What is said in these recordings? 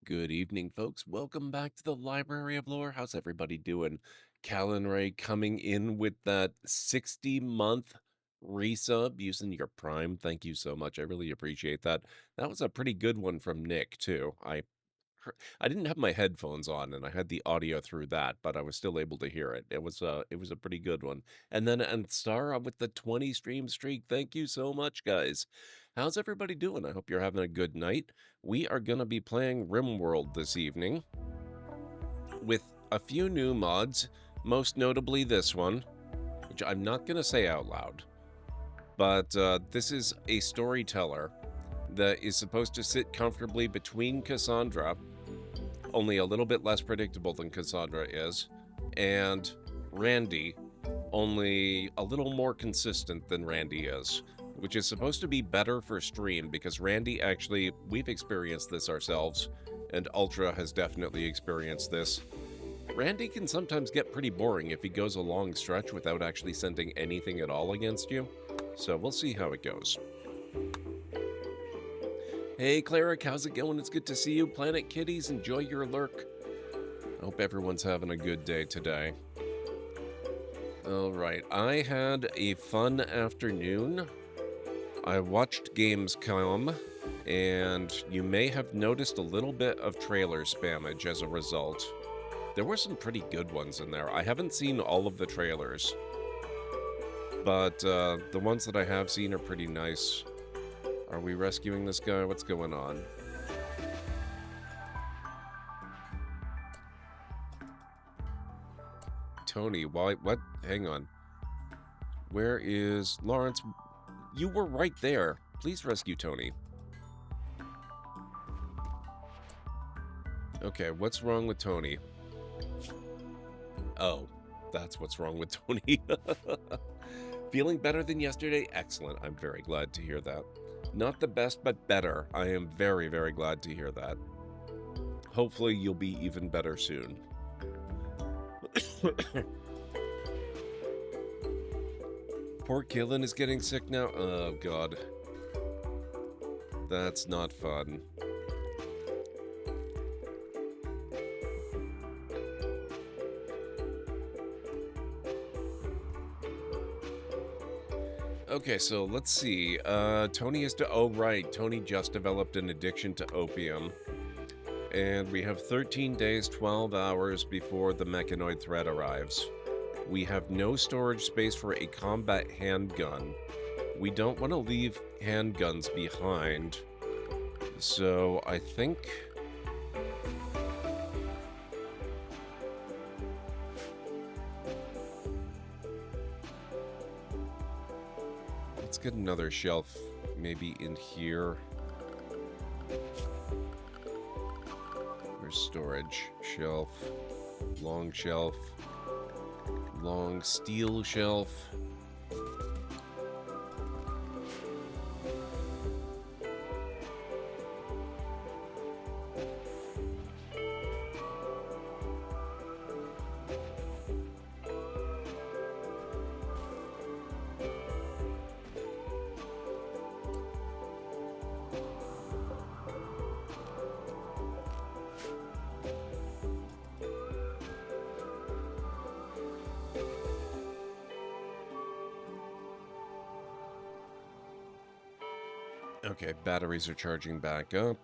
Good evening, folks. Welcome back to the Library of Lore. How's everybody doing? Callan Ray coming in with that 60-month resub using your Prime. Thank you so much. I really appreciate that. That was a pretty good one from Nick, too. I didn't have my headphones on and I had the audio through that, but I was still able to hear it. It was a pretty good one. And then Star with the 20 stream streak. Thank you so much, guys. How's everybody doing? I hope you're having a good night. We are going to be playing RimWorld this evening with a few new mods, most notably this one, which I'm not going to say out loud. But this is a storyteller that is supposed to sit comfortably between Cassandra, only a little bit less predictable than Cassandra is, and Randy, only a little more consistent than Randy is, which is supposed to be better for stream because Randy actually, we've experienced this ourselves, and Ultra has definitely experienced this. Randy can sometimes get pretty boring if he goes a long stretch without actually sending anything at all against you, so we'll see how it goes. Hey, Cleric, how's it going? It's good to see you. Planet Kitties, enjoy your lurk. I hope everyone's having a good day today. All right, I had a fun afternoon. I watched Gamescom, and you may have noticed a little bit of trailer spammage as a result. There were some pretty good ones in there. I haven't seen all of the trailers, but the ones that I have seen are pretty nice. Are we rescuing this guy? What's going on? Tony, why? What? Hang on. Where is Lawrence? You were right there. Please rescue Tony. Okay, what's wrong with Tony? Oh, that's what's wrong with Tony. Feeling better than yesterday? Excellent. I'm very glad to hear that. Not the best, but better. I am very, very glad to hear that. Hopefully you'll be even better soon. Poor Killen is getting sick now. Oh, God. That's not fun. Okay, so let's see. Tony is oh, right. Tony just developed an addiction to opium. And we have 13 days, 12 hours before the mechanoid threat arrives. We have no storage space for a combat handgun. We don't want to leave handguns behind. So I think... let's get another shelf maybe in here. Where's storage? Shelf. Long shelf. Long steel shelf. Okay, batteries are charging back up.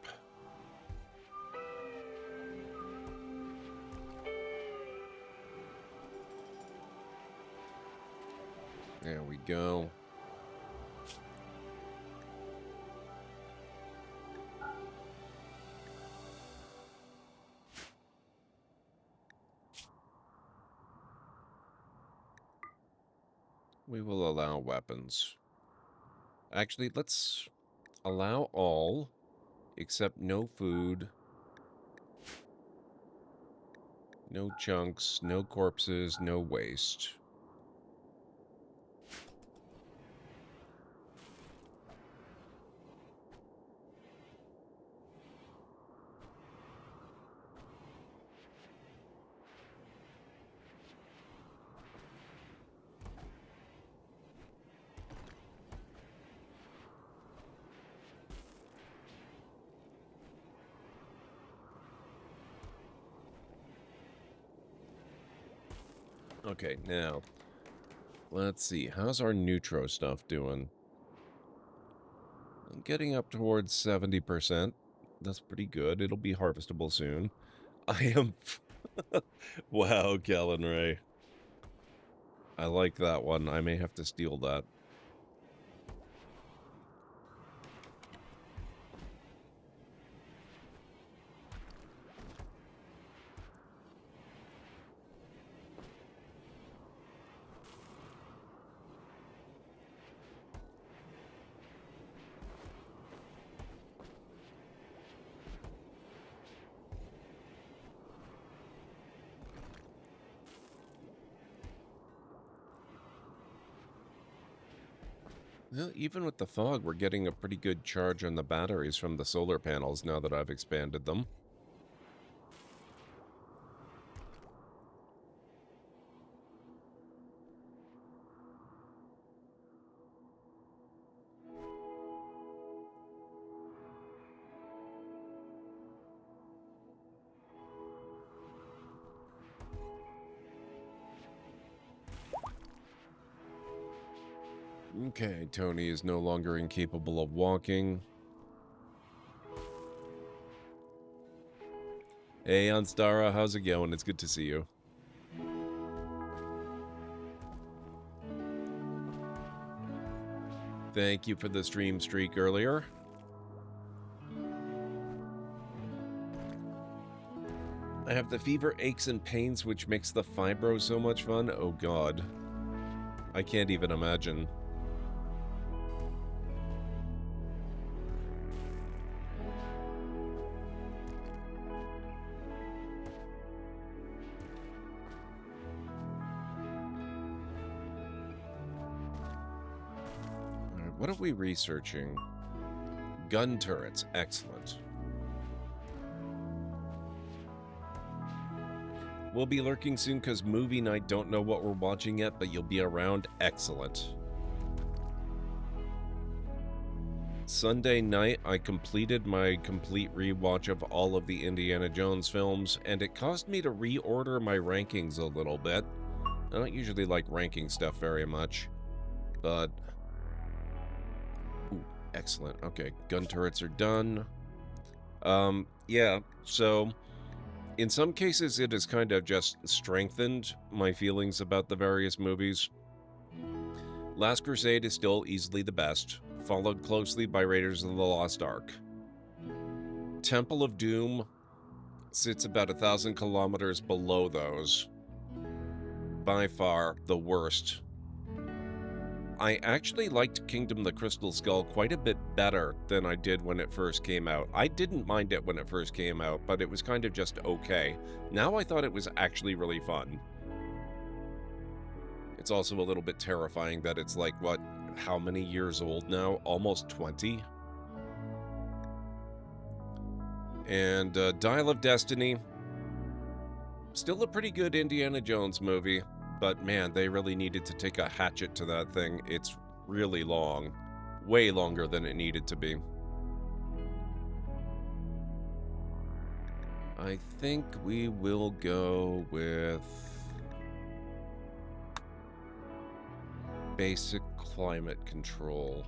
There we go. We will allow weapons. Actually, let's allow all, except no food, no chunks, no corpses, no waste. Okay, now, let's see. How's our neutro stuff doing? I'm getting up towards 70%. That's pretty good. It'll be harvestable soon. I am... Wow, Callan Ray. I like that one. I may have to steal that. Well, even with the fog, we're getting a pretty good charge on the batteries from the solar panels now that I've expanded them. Okay, Tony is no longer incapable of walking. Hey, Anstara, how's it going? It's good to see you. Thank you for the stream streak earlier. I have the fever, aches, and pains, which makes the fibro so much fun. Oh, God. I can't even imagine. What are we researching? Gun turrets. Excellent. We'll be lurking soon because movie night. Don't know what we're watching yet, but you'll be around. Excellent. Sunday night, I completed my complete rewatch of all of the Indiana Jones films, and it caused me to reorder my rankings a little bit. I don't usually like ranking stuff very much, but... Ooh, excellent. Okay, gun turrets are done. Yeah, so... In some cases, it has kind of just strengthened my feelings about the various movies. Last Crusade is still easily the best, followed closely by Raiders of the Lost Ark. Temple of Doom sits about 1,000 kilometers below those. By far the worst. I actually liked Kingdom of the Crystal Skull quite a bit better than I did when it first came out. I didn't mind it when it first came out, but it was kind of just okay. Now I thought it was actually really fun. It's also a little bit terrifying that it's like, what, how many years old now? Almost 20? And Dial of Destiny, still a pretty good Indiana Jones movie. But man, they really needed to take a hatchet to that thing. It's really long. Way longer than it needed to be. I think we will go with... basic climate control.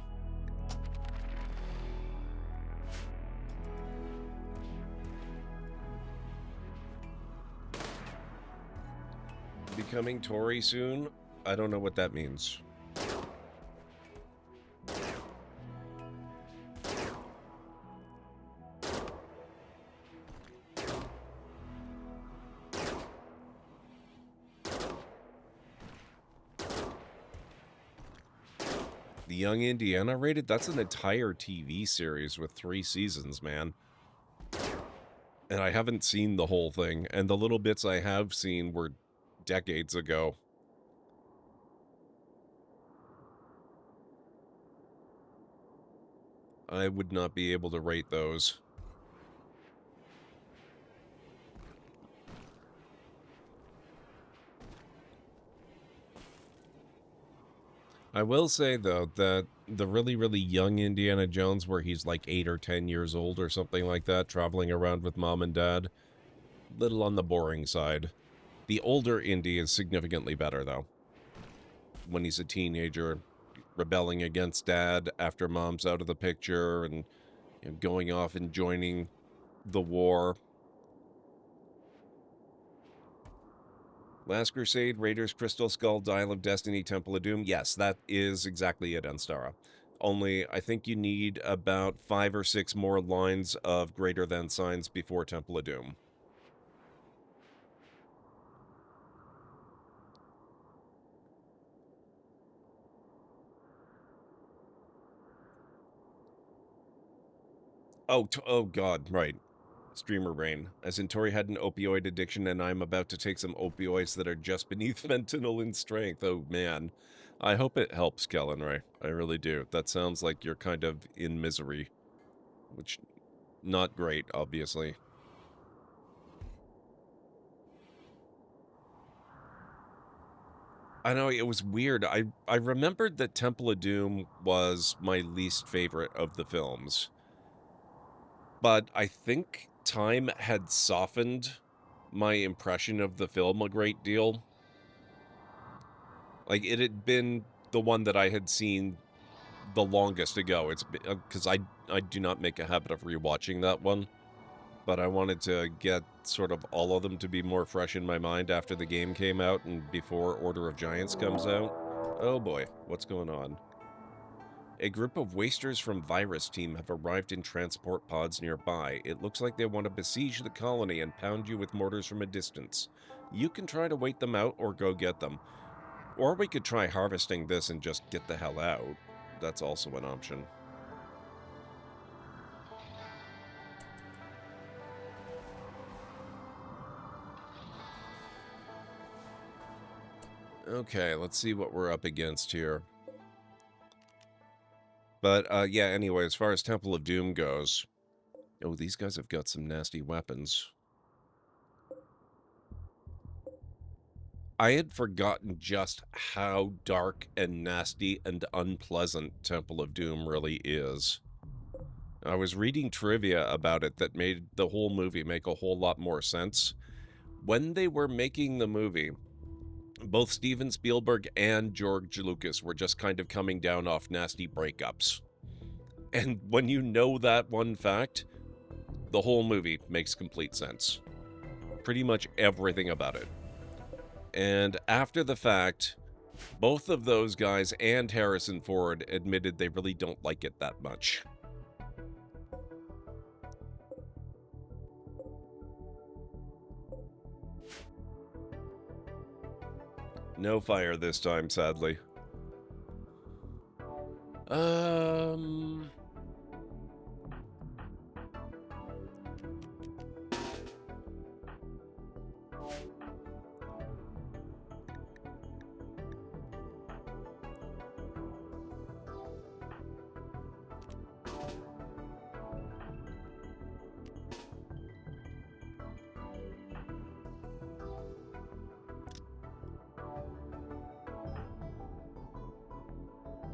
Becoming Tory soon? I don't know what that means. The Young Indiana rated? That's an entire TV series with 3 seasons, man. And I haven't seen the whole thing, and the little bits I have seen were decades ago. I would not be able to rate those. I will say, though, that the really, really young Indiana Jones, where he's like 8 or 10 years old or something like that, traveling around with mom and dad, little on the boring side. The older Indy is significantly better, though. When he's a teenager, rebelling against Dad after Mom's out of the picture, and going off and joining the war. Last Crusade, Raiders, Crystal Skull, Dial of Destiny, Temple of Doom. Yes, that is exactly it, Anstara. Only, I think you need about 5 or 6 more lines of greater than signs before Temple of Doom. Oh God, right. Streamer brain. As in Tori had an opioid addiction and I'm about to take some opioids that are just beneath fentanyl in strength. Oh man. I hope it helps, Kellen Ray. I really do. That sounds like you're kind of in misery. Which, not great, obviously. I know, it was weird. I remembered that Temple of Doom was my least favorite of the films. But I think time had softened my impression of the film a great deal. Like, it had been the one that I had seen the longest ago. It's because I do not make a habit of rewatching that one. But I wanted to get sort of all of them to be more fresh in my mind after the game came out and before Order of Giants comes out. Oh boy, what's going on? A group of wasters from Virus Team have arrived in transport pods nearby. It looks like they want to besiege the colony and pound you with mortars from a distance. You can try to wait them out or go get them. Or we could try harvesting this and just get the hell out. That's also an option. Okay, let's see what we're up against here. But, yeah, anyway, as far as Temple of Doom goes... Oh, these guys have got some nasty weapons. I had forgotten just how dark and nasty and unpleasant Temple of Doom really is. I was reading trivia about it that made the whole movie make a whole lot more sense. When they were making the movie, both Steven Spielberg and George Lucas were just kind of coming down off nasty breakups. And when you know that one fact, the whole movie makes complete sense. Pretty much everything about it. And after the fact, both of those guys and Harrison Ford admitted they really don't like it that much. No fire this time, sadly.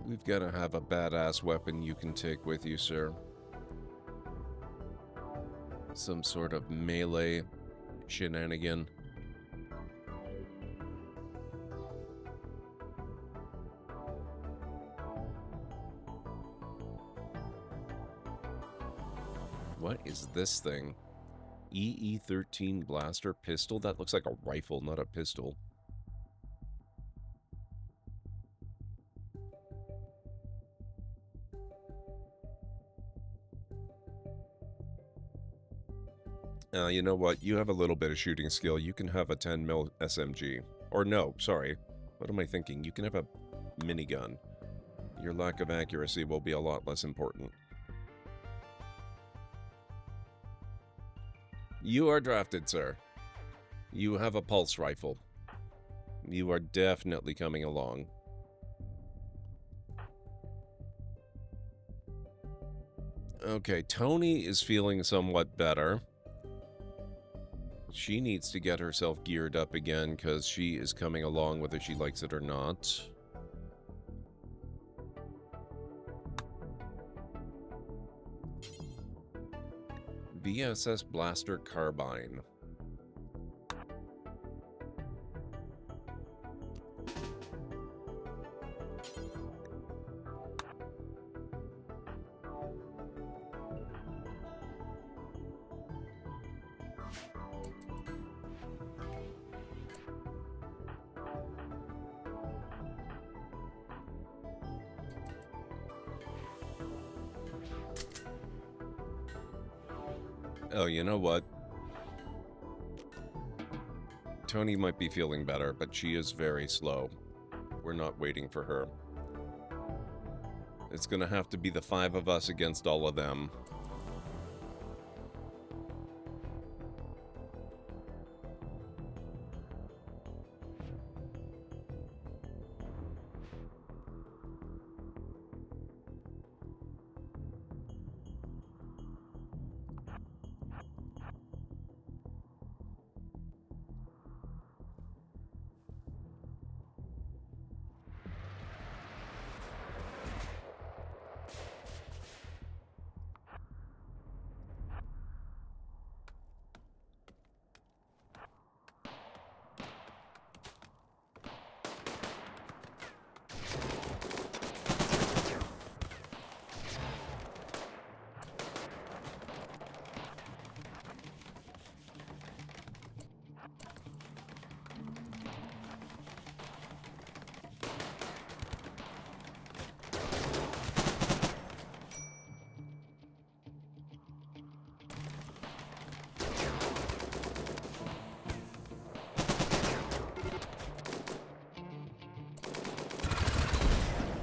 We've got to have a badass weapon you can take with you, sir. Some sort of melee shenanigan. What is this thing? EE-13 blaster pistol? That looks like a rifle, not a pistol. You know what? You have a little bit of shooting skill. You can have a 10 mil SMG. Or no, sorry. What am I thinking? You can have a minigun. Your lack of accuracy will be a lot less important. You are drafted, sir. You have a pulse rifle. You are definitely coming along. Okay, Tony is feeling somewhat better. She needs to get herself geared up again because she is coming along whether she likes it or not. VSS Blaster Carbine. Oh, you know what? Tony might be feeling better, but she is very slow. We're not waiting for her. It's gonna have to be the 5 of us against all of them.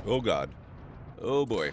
Oh god. Oh boy.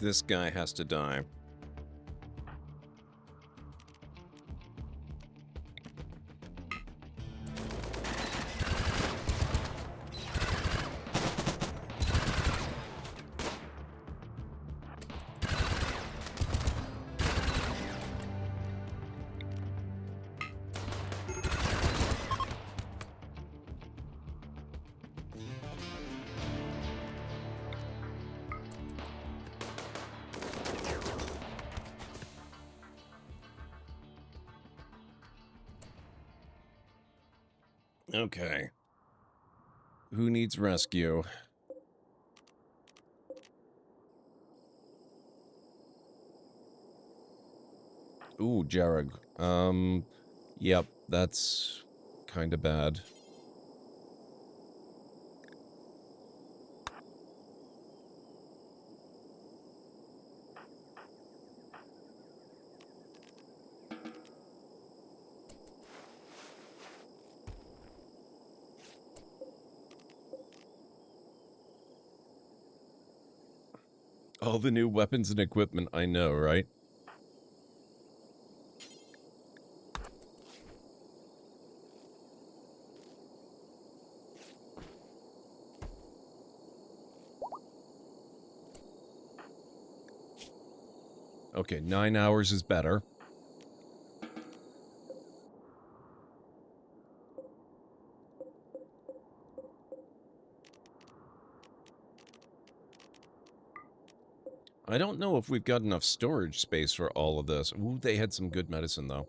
This guy has to die. Okay. Who needs rescue? Ooh, Jarrag. Yep, that's kind of bad. All the new weapons and equipment, I know, right? Okay, 9 hours is better. I don't know if we've got enough storage space for all of this. Ooh, they had some good medicine, though.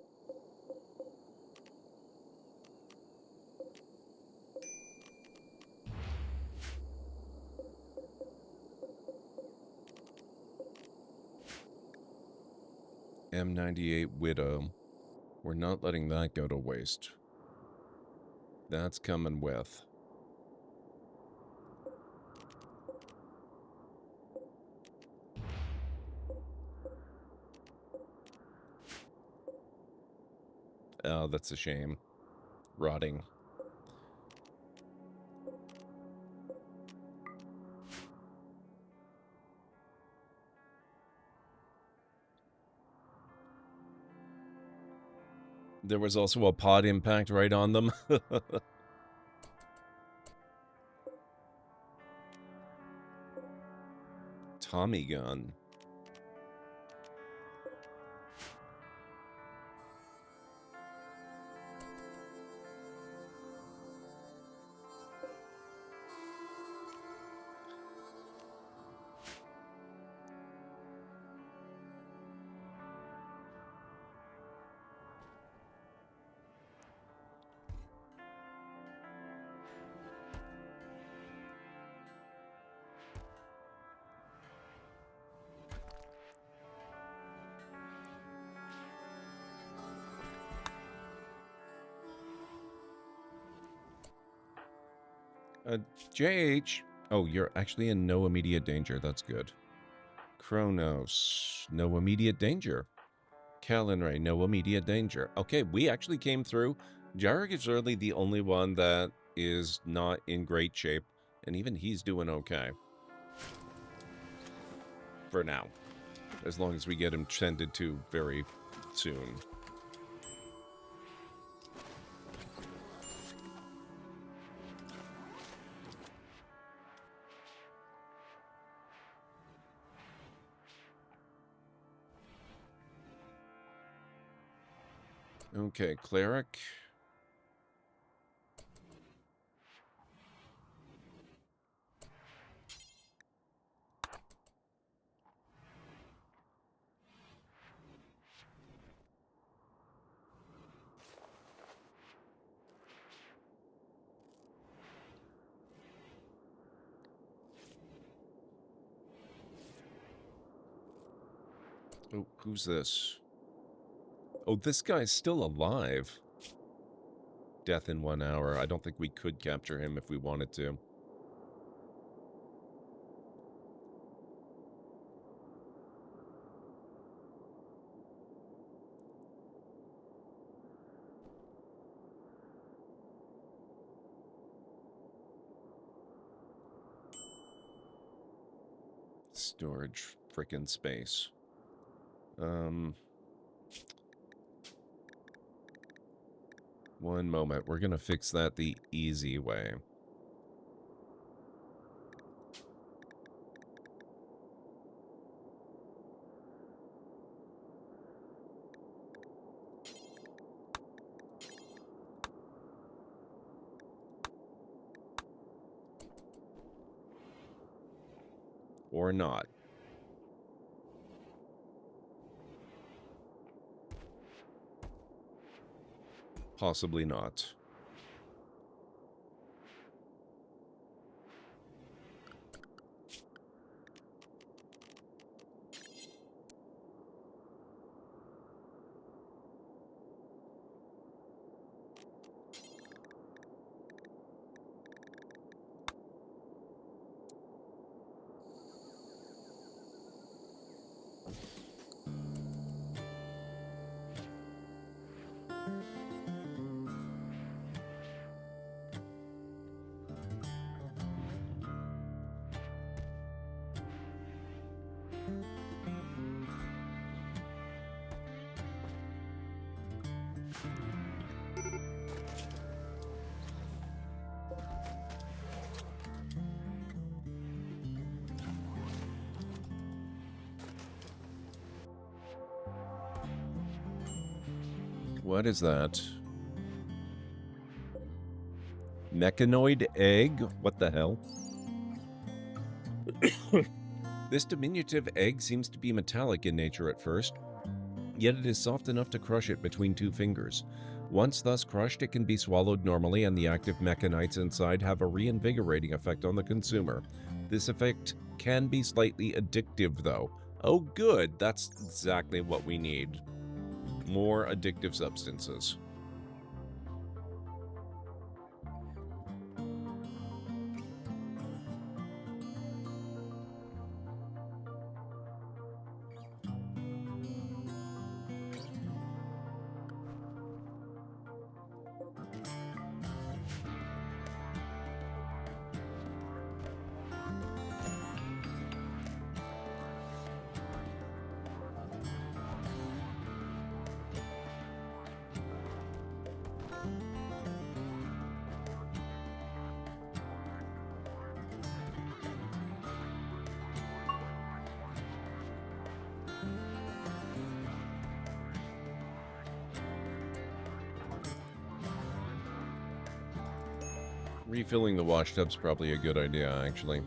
M98 Widow. We're not letting that go to waste. That's coming with. Oh, that's a shame. Rotting. There was also a pod impact right on them. Tommy gun. JH. Oh, you're actually in no immediate danger. That's good. Kronos. No immediate danger. Kalenray. No immediate danger. Okay, we actually came through. Jarek is really the only one that is not in great shape. And even he's doing okay. For now. As long as we get him tended to very soon. Okay, cleric. Oh, who's this? Oh, this guy's still alive. Death in 1 hour. I don't think we could capture him if we wanted to. Storage frickin' space. One moment. We're gonna fix that the easy way. Or not. Possibly not. What is that? Mechanoid egg? What the hell? This diminutive egg seems to be metallic in nature at first, yet it is soft enough to crush it between 2 fingers. Once thus crushed, it can be swallowed normally, and the active mechanites inside have a reinvigorating effect on the consumer. This effect can be slightly addictive, though. Oh, good. That's exactly what we need. More addictive substances. Refilling the wash tub's probably a good idea, actually.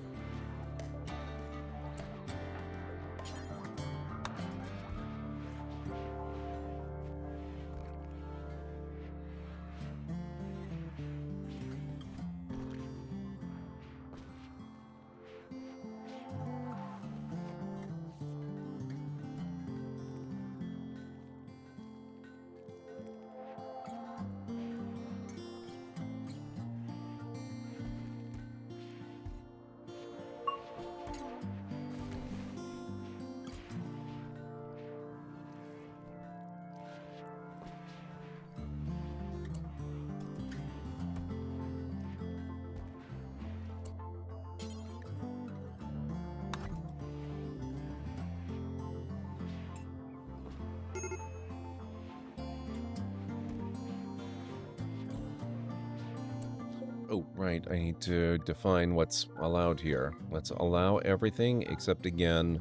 Oh, right, I need to define what's allowed here. Let's allow everything except, again,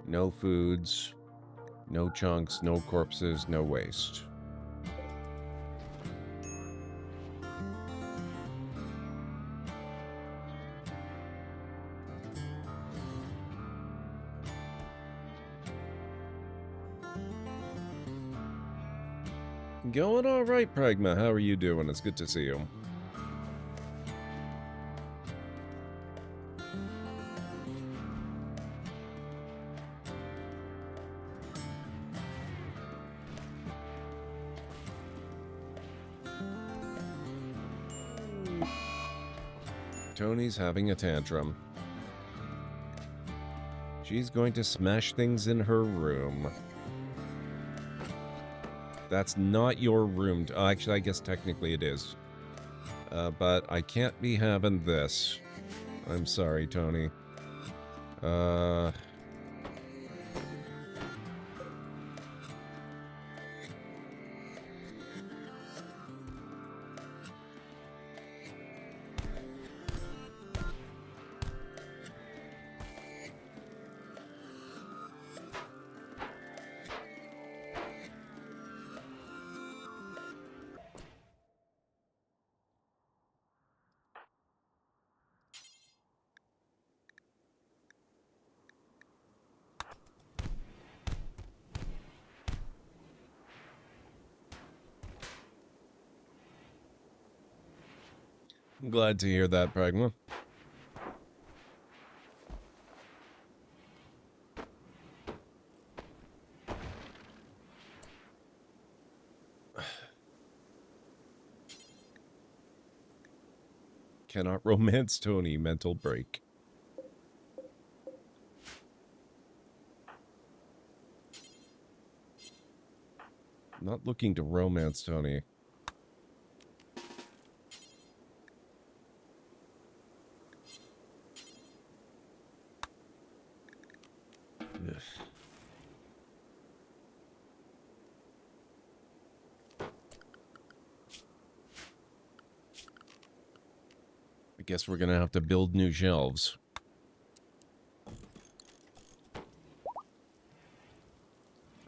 no foods, no chunks, no corpses, no waste. Going all right, Pragma. How are you doing? It's good to see you. Tony's having a tantrum. She's going to smash things in her room. That's not your room. Actually, I guess technically it is. But I can't be having this. I'm sorry, Tony. I'm glad to hear that, Pragma. Cannot romance Tony, mental break. Not looking to romance Tony. Ugh. I guess we're gonna have to build new shelves.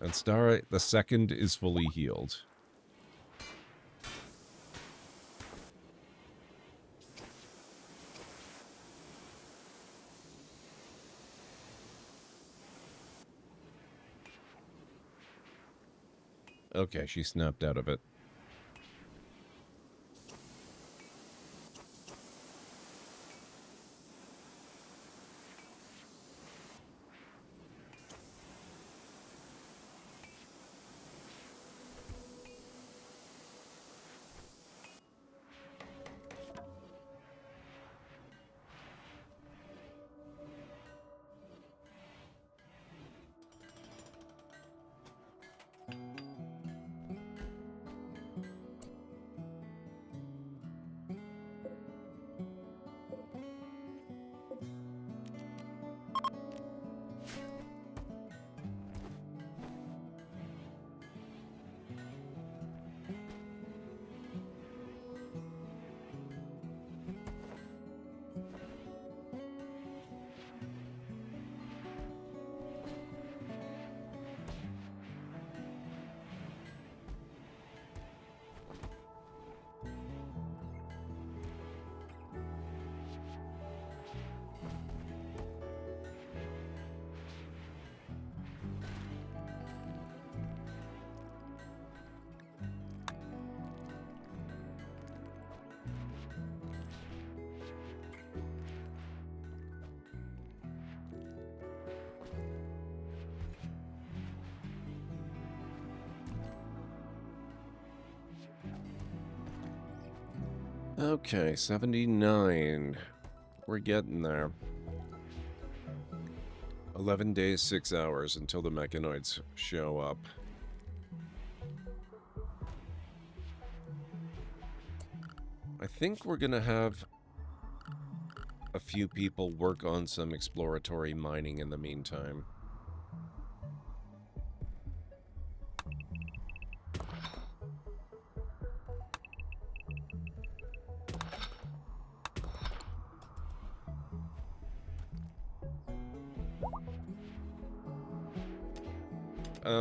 And Stara, the second is fully healed. Okay, she snapped out of it. Okay, 79. We're getting there. 11 days, 6 hours until the mechanoids show up. I think we're gonna have a few people work on some exploratory mining in the meantime.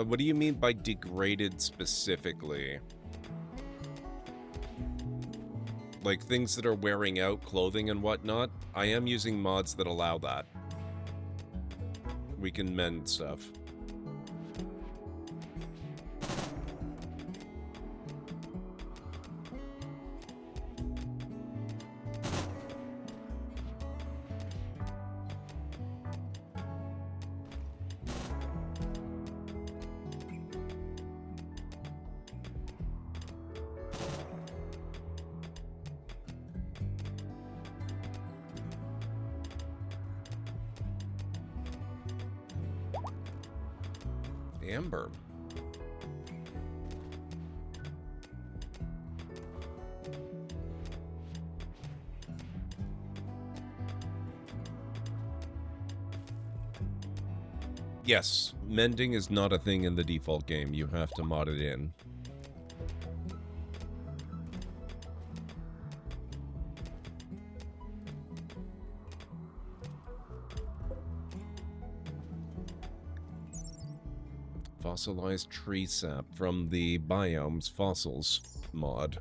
What do you mean by degraded specifically? Like things that are wearing out, clothing and whatnot? I am using mods that allow that. We can mend stuff. Amber. Yes, mending is not a thing in the default game. You have to mod it in. Fossilized tree sap from the Biomes Fossils mod.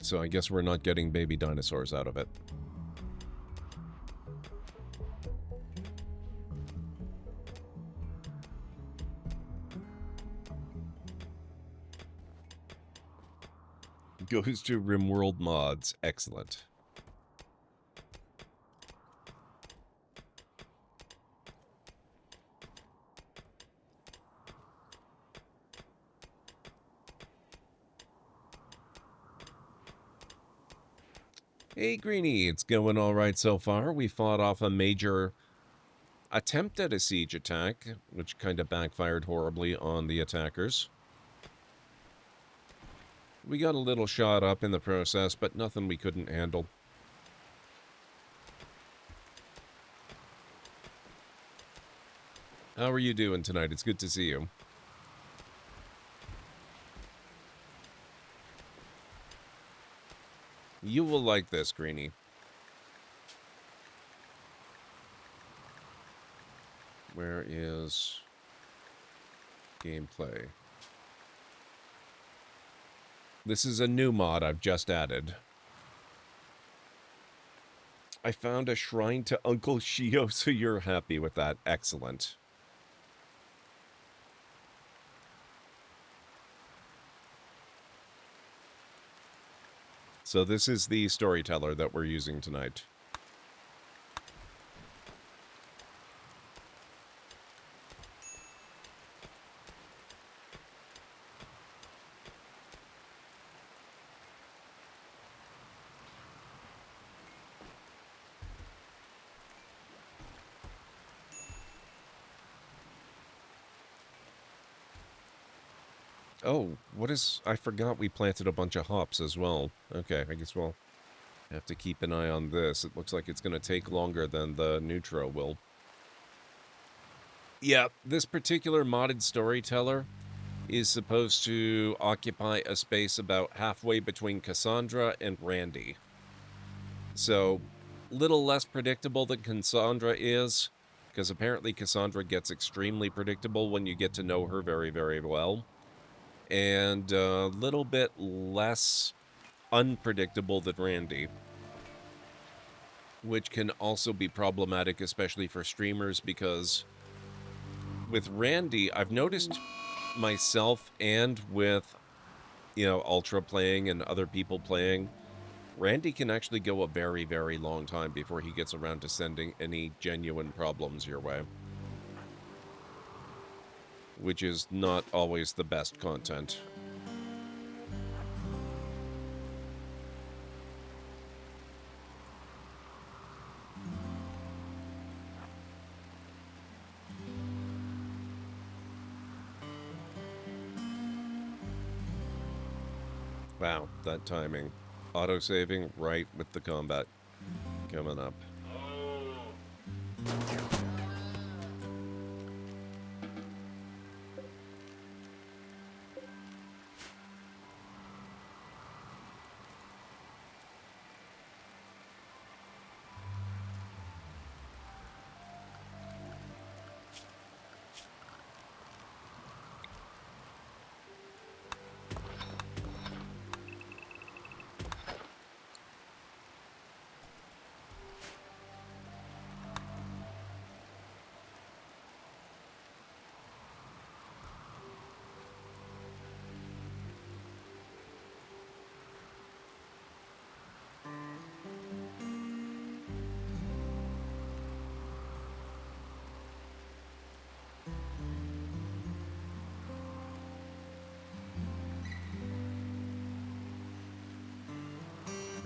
So I guess we're not getting baby dinosaurs out of it. Goes to RimWorld mods. Excellent. Hey, Greenie, it's going all right so far. We fought off a major attempt at a siege attack, which kind of backfired horribly on the attackers. We got a little shot up in the process, but nothing we couldn't handle. How are you doing tonight? It's good to see you. You will like this, Greenie. Where is gameplay? This is a new mod I've just added. I found a shrine to Uncle Shio, so you're happy with that. Excellent. So this is the Storyteller that we're using tonight. Oh, what is... I forgot we planted a bunch of hops as well. Okay, I guess we'll have to keep an eye on this. It looks like it's going to take longer than the Neutro will. Yeah, this particular modded Storyteller is supposed to occupy a space about halfway between Cassandra and Randy. So, little less predictable than Cassandra is, because apparently Cassandra gets extremely predictable when you get to know her very, very well. And a little bit less unpredictable than Randy, which can also be problematic, especially for streamers, because with Randy, I've noticed myself and with, you know, Ultra playing and other people playing, Randy can actually go a very, very long time before he gets around to sending any genuine problems your way. Which is not always the best content. Wow, that timing. Auto-saving right with the combat coming up.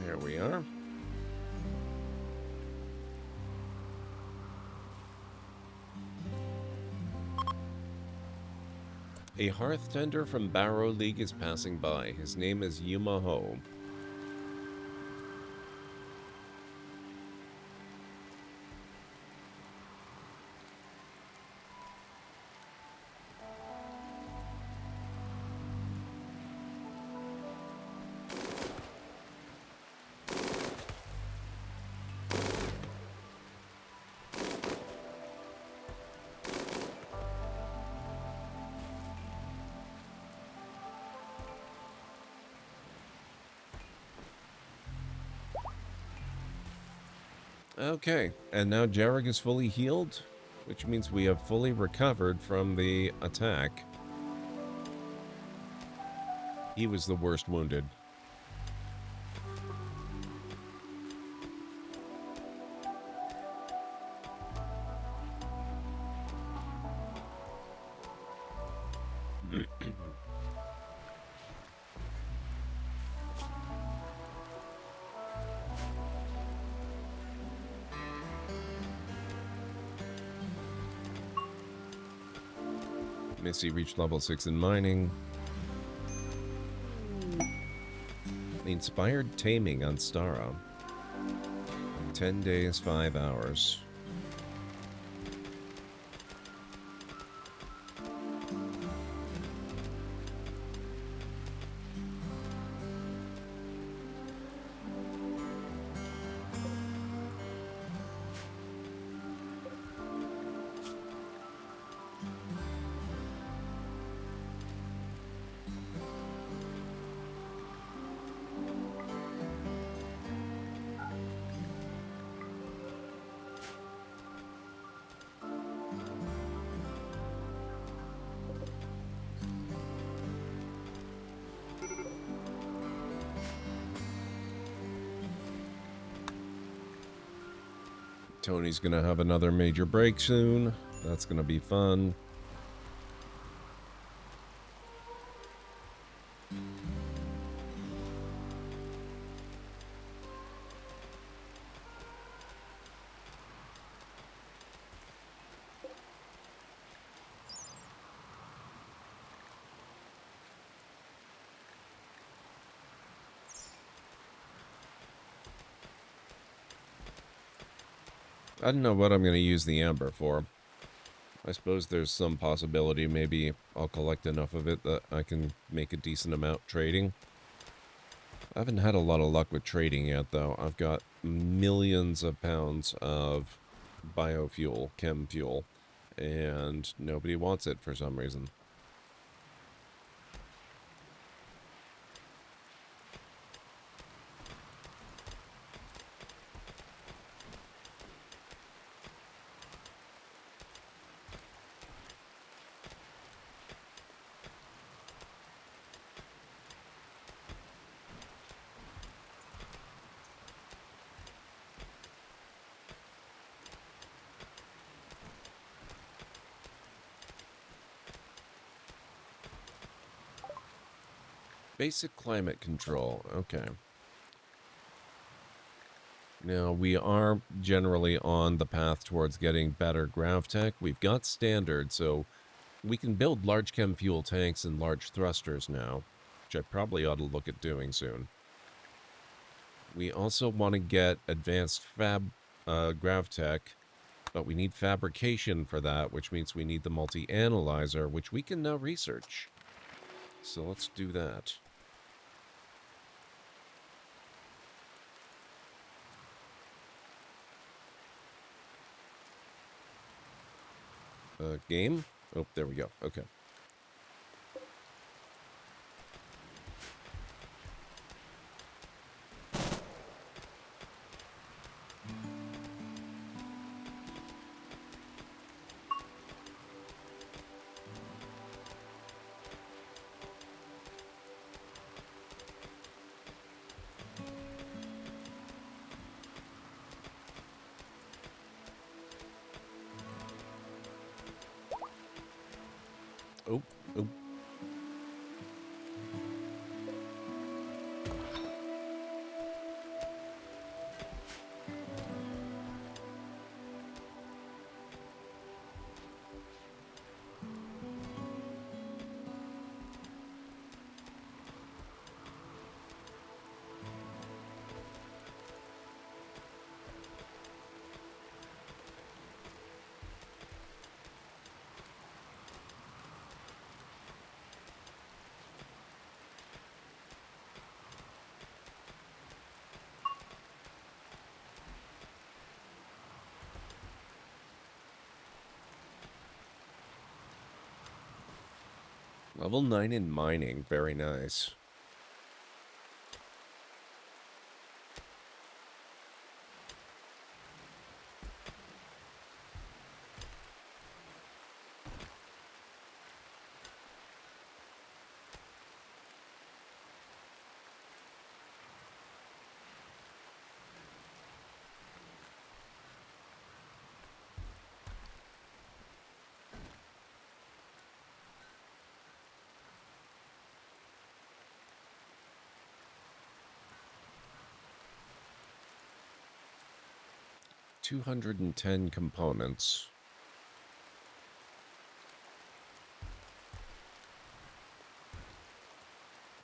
There we are. A hearth tender from Barrow League is passing by. His name is Yuma Ho. Okay, and now Jarek is fully healed, which means we have fully recovered from the attack. He was the worst wounded. Missy reached level 6 in mining. The inspired taming on Stara. 10 days, 5 hours. Tony's gonna have another major break soon. That's gonna be fun. I don't know what I'm going to use the amber for. I suppose there's some possibility maybe I'll collect enough of it that I can make a decent amount trading. I haven't had a lot of luck with trading yet, though. I've got millions of pounds of biofuel, chem fuel, and nobody wants it for some reason. Basic climate control, okay. Now, we are generally on the path towards getting better grav tech. We've got standard, so we can build large chem fuel tanks and large thrusters now, which I probably ought to look at doing soon. We also want to get advanced GravTech, but we need fabrication for that, which means we need the multi-analyzer, which we can now research. So let's do that. Game? Oh, there we go. Okay. Oh, oh. Level 9 in mining. Very nice. $210 components.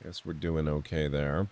Guess we're doing okay there.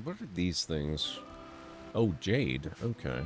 What are these things? Oh, jade. Okay.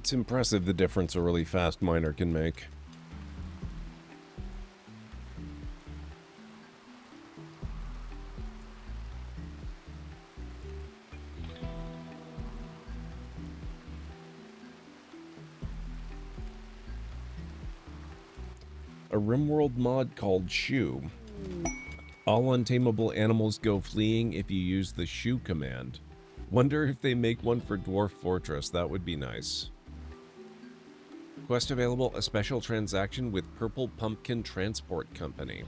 It's impressive the difference a really fast miner can make. RimWorld mod called Shoe. All untamable animals go fleeing if you use the shoe command. Wonder if they make one for Dwarf Fortress. That would be nice. Quest available, a special transaction with Purple Pumpkin Transport Company.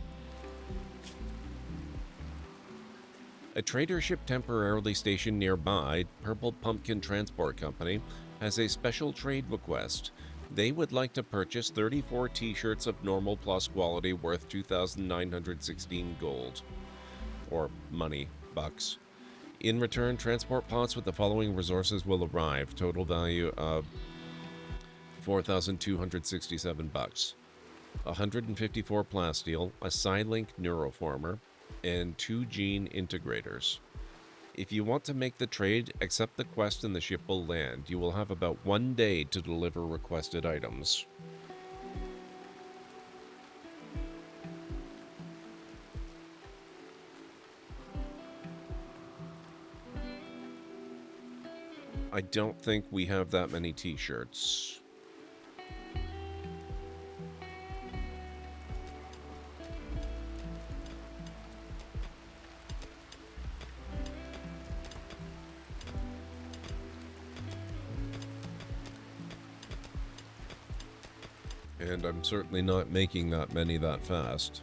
A trader ship temporarily stationed nearby, Purple Pumpkin Transport Company, has a special trade request. They would like to purchase 34 t-shirts of normal plus quality worth 2,916 gold. Or money, bucks. In return, transport pods with the following resources will arrive. Total value of 4,267 bucks. 154 plasteel, a Psylink neuroformer, and 2 gene integrators. If you want to make the trade, accept the quest and the ship will land. You will have about 1 day to deliver requested items. I don't think we have that many t-shirts. And I'm certainly not making that many that fast.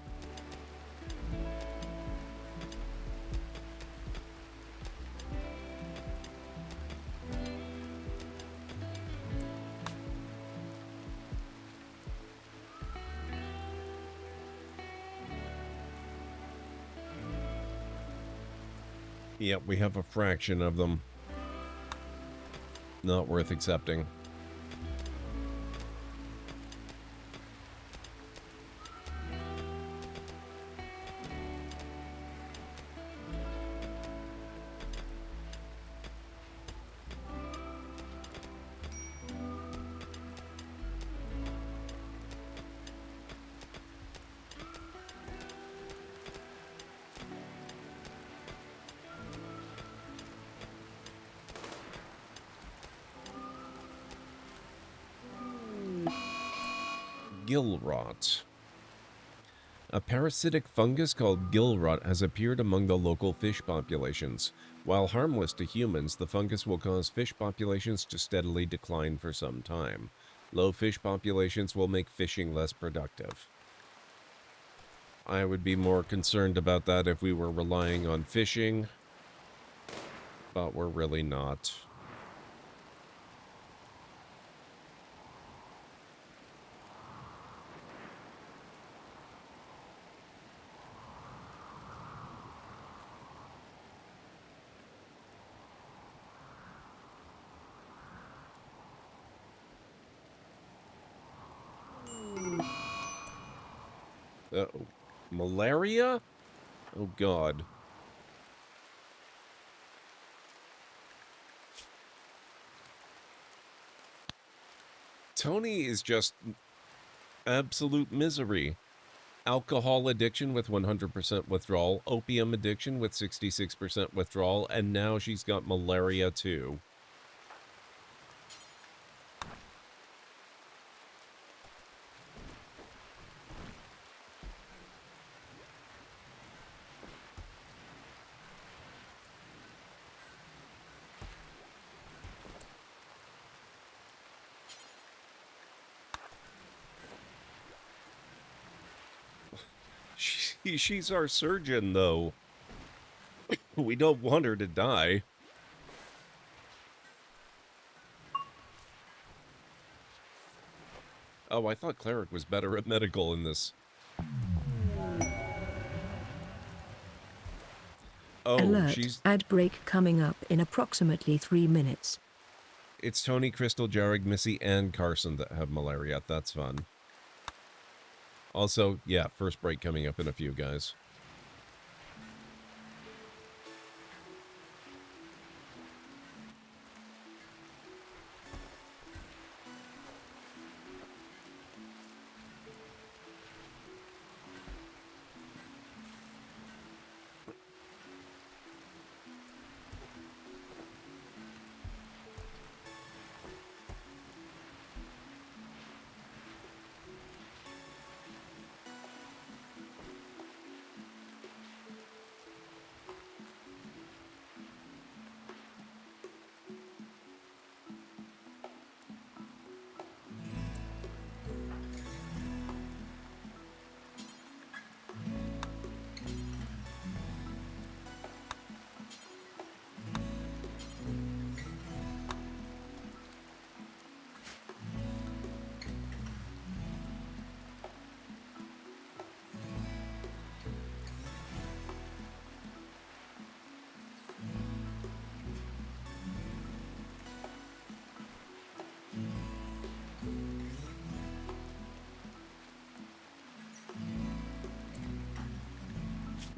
Yep, we have a fraction of them. Not worth accepting. Gill rot. A parasitic fungus called gill rot has appeared among the local fish populations. While harmless to humans, the fungus will cause fish populations to steadily decline for some time. Low fish populations will make fishing less productive. I would be more concerned about that if we were relying on fishing, but we're really not. Uh-oh. Malaria? Oh, God. Tony is just absolute misery. Alcohol addiction with 100% withdrawal, opium addiction with 66% withdrawal, and now she's got malaria too. She's our surgeon, though. We don't want her to die. Oh, I thought Cleric was better at medical in this. Oh, Alert, ad break coming up in approximately 3 minutes. It's Tony, Crystal, Jarrig, Missy, and Carson that have malaria. That's fun. Also, yeah, first break coming up in a few, guys.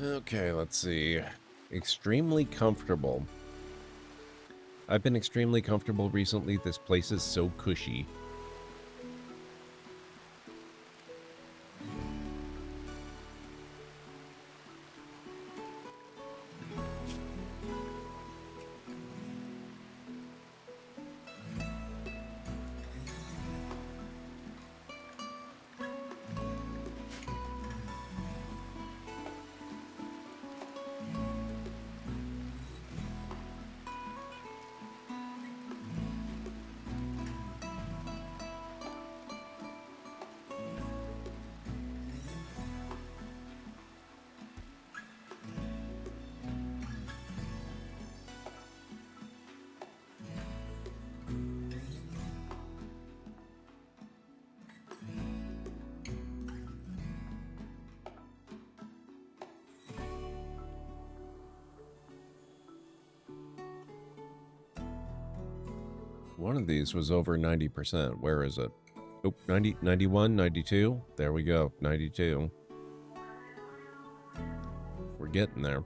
Okay, let's see. Extremely comfortable. I've been extremely comfortable recently. This place is so cushy. One of these was over 90%. Where is it? Oh, 90, 91, 92. There we go. 92. We're getting there.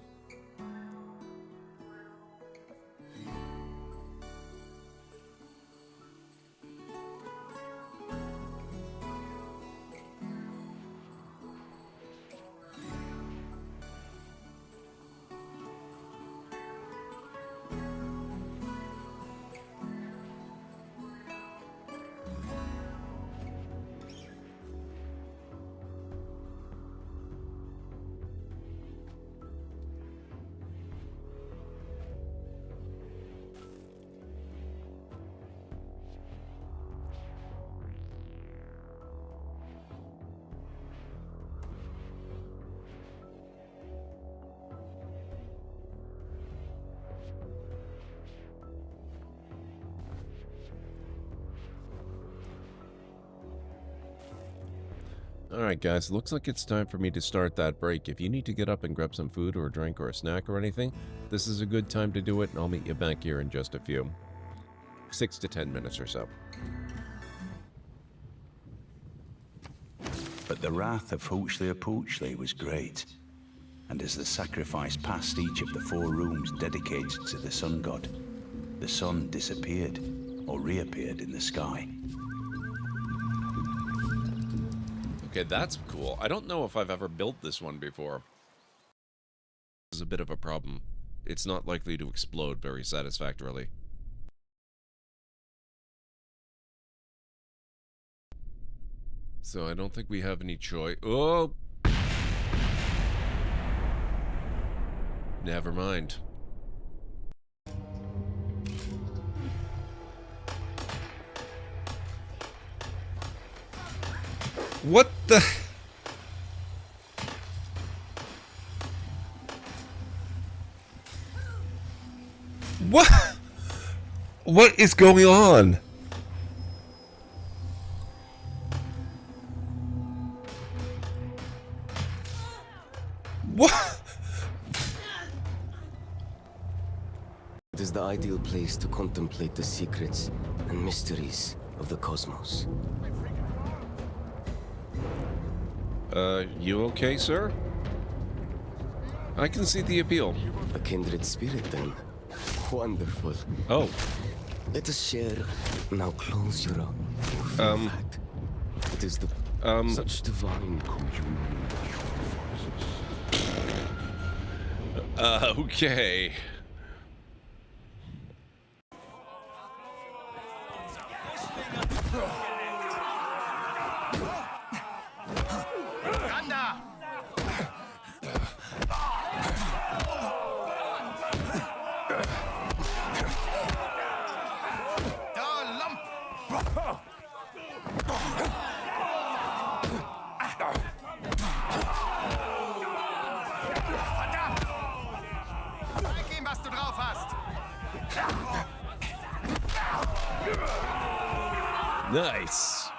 Alright guys, looks like it's time for me to start that break. If you need to get up and grab some food or a drink or a snack or anything, this is a good time to do it, and I'll meet you back here in just a few. 6 to 10 minutes or so. But the wrath of Hoochly was great, and as the sacrifice passed each of the 4 rooms dedicated to the sun god, the sun disappeared or reappeared in the sky. Okay, that's cool. I don't know if I've ever built this one before. This is a bit of a problem. It's not likely to explode very satisfactorily. So I don't think we have any choice. Oh! Never mind. What the... What? What is going on? What? It is the ideal place to contemplate the secrets and mysteries of the cosmos. You okay, sir? I can see the appeal. A kindred spirit, then. Wonderful. Oh. Let us share. Now close your eyes. In fact, it is the such divine Okay. Nice.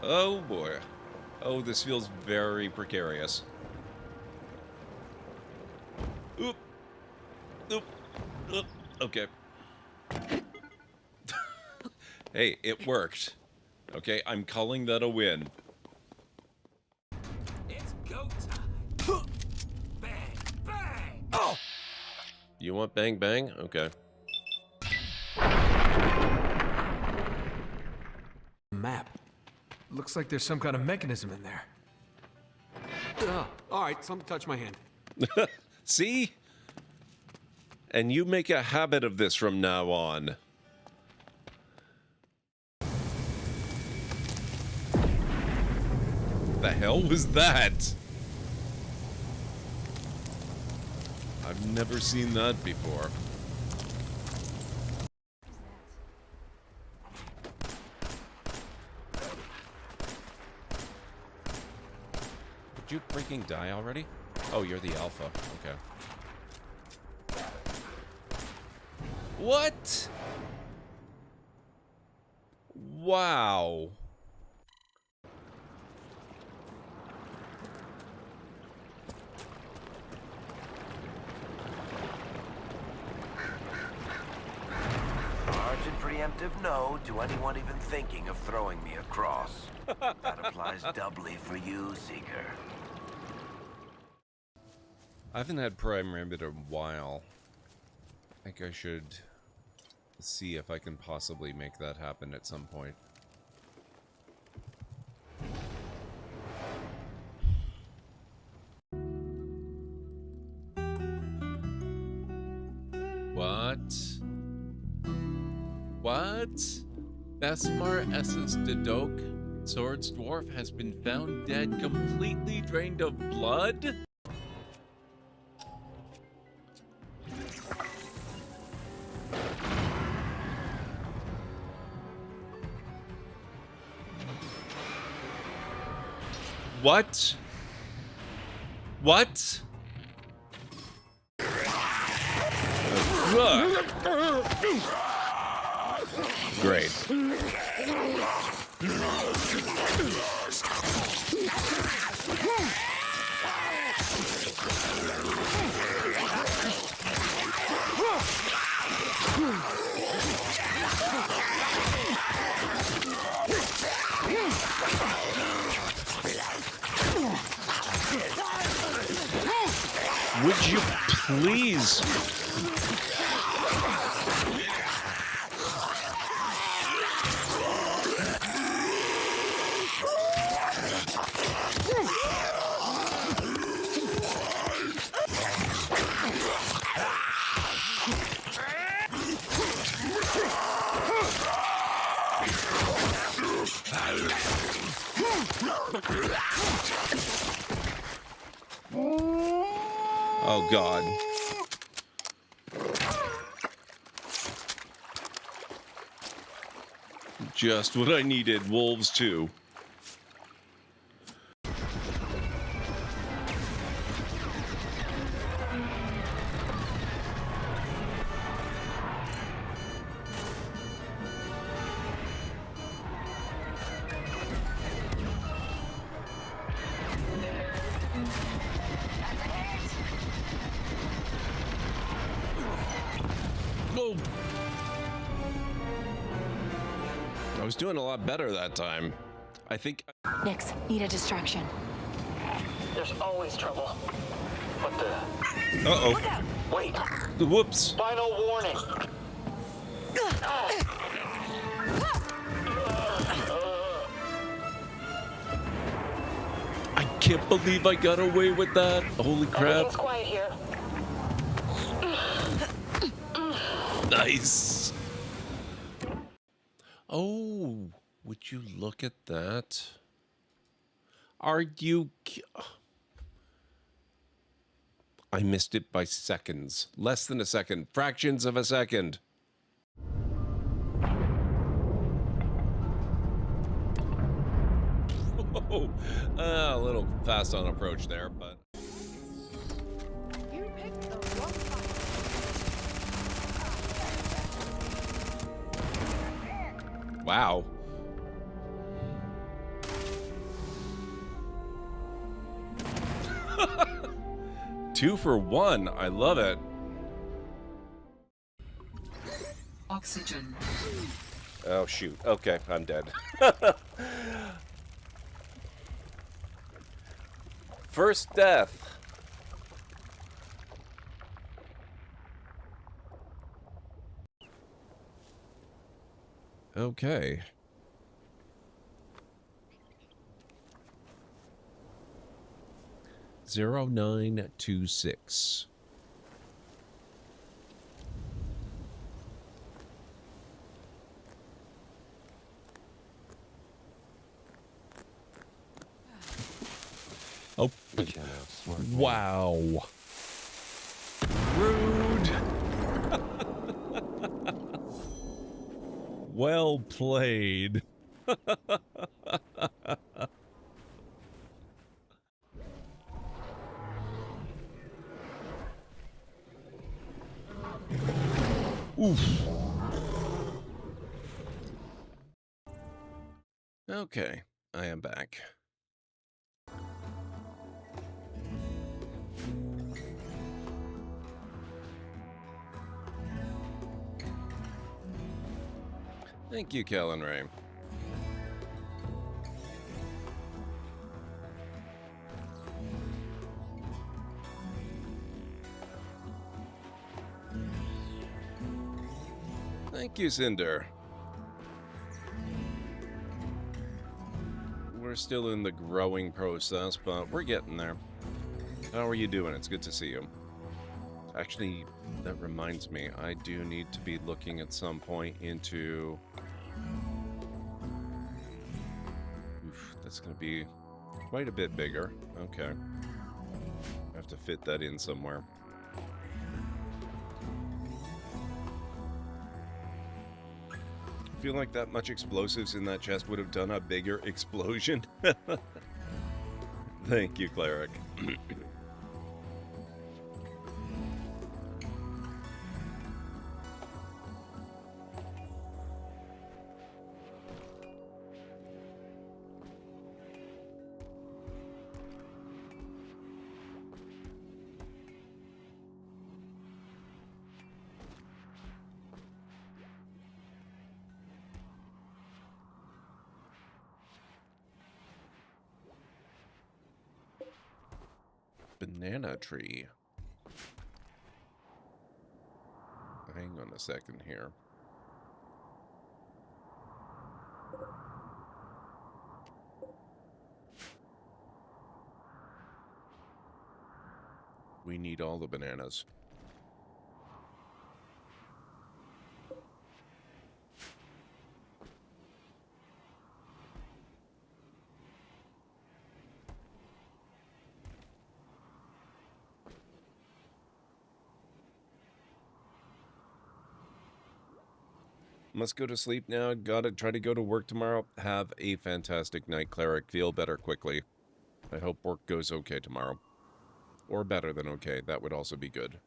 Oh boy. Oh, this feels very precarious. Oop. Oop. Oop. Okay. Hey, it worked. Okay, I'm calling that a win. It's go time. Bang, bang. Oh! You want bang bang? Okay. Map. Looks like there's some kind of mechanism in there. All right, something touched my hand. See? And you make a habit of this from now on. The hell was that? I've never seen that before. Did you freaking die already? Oh, you're the alpha. Okay. What? Wow. Urgent preemptive no to anyone even thinking of throwing me across. That applies doubly for you, Seeker. I haven't had Prime Rambit in a while. I think I should see if I can possibly make that happen at some point. What? What? Besmar Essence Dedok, Swords Dwarf, has been found dead, completely drained of blood? What? What? Ugh. Great. Would you please? Oh, God. Just what I needed. Wolves, too. Oh. I was doing a lot better that time. I think... Nix, need a distraction. There's always trouble. What the? Uh-oh. Look out! Wait. Whoops. Final warning. I can't believe I got away with that. Holy crap. Everything's quiet here. Nice. Oh, would you look at that? Are you... I missed it by seconds. Less than a second. Fractions of a second. Whoa. A little fast on approach there, but... You picked the wrong fight. Wow. Two for one. I love it. Oxygen. Oh, shoot. Okay, I'm dead. First death. Okay. Zero 0926. Oh, wow. Rude. Well played. Oof. Okay, I am back. Thank you, Kellen Ray. Thank you, Cinder. We're still in the growing process, but we're getting there. How are you doing? It's good to see you. Actually, that reminds me, I do need to be looking at some point into... Oof, that's going to be quite a bit bigger. Okay. I have to fit that in somewhere. I feel like that much explosives in that chest would have done a bigger explosion. Thank you, Cleric. Banana tree. Hang on a second here. We need all the bananas. Must go to sleep now. Gotta try to go to work tomorrow. Have a fantastic night, Cleric. Feel better quickly. I hope work goes okay tomorrow. Or better than okay. That would also be good.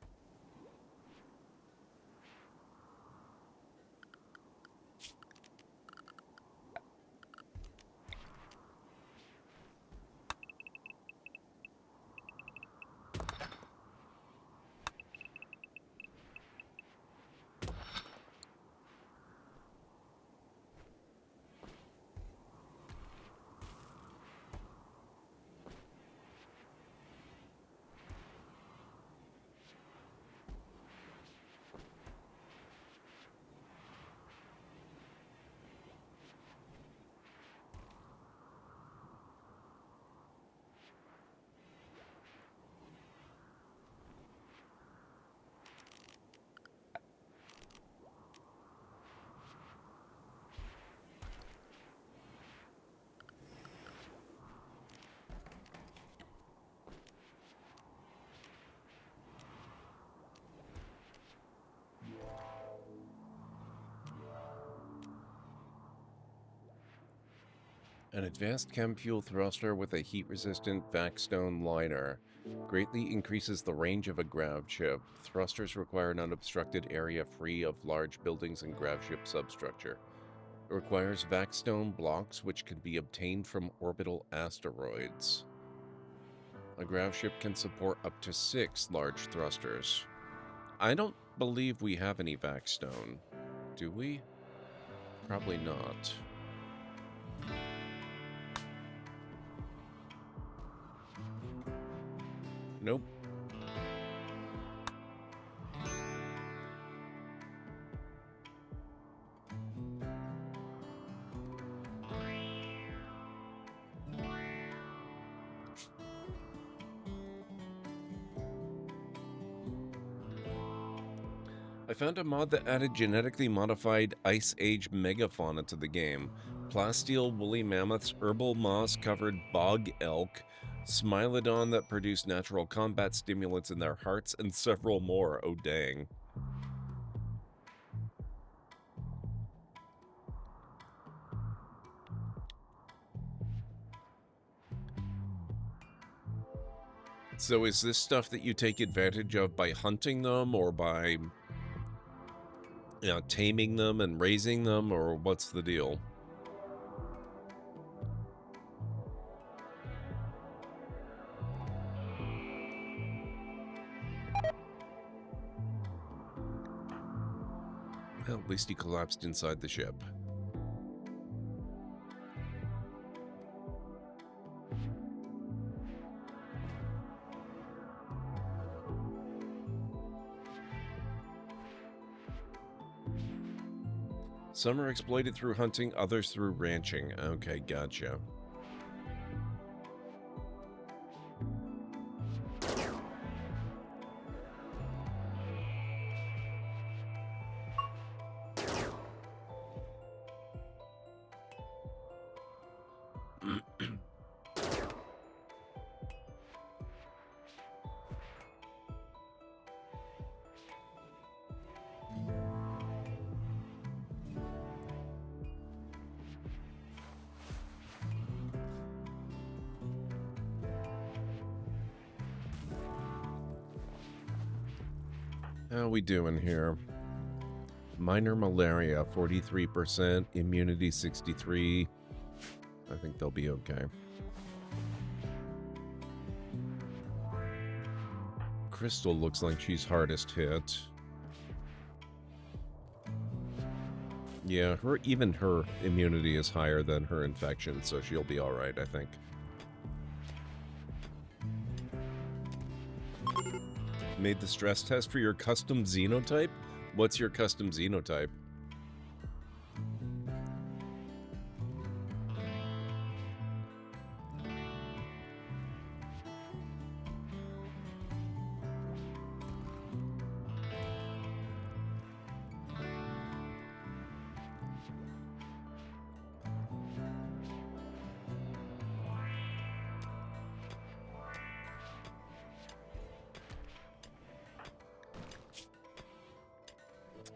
An advanced chem fuel thruster with a heat-resistant vac-stone liner greatly increases the range of a grav ship. Thrusters require an unobstructed area free of large buildings and grav ship substructure. It requires vac-stone blocks which can be obtained from orbital asteroids. A grav ship can support up to 6 large thrusters. I don't believe we have any vac-stone. Do we? Probably not. Nope. I found a mod that added genetically modified Ice Age megafauna to the game. Plasteel woolly mammoths, herbal moss-covered bog elk, Smilodon that produce natural combat stimulants in their hearts, and several more. Oh, dang. So is this stuff that you take advantage of by hunting them or by, taming them and raising them, or what's the deal? Well, at least he collapsed inside the ship. Some are exploited through hunting, others through ranching. Okay, gotcha. How we doing here? Minor malaria, 43%, immunity 63. I think they'll be okay. Crystal looks like she's hardest hit. Yeah, even her immunity is higher than her infection, so she'll be all right, I think. Made the stress test for your custom xenotype? What's your custom xenotype?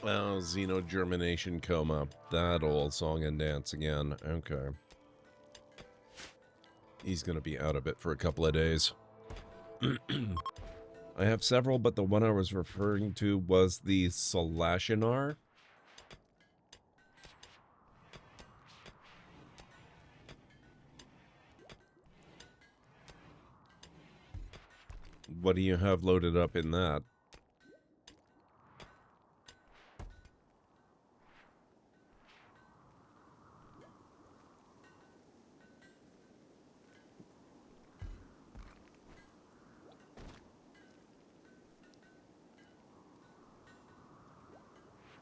Oh, xenogermination coma. That old song and dance again. Okay. He's gonna be out of it for a couple of days. I have several, but the one I was referring to was the Solashinar. What do you have loaded up in that?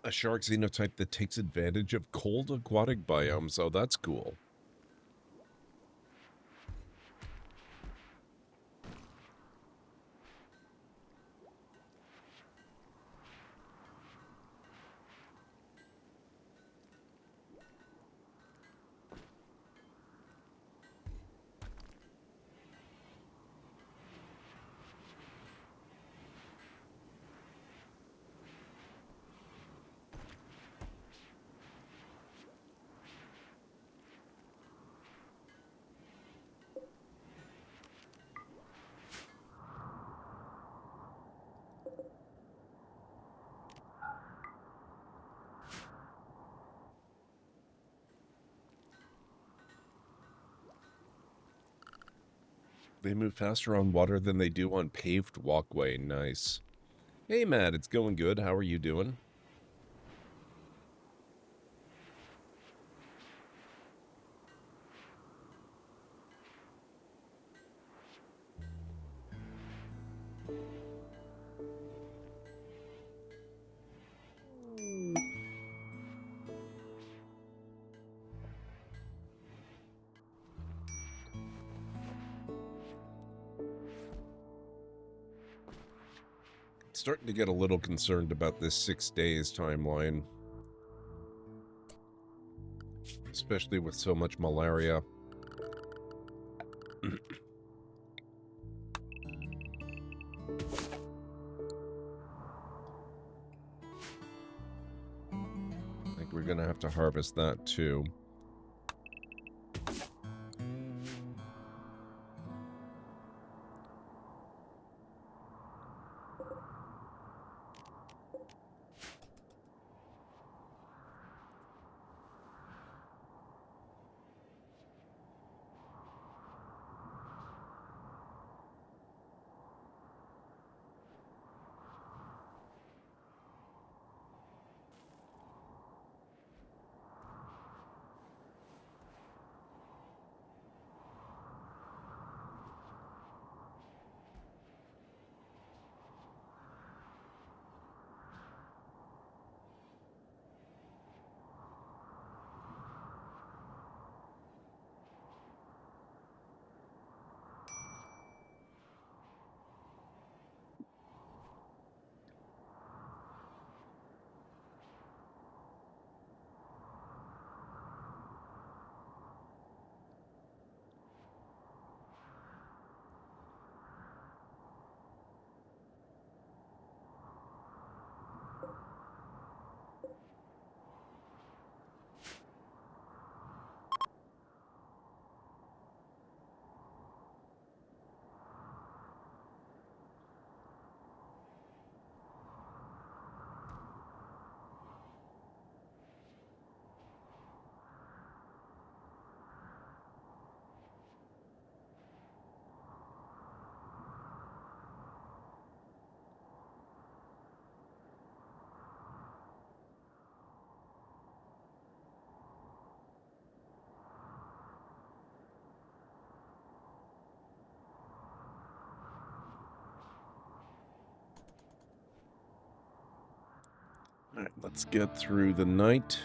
A shark xenotype that takes advantage of cold aquatic biomes. Oh, that's cool. They move faster on water than they do on paved walkway. Nice. Hey, Matt, it's going good. How are you doing? Starting to get a little concerned about this 6 days timeline. Especially with so much malaria. I think we're gonna have to harvest that too. Alright, let's get through the night.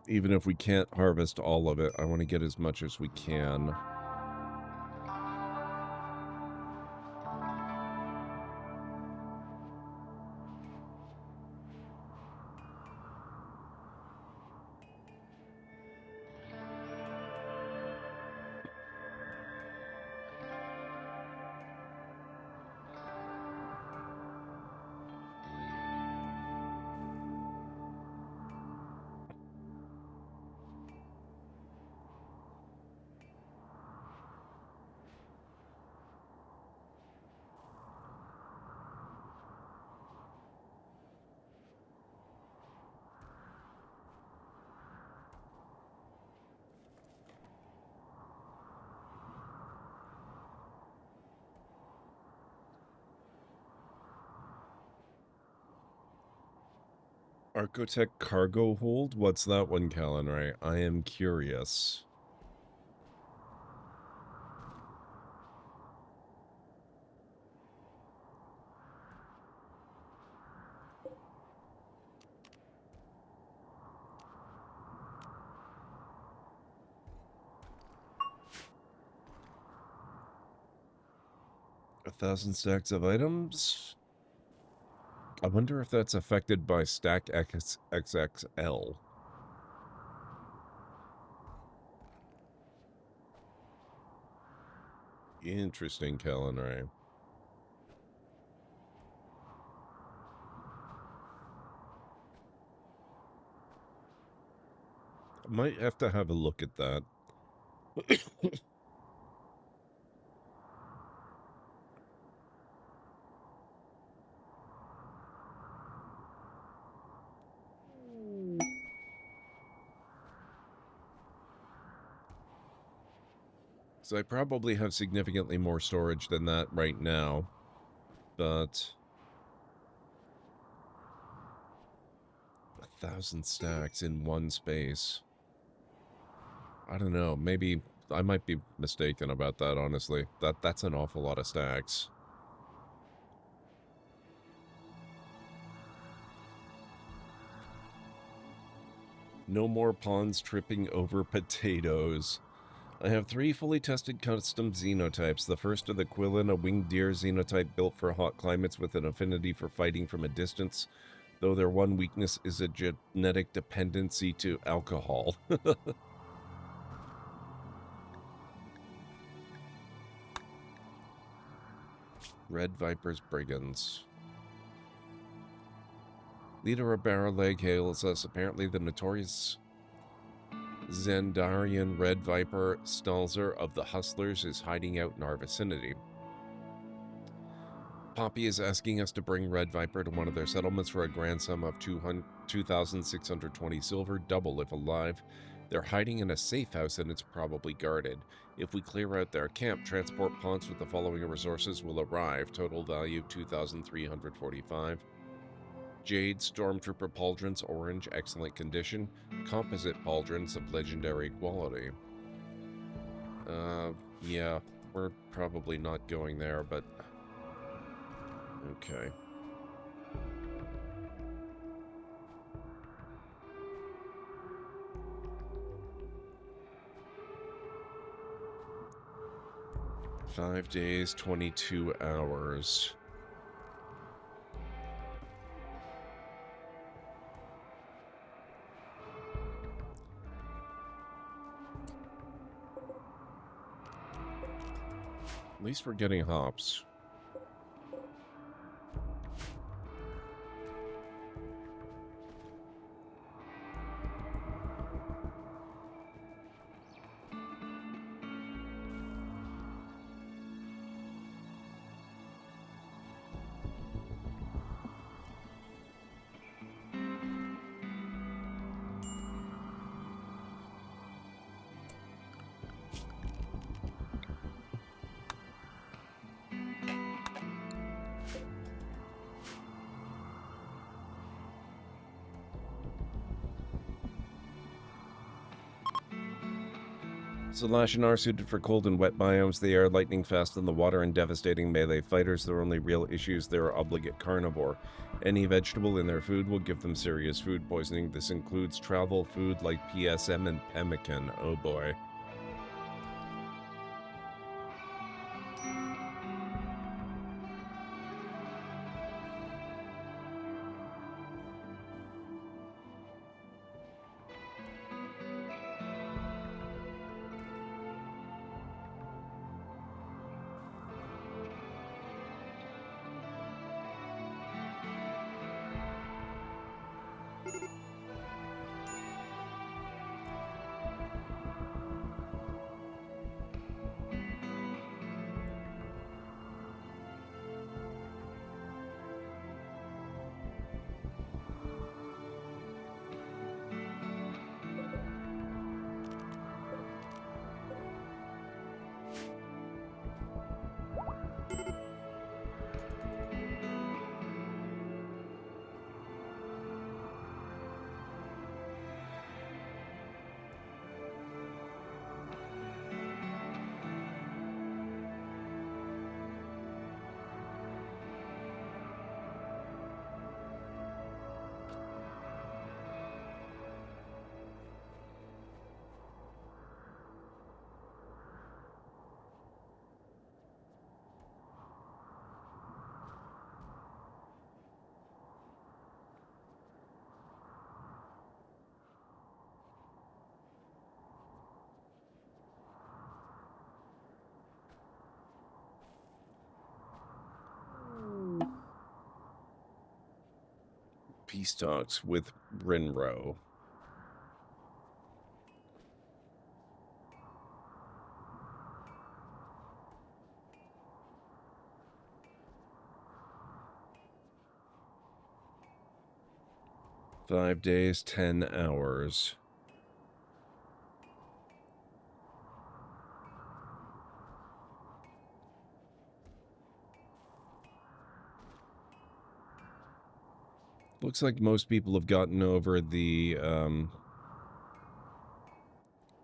Even if we can't harvest all of it, I want to get as much as we can. Archotech cargo hold? What's that one, Callan? I am curious. A 1,000 stacks of items? I wonder if that's affected by Stack XXL. Interesting, Callan. I might have to have a look at that. So I probably have significantly more storage than that right now, but 1,000 stacks in one space. I don't know, maybe I might be mistaken about that, honestly. That's an awful lot of stacks. No more pawns tripping over potatoes. I have 3 fully tested custom xenotypes. The first are the Quillin, a winged deer xenotype built for hot climates with an affinity for fighting from a distance, though their one weakness is a genetic dependency to alcohol. Red Viper's Brigands. Leader of Barrow Leg hails us. Apparently the notorious Zendarian Red Viper Stalzer of the Hustlers is hiding out in our vicinity. Poppy is asking us to bring Red Viper to one of their settlements for a grand sum of 2,620 silver, double if alive. They're hiding in a safe house and it's probably guarded. If we clear out their camp, transport pods with the following resources will arrive. Total value 2,345. Jade Stormtrooper pauldrons, orange, excellent condition. Composite pauldrons of legendary quality. Yeah, we're probably not going there, but okay. Five days, 22 hours. At least we're getting hops. Salash are suited for cold and wet biomes. They are lightning fast in the water and devastating melee fighters. Their only real issues, they are obligate carnivore. Any vegetable in their food will give them serious food poisoning. This includes travel food like PSM and pemmican. Oh boy. Peace talks with Rinro. Five days, 10 hours. Looks like most people have gotten over the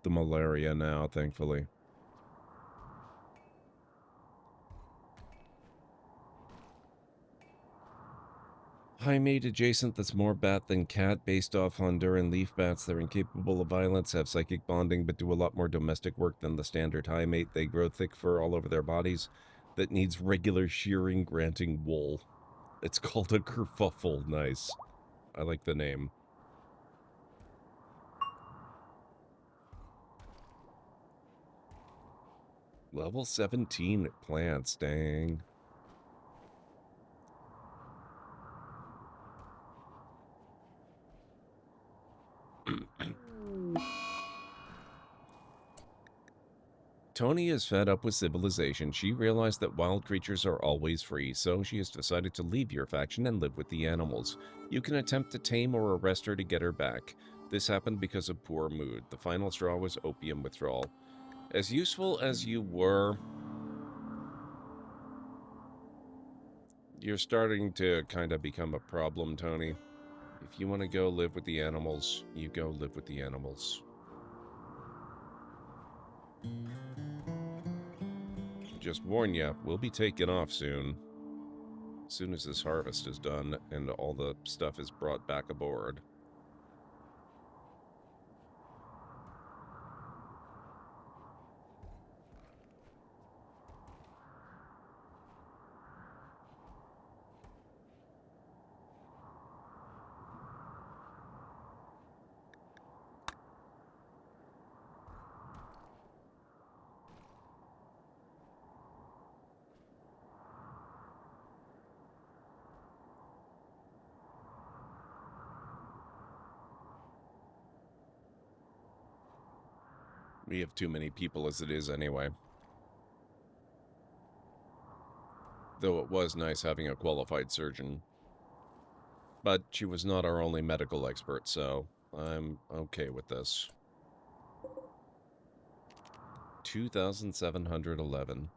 malaria now, thankfully. High mate adjacent that's more bat than cat, based off Honduran leaf bats. They're incapable of violence, have psychic bonding, but do a lot more domestic work than the standard high mate. They grow thick fur all over their bodies that needs regular shearing, granting wool. It's called a kerfuffle. Nice. I like the name. Level 17 plants, dang. Tony is fed up with civilization. She realized that wild creatures are always free, so she has decided to leave your faction and live with the animals. You can attempt to tame or arrest her to get her back. This happened because of poor mood. The final straw was opium withdrawal. As useful as you were, you're starting to kind of become a problem, Tony. If you want to go live with the animals, you go live with the animals. Just warn ya, we'll be taking off soon. As soon as this harvest is done and all the stuff is brought back aboard. We have too many people as it is anyway. Though it was nice having a qualified surgeon. But she was not our only medical expert, so I'm okay with this. 2,711.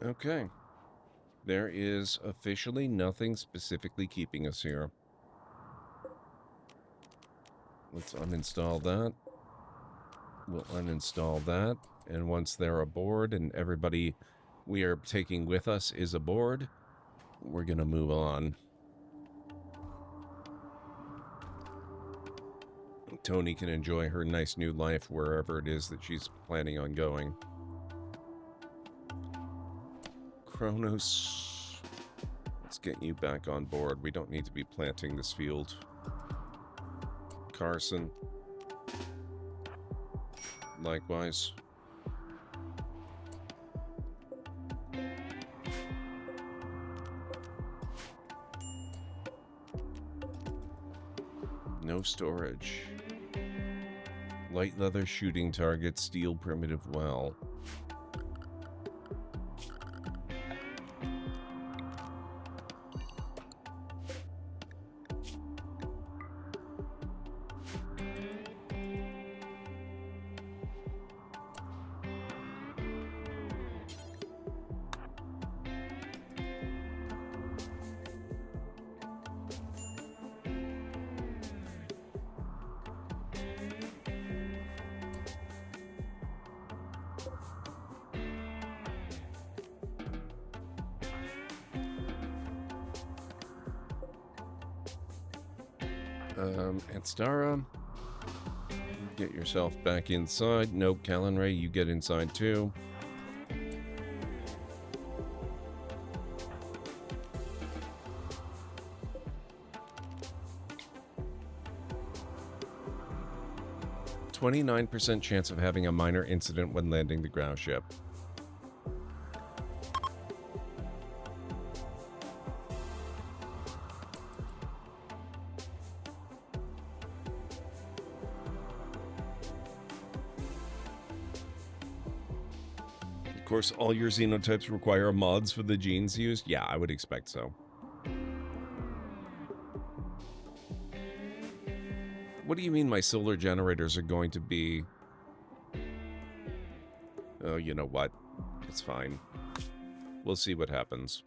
Okay. There is officially nothing specifically keeping us here. Let's uninstall that. We'll uninstall that. And once they're aboard and everybody we are taking with us is aboard, we're going to move on. Tony can enjoy her nice new life wherever it is that she's planning on going. Kronos, let's get you back on board. We don't need to be planting this field. Carson, likewise. No storage. Light leather shooting target, steel primitive well. Anstara, get yourself back inside. Nope, Callan Ray, you get inside too. %29% chance of having a minor incident when landing the ground ship. course, all your xenotypes require mods for the genes used. Yeah, I would expect so. What do you mean my solar generators are going to be... Oh, you know what? It's fine. We'll see what happens.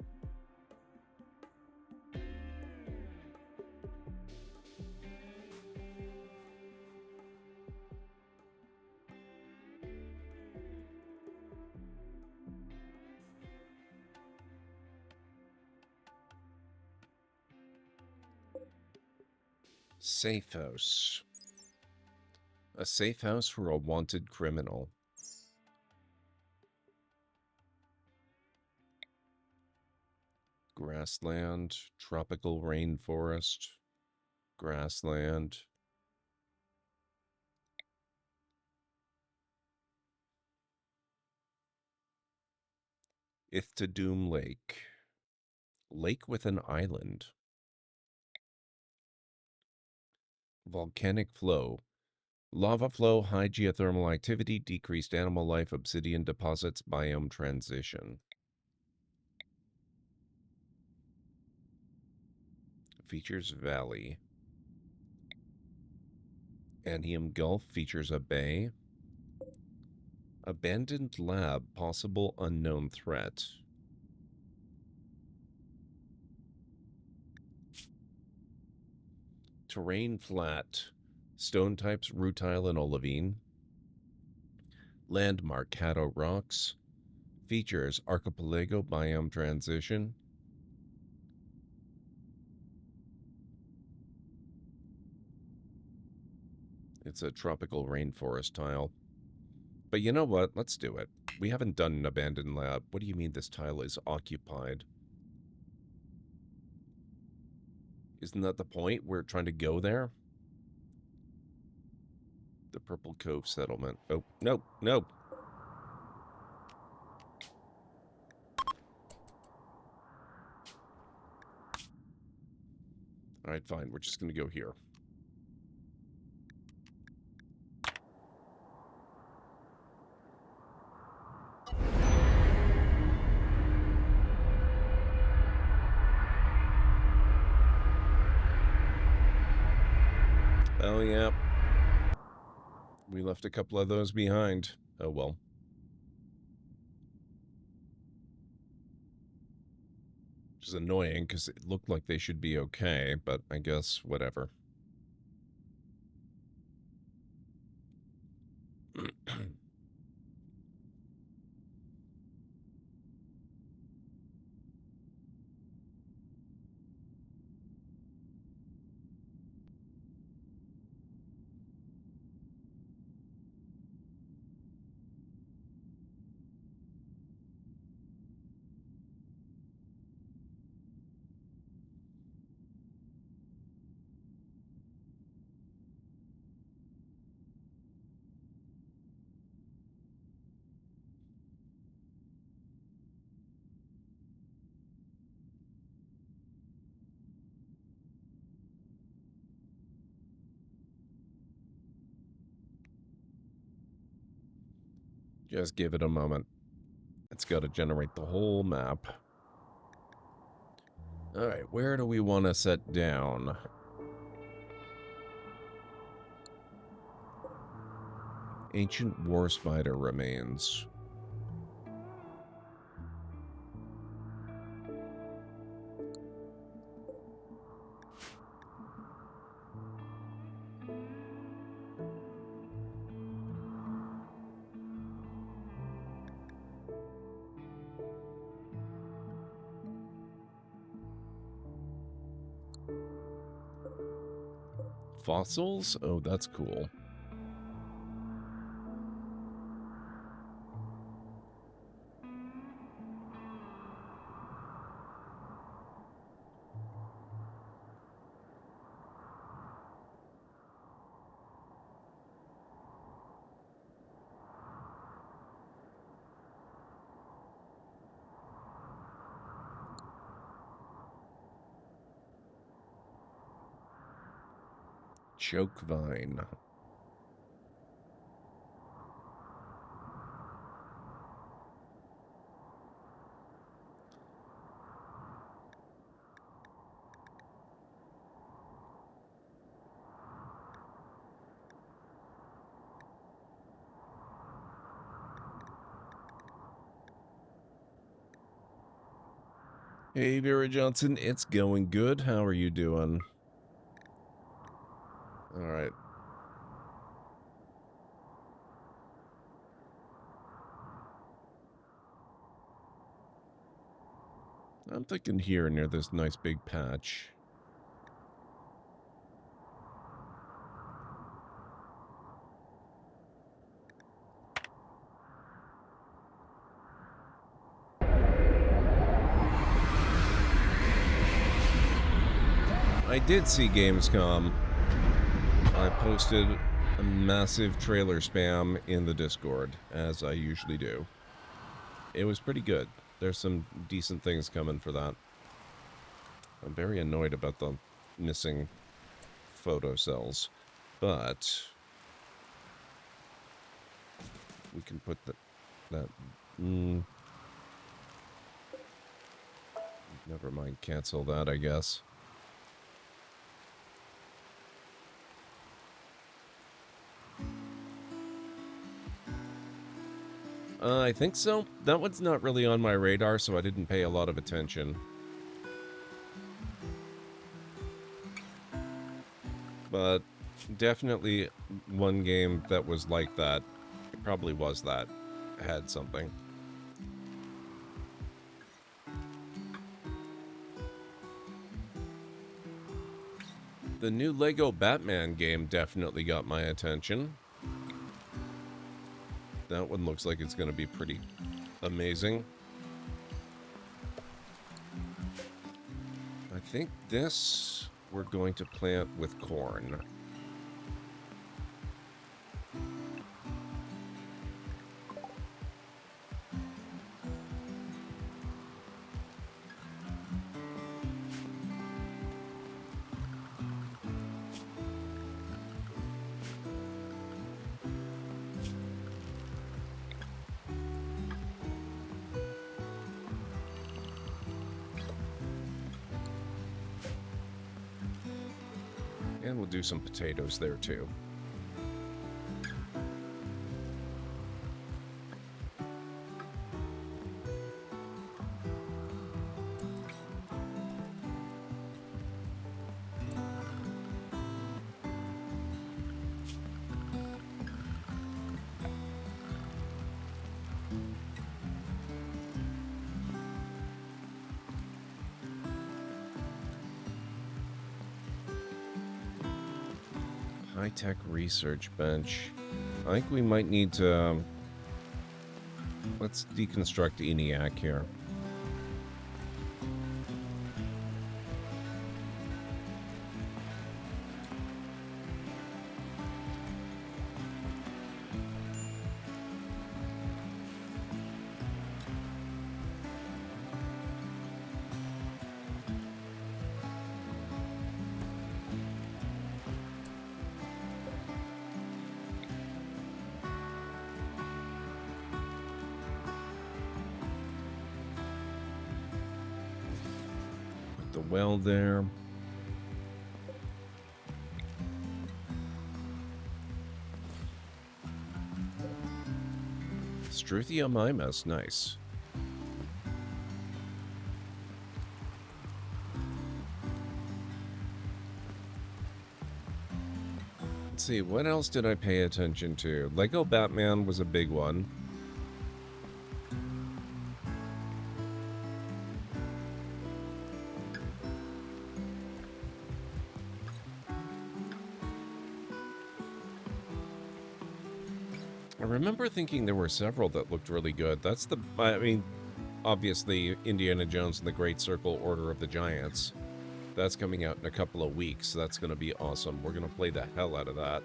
Safe house. A safe house for a wanted criminal. Grassland, tropical rainforest, grassland. Doom Lake. Lake with an island. Volcanic flow. Lava flow, high geothermal activity, decreased animal life, obsidian deposits, biome transition. Features valley. Anium Gulf features a bay. Abandoned lab, possible unknown threat. Terrain flat. Stone types, rutile and olivine. Landmark, Caddo Rocks. Features, archipelago, biome transition. It's a tropical rainforest tile. But you know what? Let's do it. We haven't done an abandoned lab. What do you mean this tile is occupied? Isn't that the point? We're trying to go there? The Purple Cove settlement. Oh, no, no. All right, fine. We're just going to go here. Oh, yeah. We left a couple of those behind. Oh, well. Which is annoying, because it looked like they should be okay, but I guess whatever. Just give it a moment. It's got to generate the whole map. All right, where do we want to set down? Ancient war spider remains. Fossils? Oh, that's cool. Choke vine. Hey, Vera Johnson, it's going good. How are you doing? All right. I'm thinking here near this nice big patch. I did see Gamescom. I posted a massive trailer spam in the Discord, as I usually do. It was pretty good. There's some decent things coming for that. I'm very annoyed about the missing photo cells, but we can put that never mind, cancel that, I guess. I think so. That one's not really on my radar, so I didn't pay a lot of attention. But definitely one game that was like that, it probably was that, had something. The new Lego Batman game definitely got my attention. That one looks like it's going to be pretty amazing. I think this we're going to plant with corn. And we'll do some potatoes there too. High-tech research bench. I think we might need to... let's deconstruct ENIAC here. The well there. Struthia Mimas, nice. Let's see, what else did I pay attention to? Lego Batman was a big one. I remember thinking there were several that looked really good. That's the, I mean, obviously Indiana Jones and the Great Circle Order of the Giants. That's coming out in a couple of weeks, so that's going to be awesome. We're going to play the hell out of that.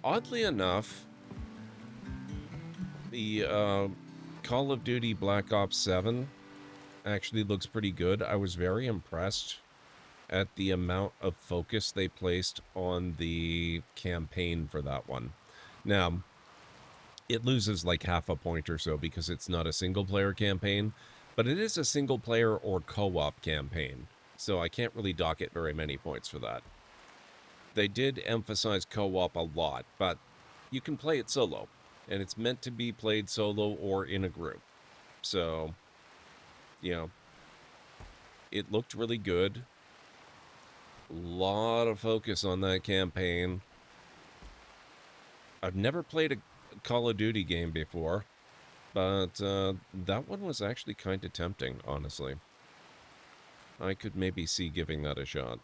Oddly enough, the Call of Duty Black Ops 7 actually looks pretty good. I was very impressed at the amount of focus they placed on the campaign for that one. Now, it loses like half a point or so because it's not a single-player campaign, but it is a single-player or co-op campaign, so I can't really dock it very many points for that. They did emphasize co-op a lot, but you can play it solo, and it's meant to be played solo or in a group. So, you know, it looked really good. A lot of focus on that campaign. I've never played a Call of Duty game before, but that one was actually kind of tempting, honestly. I could maybe see giving that a shot.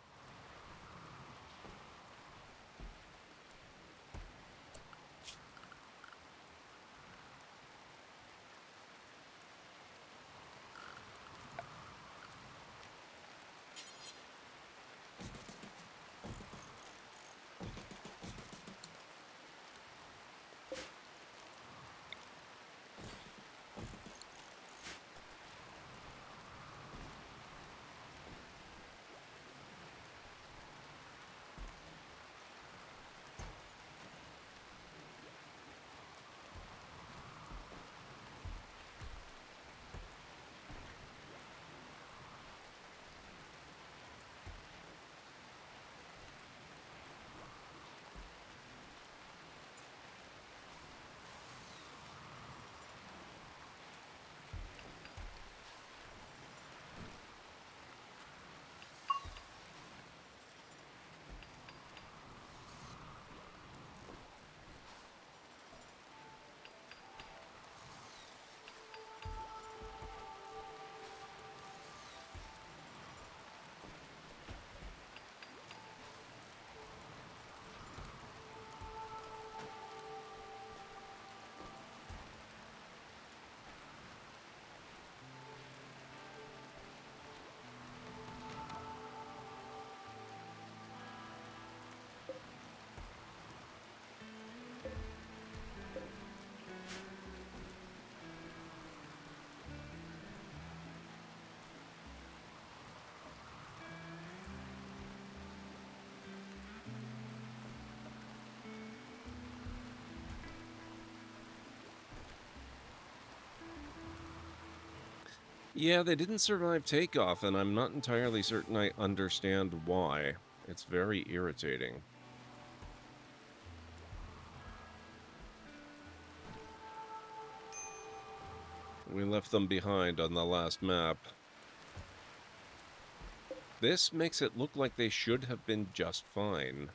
Yeah, they didn't survive takeoff, and I'm not entirely certain I understand why. It's very irritating. We left them behind on the last map. This makes it look like they should have been just fine.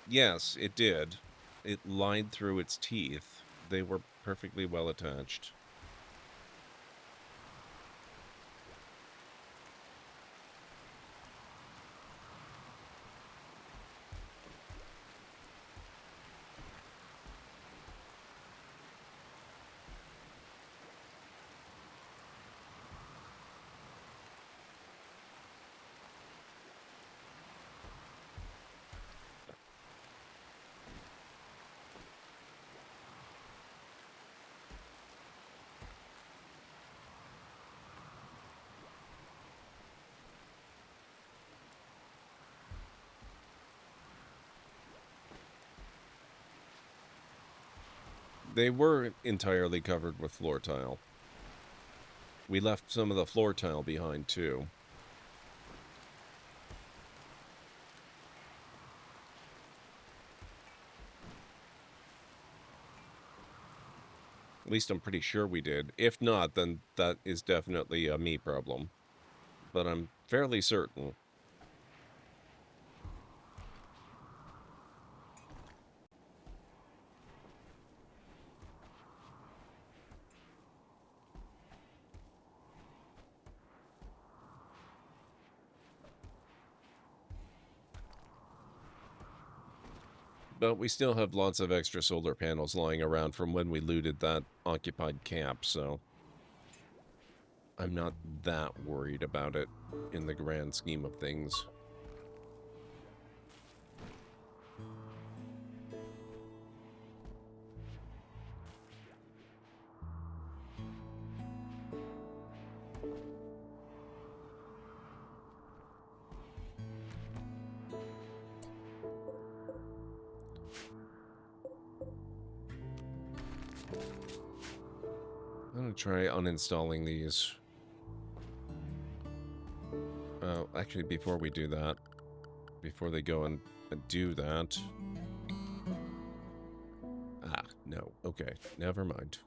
Yes, it did. It lied through its teeth. They were perfectly well attached. They were entirely covered with floor tile. We left some of the floor tile behind, too. At least I'm pretty sure we did. If not, then that is definitely a me problem. But I'm fairly certain. But we still have lots of extra solar panels lying around from when we looted that occupied camp, so I'm not that worried about it in the grand scheme of things. I'm gonna try uninstalling these. Actually, before we do that, before they go and do that... Ah, no. Okay, never mind.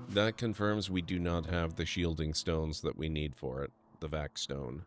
That confirms we do not have the shielding stones that we need for it. The Vac stone.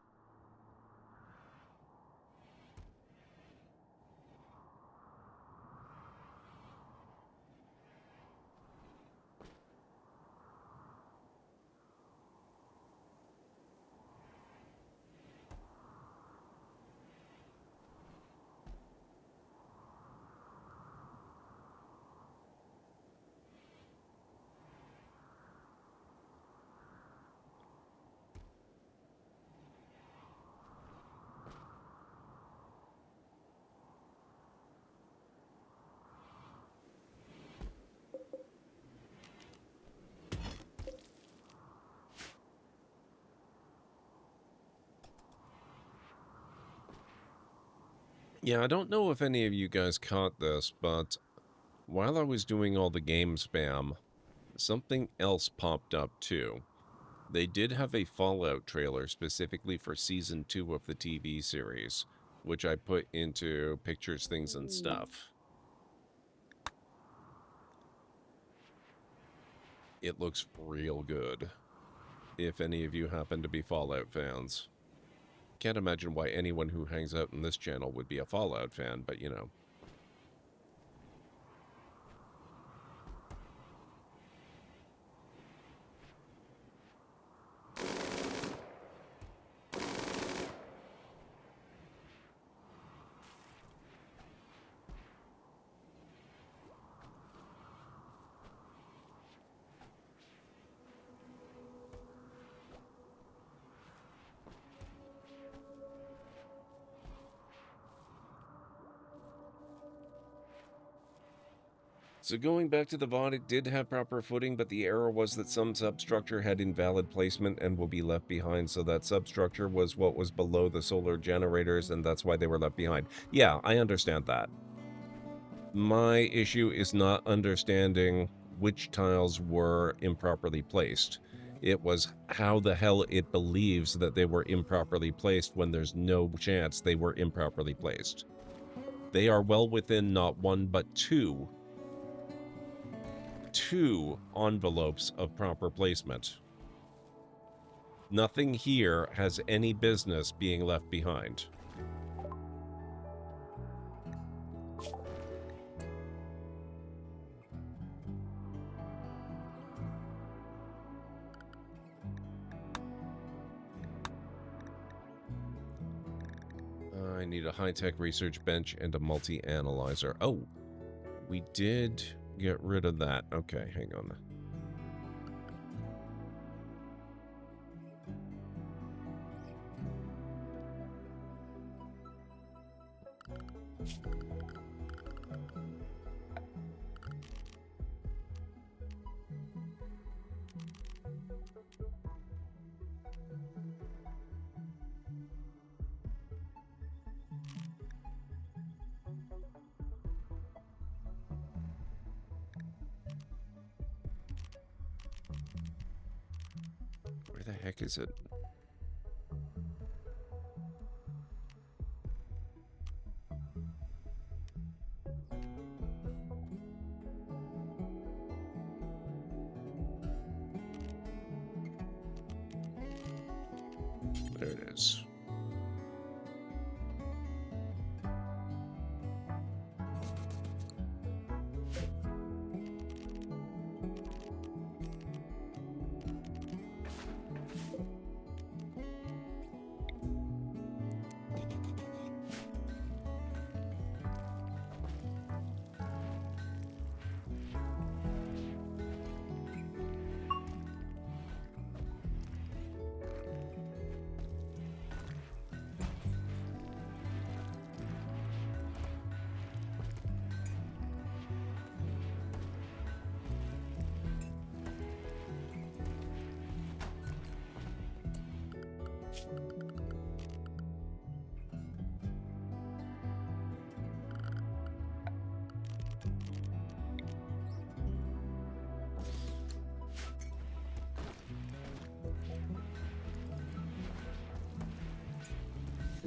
Yeah, I don't know if any of you guys caught this, but while I was doing all the game spam, something else popped up too. They did have a Fallout trailer specifically for Season 2 of the TV series, which I put into Pictures, Things, and Stuff. It looks real good, if any of you happen to be Fallout fans. Can't imagine why anyone who hangs out in this channel would be a Fallout fan, but you know. So going back to the VOD, it did have proper footing, but the error was that some substructure had invalid placement and will be left behind, so that substructure was what was below the solar generators, and that's why they were left behind. Yeah, I understand that. My issue is not understanding which tiles were improperly placed. It was how the hell it believes that they were improperly placed when there's no chance they were improperly placed. They are well within not one but two envelopes of proper placement. Nothing here has any business being left behind. I need a high-tech research bench and a multi-analyzer. Oh, we did get rid of that. Okay, hang on. Where the heck is it? There it is.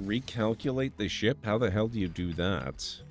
Recalculate the ship? How the hell do you do that?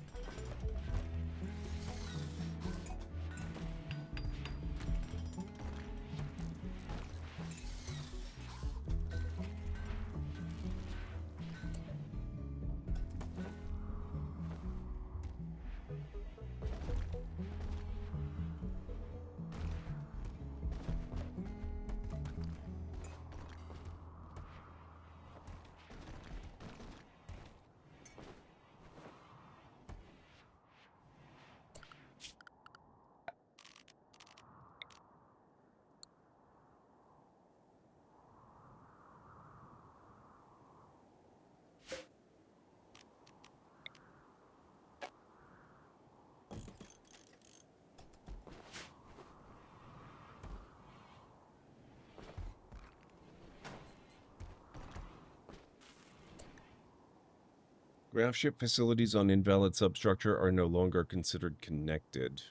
Graph ship facilities on invalid substructure are no longer considered connected.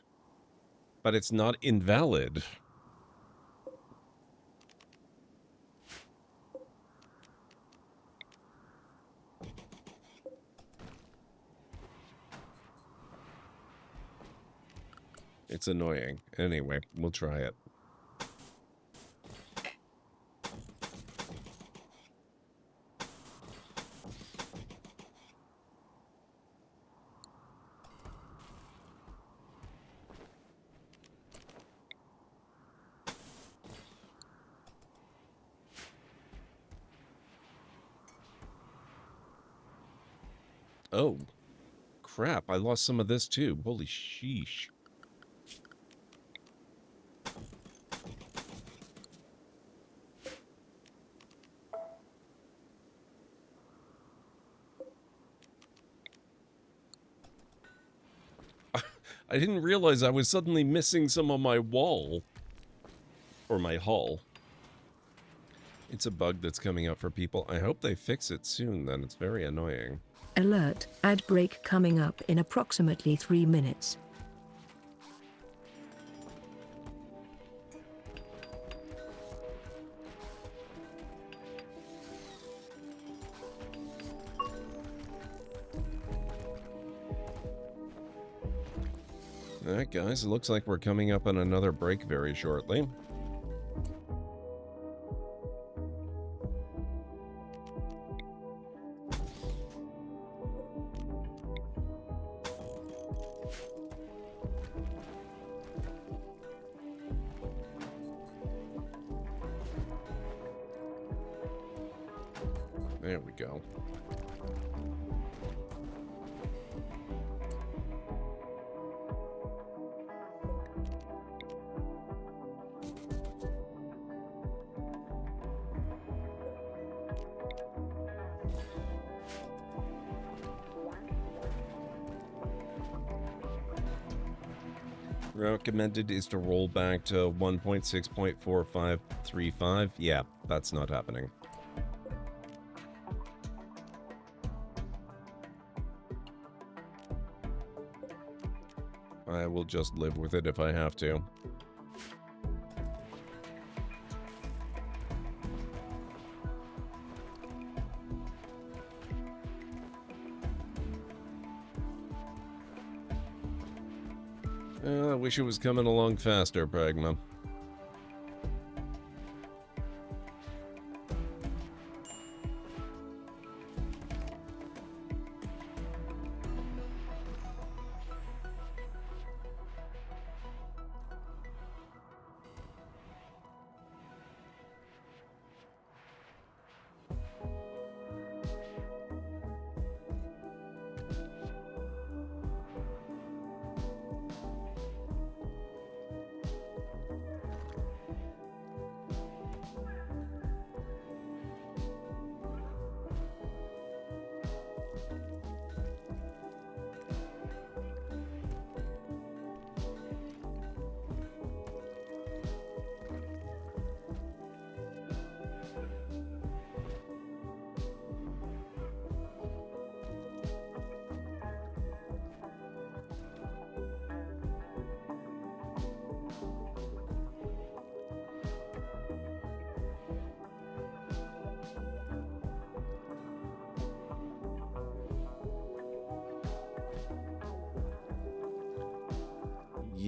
But it's not invalid. It's annoying. Anyway, we'll try it. Oh, crap. I lost some of this too. Holy sheesh. I didn't realize I was suddenly missing some of my wall. Or my hull. It's a bug that's coming up for people. I hope they fix it soon then. It's very annoying. Alert, ad break coming up in approximately 3 minutes. Alright guys, it looks like we're coming up on another break very shortly. There we go. Recommended is to roll back to 1.6.4535. Yeah, that's not happening. I will just live with it if I have to. I wish it was coming along faster, Pragma.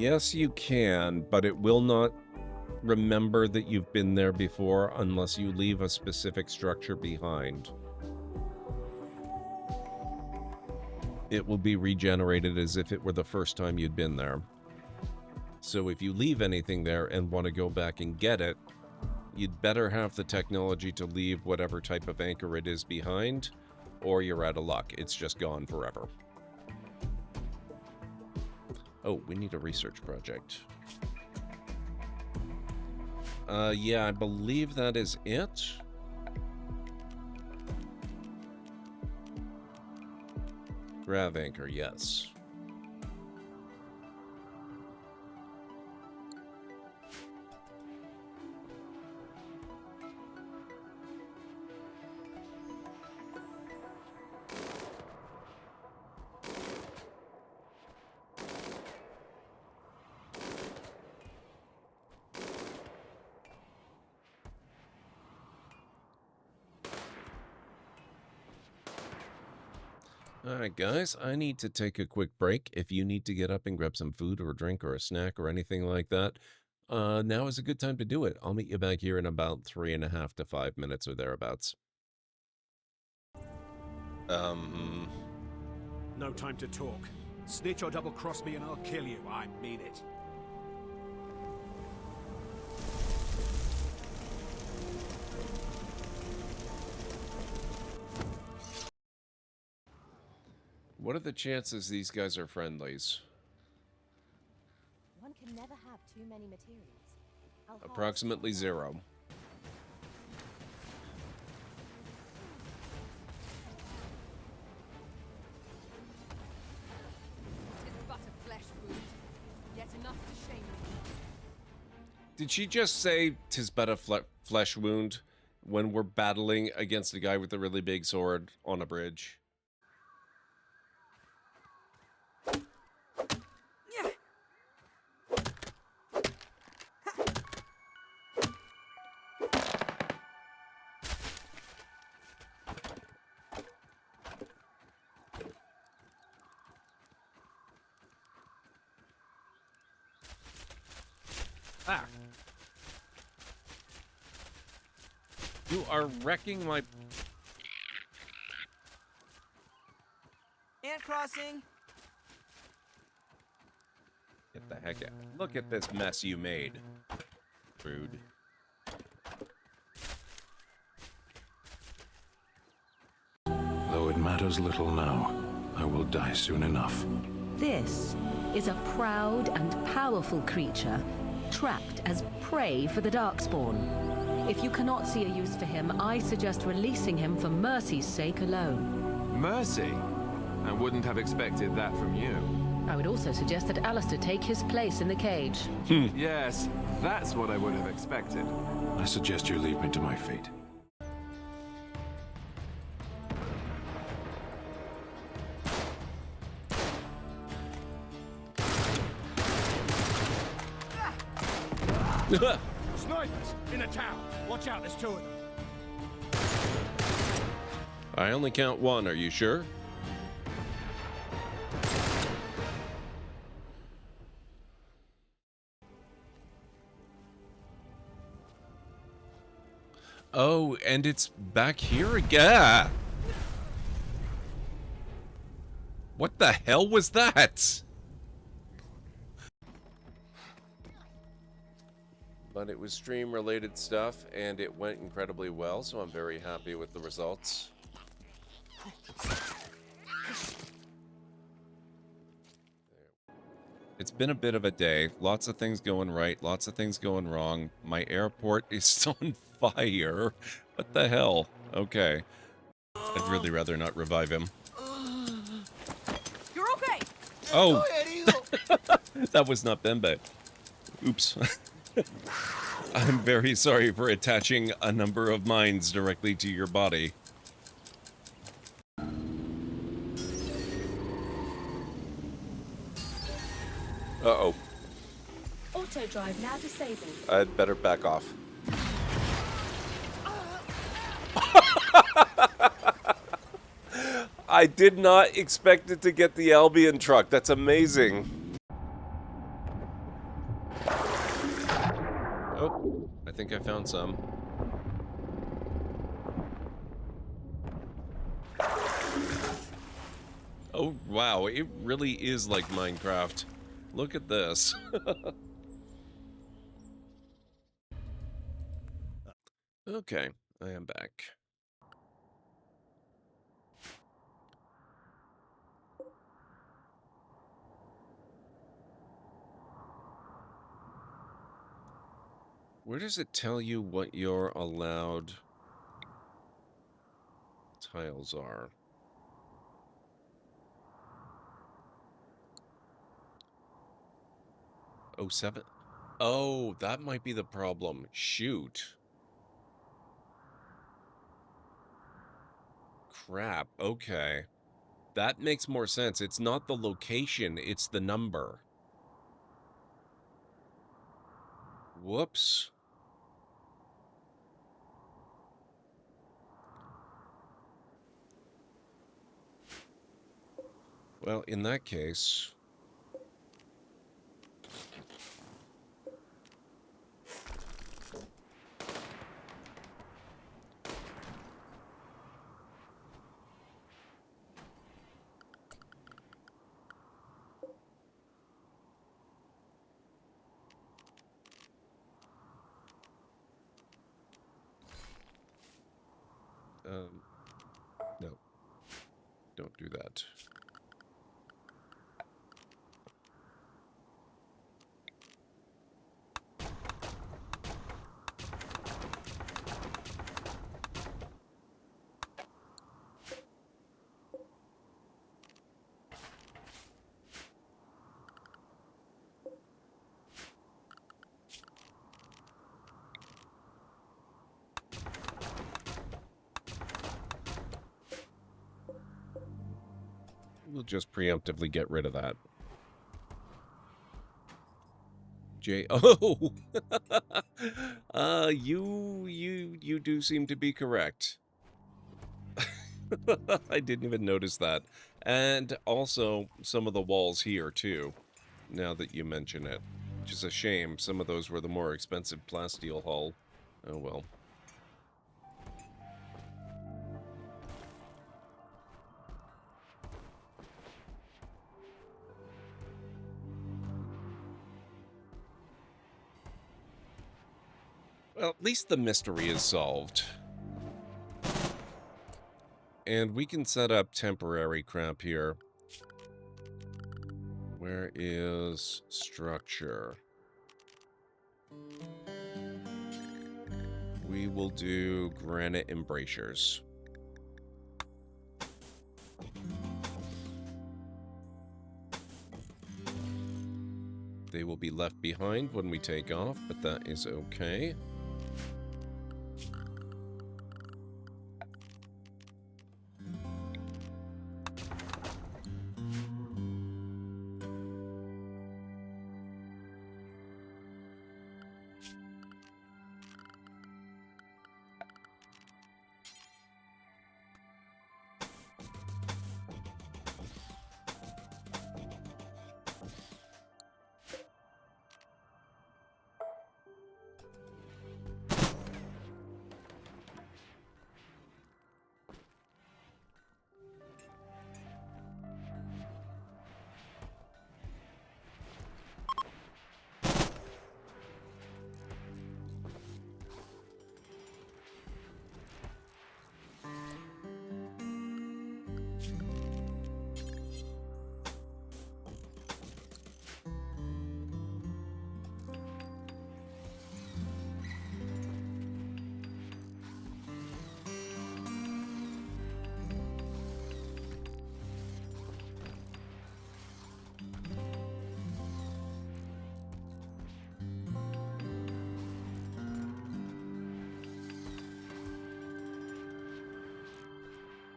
Yes, you can, but it will not remember that you've been there before unless you leave a specific structure behind. It will be regenerated as if it were the first time you'd been there. So if you leave anything there and want to go back and get it, you'd better have the technology to leave whatever type of anchor it is behind, or you're out of luck. It's just gone forever. Oh, we need a research project. Yeah, I believe that is it. Grav anchor, yes. Alright guys, I need to take a quick break. If you need to get up and grab some food or a drink or a snack or anything like that, now is a good time to do it. I'll meet you back here in about 3.5 to 5 minutes or thereabouts. No time to talk. Snitch or double-cross me and I'll kill you. I mean it. What are the chances these guys are friendlies? One can never have too many materials. Approximately 0. Did she just say 'tis but a flesh wound when we're battling against a guy with a really big sword on a bridge? Ah. You are wrecking my... And crossing. Get the heck out. Look at this mess you made. Rude. Though it matters little now, I will die soon enough. This is a proud and powerful creature, trapped as prey for the Darkspawn. If you cannot see a use for him, I suggest releasing him for mercy's sake alone. Mercy? I wouldn't have expected that from you. I would also suggest that Alistair take his place in the cage. Yes, that's what I would have expected. I suggest you leave me to my fate. Snipers! In a town! Watch out, there's 2 of them. I only count 1, are you sure? Oh, and it's back here again. What the hell was that? But it was stream-related stuff, and it went incredibly well, so I'm very happy with the results. It's been a bit of a day. Lots of things going right, lots of things going wrong. My airport is on fire. What the hell? Okay. I'd really rather not revive him. You're okay. Oh! That was not Bembe. Oops. I'm very sorry for attaching a number of mines directly to your body. Uh-oh. Auto drive now disabled. I'd better back off. I did not expect it to get the Albion truck. That's amazing. I think I found some. Oh, wow, it really is like Minecraft. Look at this. Okay, I am back. Where does it tell you what your allowed tiles are? Oh, 7. Oh, that might be the problem. Shoot. Crap. Okay. That makes more sense. It's not the location, it's the number. Whoops. Well, in that case... no. Don't do that. We'll just preemptively get rid of that. Oh! You do seem to be correct. I didn't even notice that. And also, some of the walls here, too, now that you mention it. Which is a shame. Some of those were the more expensive plasteel hull. Oh well. Well, at least the mystery is solved. And we can set up temporary crap here. Where is structure? We will do granite embrasures. They will be left behind when we take off, but that is okay.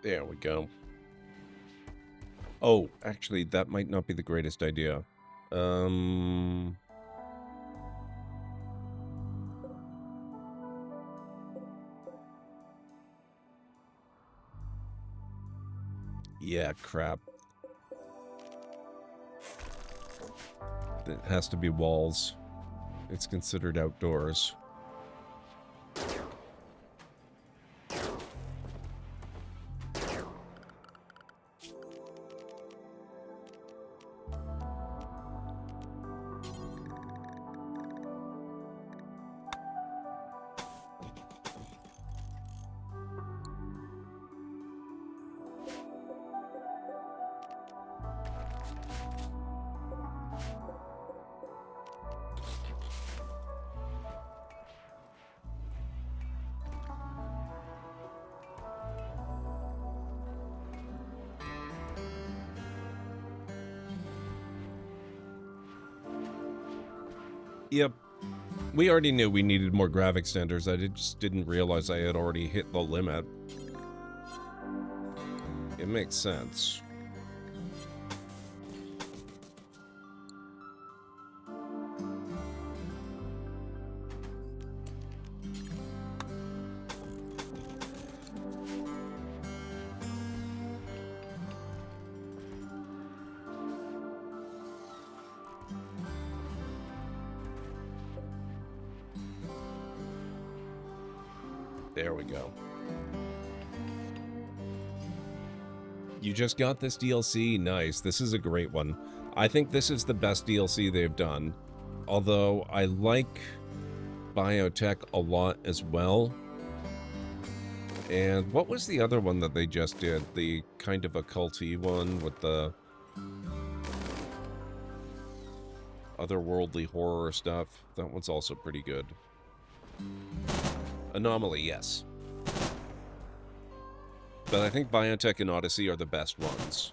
There we go. Oh, actually, that might not be the greatest idea. Yeah, crap. It has to be walls. It's considered outdoors. Yep. We already knew we needed more graphic standards. I just didn't realize I had already hit the limit. It makes sense. There we go. You just got this DLC. Nice. This is a great one. I think this is the best DLC they've done. Although I like Biotech a lot as well. And what was the other one that they just did? The kind of occulty one with the otherworldly horror stuff. That one's also pretty good. Anomaly, yes. But I think Biotech and Odyssey are the best ones.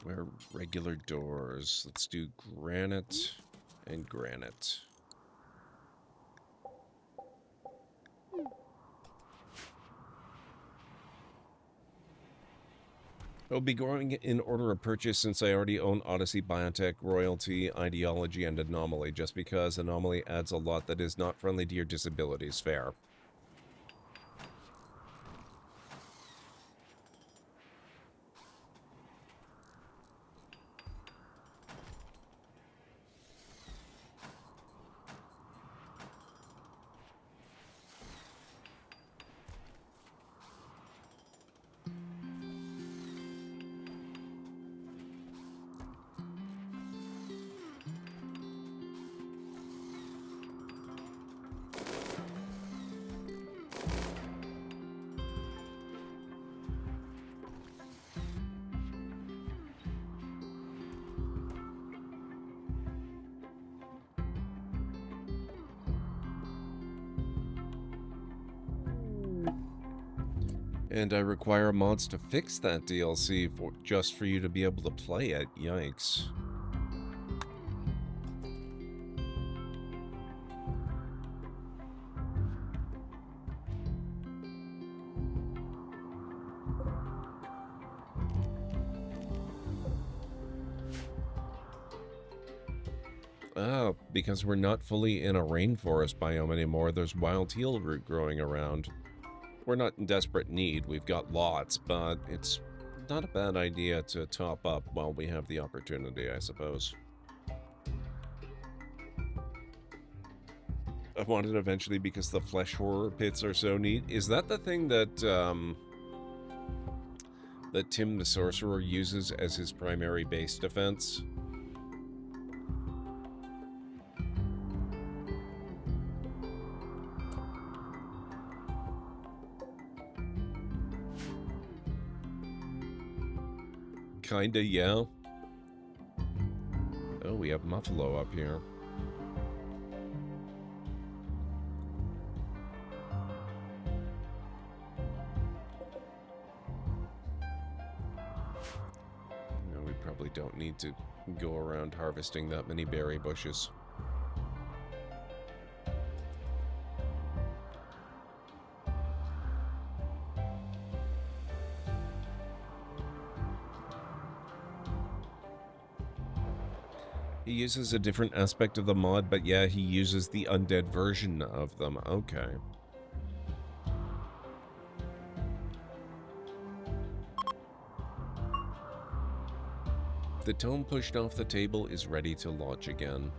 Where regular doors. Let's do granite and granite. I'll be going in order of purchase since I already own Odyssey, Biotech, Royalty, Ideology, and Anomaly, just because Anomaly adds a lot that is not friendly to your disabilities. Fair. And I require mods to fix that DLC just for you to be able to play it. Yikes. Oh, because we're not fully in a rainforest biome anymore, there's wild teal root growing around. We're not in desperate need, we've got lots, but it's not a bad idea to top up while we have the opportunity, I suppose. I want it eventually because the flesh horror pits are so neat. Is that the thing that, that Tim the Sorcerer uses as his primary base defense? Kinda, yeah. Oh, we have Muffalo up here. No, we probably don't need to go around harvesting that many berry bushes. He uses a different aspect of the mod, but yeah, he uses the undead version of them. Okay. The tome pushed off the table is ready to launch again.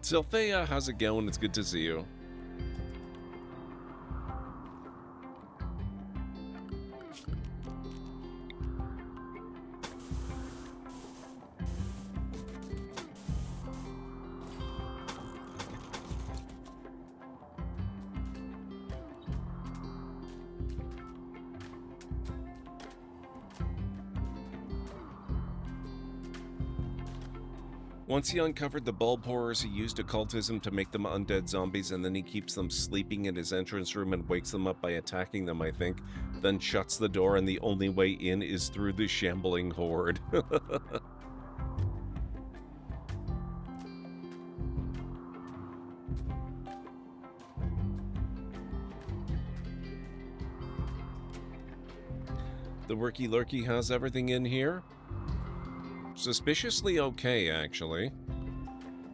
Sylphia, how's it going? It's good to see you. Once he uncovered the bulb horrors, he used occultism to make them undead zombies, and then he keeps them sleeping in his entrance room and wakes them up by attacking them, I think. Then shuts the door, and the only way in is through the shambling horde. The Worky Lurky has everything in here. Suspiciously okay, actually.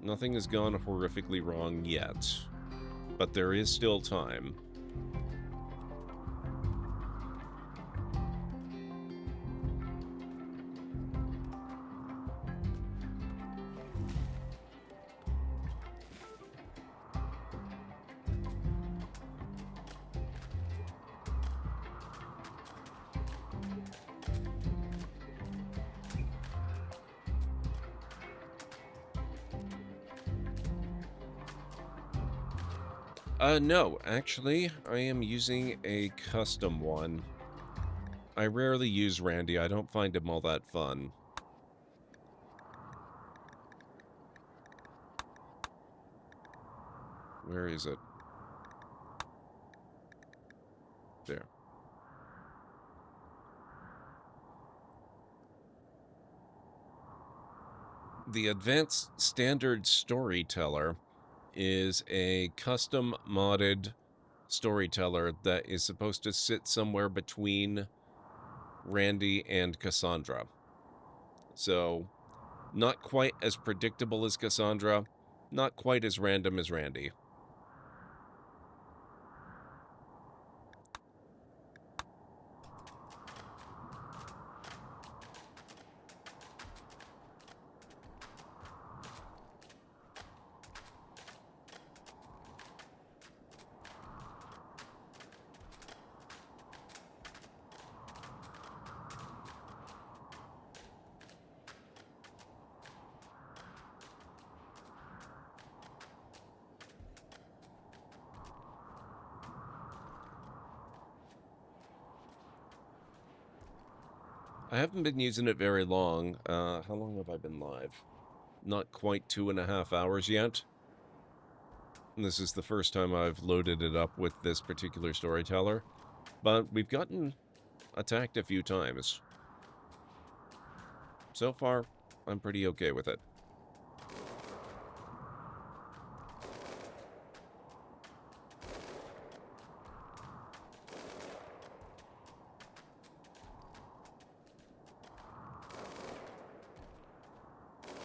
Nothing has gone horrifically wrong yet. But there is still time. No, actually, I am using a custom one. I rarely use Randy. I don't find him all that fun. Where is it? There. The Advanced Standard Storyteller is a custom modded storyteller that is supposed to sit somewhere between Randy and Cassandra. So, not quite as predictable as Cassandra, not quite as random as Randy. I haven't been using it very long. How long have I been live? Not quite 2.5 hours yet. And this is the first time I've loaded it up with this particular storyteller. But we've gotten attacked a few times. So far, I'm pretty okay with it.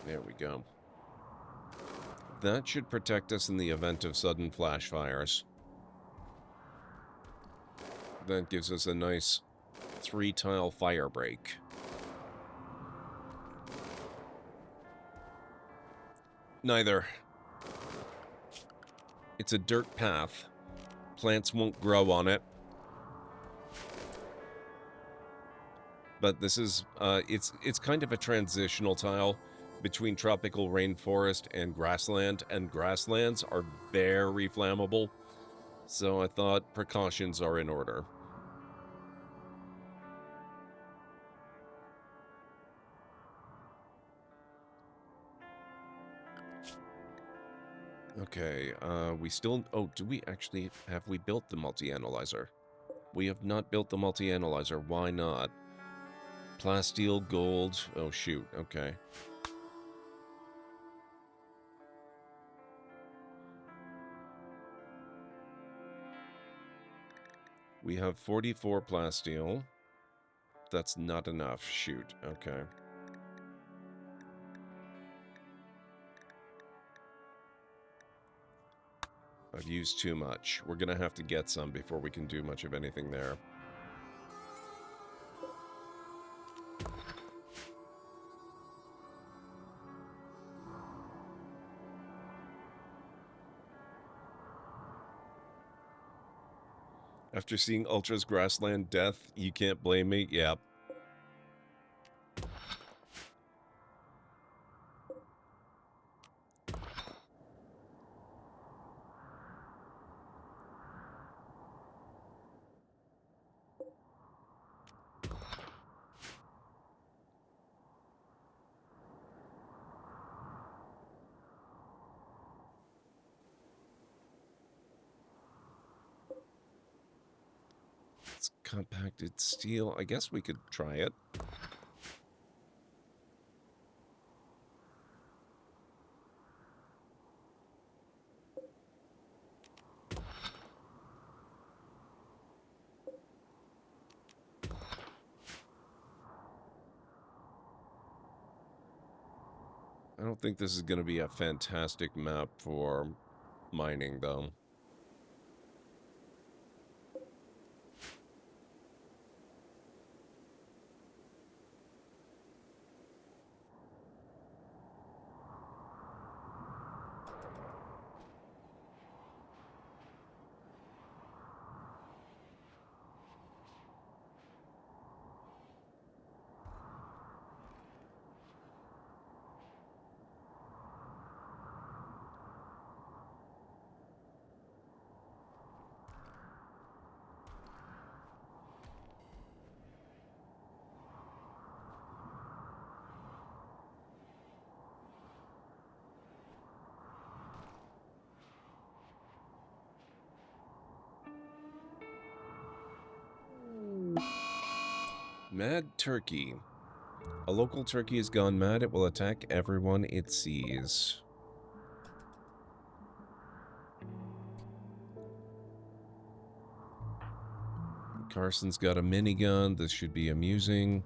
There we go. That should protect us in the event of sudden flash fires. That gives us a nice 3-tile fire break. Neither. It's a dirt path. Plants won't grow on it. But this is, it's kind of a transitional tile between tropical rainforest and grasslands are very flammable. So I thought precautions are in order. Okay, we still... Oh, do we actually... Have we built the multi-analyzer? We have not built the multi-analyzer. Why not? Plasteel, gold... Oh, shoot. Okay. We have 44 plasteel. That's not enough. Shoot. Okay. I've used too much. We're gonna have to get some before we can do much of anything there. After seeing Ultra's grassland death, you can't blame me? Yep. It's compacted steel. I guess we could try it. I don't think this is going to be a fantastic map for mining, though. Mad turkey. A local turkey has gone mad. It will attack everyone it sees. Carson's got a minigun. This should be amusing.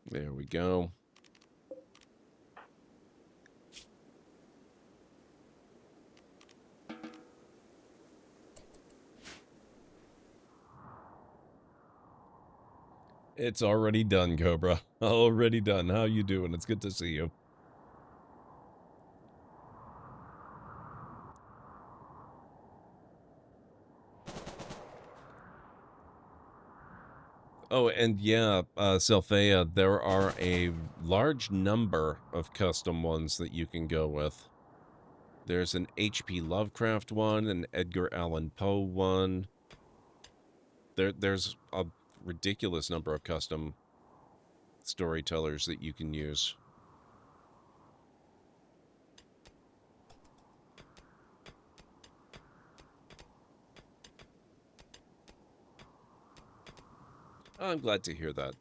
There we go. It's already done, Cobra. Already done. How you doing? It's good to see you. Oh, and yeah, Sylphea, there are a large number of custom ones that you can go with. There's an H.P. Lovecraft one, an Edgar Allan Poe one. There's a ridiculous number of custom storytellers that you can use. I'm glad to hear that.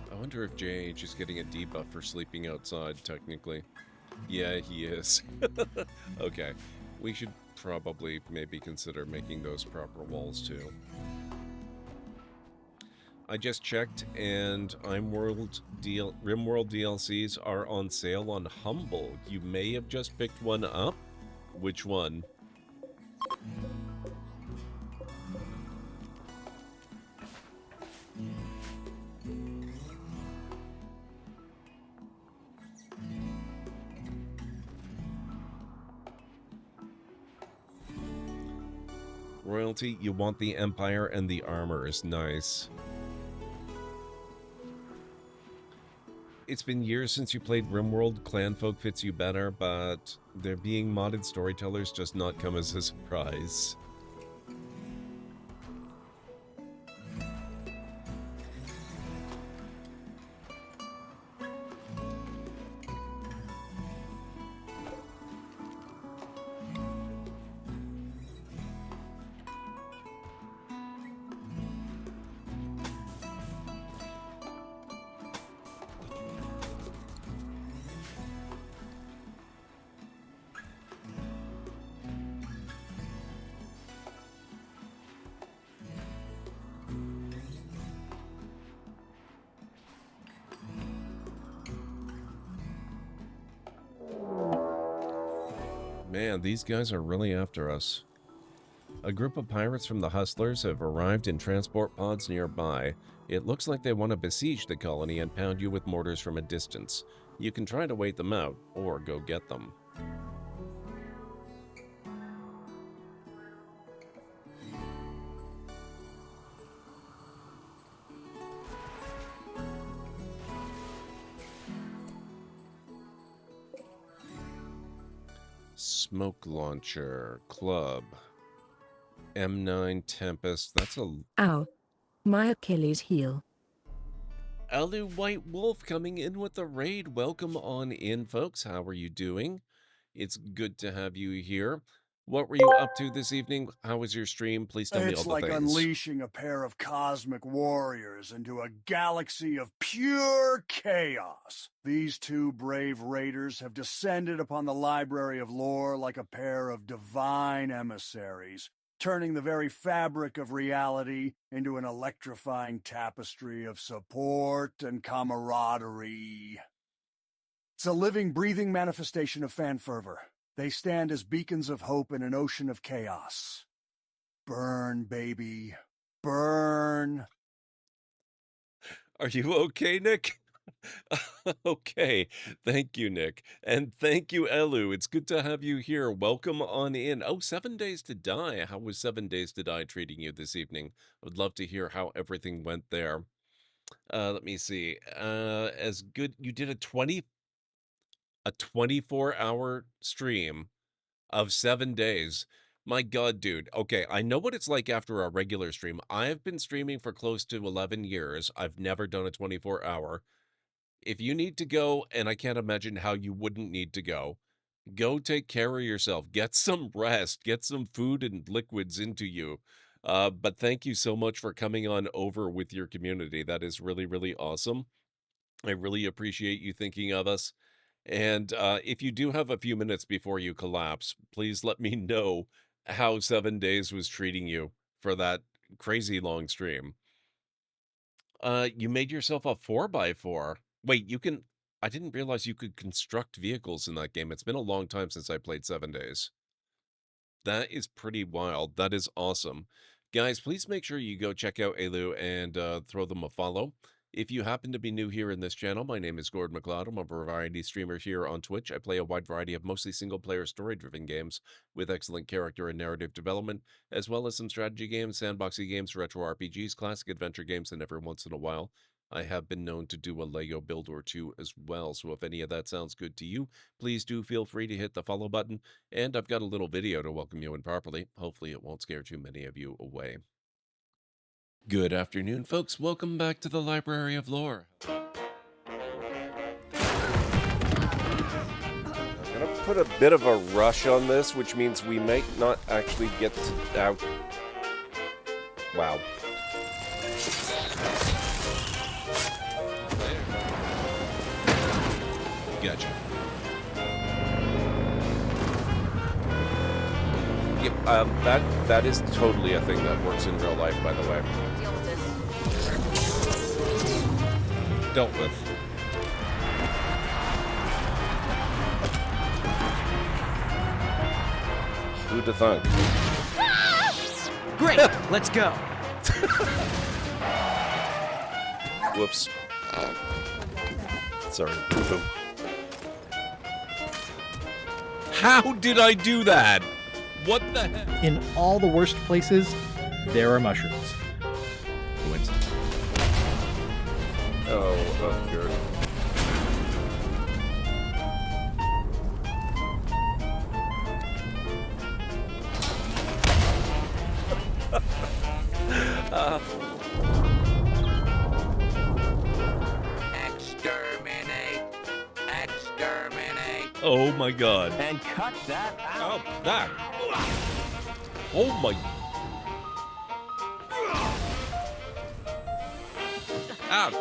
I wonder if JH is getting a debuff for sleeping outside, technically. Yeah, he is. Okay, we should probably maybe consider making those proper walls, too. I just checked, and RimWorld DLCs are on sale on Humble. You may have just picked one up. Which one? Royalty, you want the Empire and the armor is nice. It's been years since you played RimWorld. Clanfolk fits you better, but there being modded storytellers does not come as a surprise. Man, these guys are really after us. A group of pirates from the Hustlers have arrived in transport pods nearby. It looks like they want to besiege the colony and pound you with mortars from a distance. You can try to wait them out, or go get them. Smoke launcher, club, M9 Tempest. That's a... Ow. My Achilles heel. AleuWhiteWolf coming in with the raid. Welcome on in, folks. How are you doing? It's good to have you here. What were you up to this evening? How was your stream? Please tell me all the things. It's like unleashing a pair of cosmic warriors into a galaxy of pure chaos. These two brave raiders have descended upon the library of lore like a pair of divine emissaries, turning the very fabric of reality into an electrifying tapestry of support and camaraderie. It's a living, breathing manifestation of fan fervor. They stand as beacons of hope in an ocean of chaos. Burn, baby. Burn. Are you okay, Nick? Okay. Thank you, Nick. And thank you, Elu. It's good to have you here. Welcome on in. Oh, 7 Days to Die. How was 7 Days to Die treating you this evening? I would love to hear how everything went there. Let me see. As good. You did a 24-hour stream of 7 days. My God, dude. Okay, I know what it's like after a regular stream. I have been streaming for close to 11 years. I've never done a 24-hour. If you need to go, and I can't imagine how you wouldn't need to go take care of yourself. Get some rest. Get some food and liquids into you. But thank you so much for coming on over with your community. That is really, really awesome. I really appreciate you thinking of us. And if you do have a few minutes before you collapse, please let me know how 7 days was treating you for that crazy long stream. You made yourself a 4x4. Wait, you can... I didn't realize you could construct vehicles in that game. It's been a long time since I played 7 Days. That is pretty wild. That is awesome. Guys, please make sure you go check out Alu and throw them a follow. If you happen to be new here in this channel, my name is GordMcLeod. I'm a variety streamer here on Twitch. I play a wide variety of mostly single-player story-driven games with excellent character and narrative development, as well as some strategy games, sandboxy games, retro RPGs, classic adventure games, and every once in a while, I have been known to do a Lego build or two as well. So if any of that sounds good to you, please do feel free to hit the follow button. And I've got a little video to welcome you in properly. Hopefully it won't scare too many of you away. Good afternoon, folks. Welcome back to the Library of Lore. I'm gonna put a bit of a rush on this, which means we might not actually get to out. Wow. Gotcha. Yep, that is totally a thing that works in real life, by the way. Deal with this. Dealt with. Who'd have thunk? Great, let's go. Whoops. Sorry. Boom. How did I do that? What the heck? In all the worst places, there are mushrooms. Coincidence. Oh, good. Exterminate! Exterminate! Oh my God. And cut that out! Oh, that. Oh my. Ow.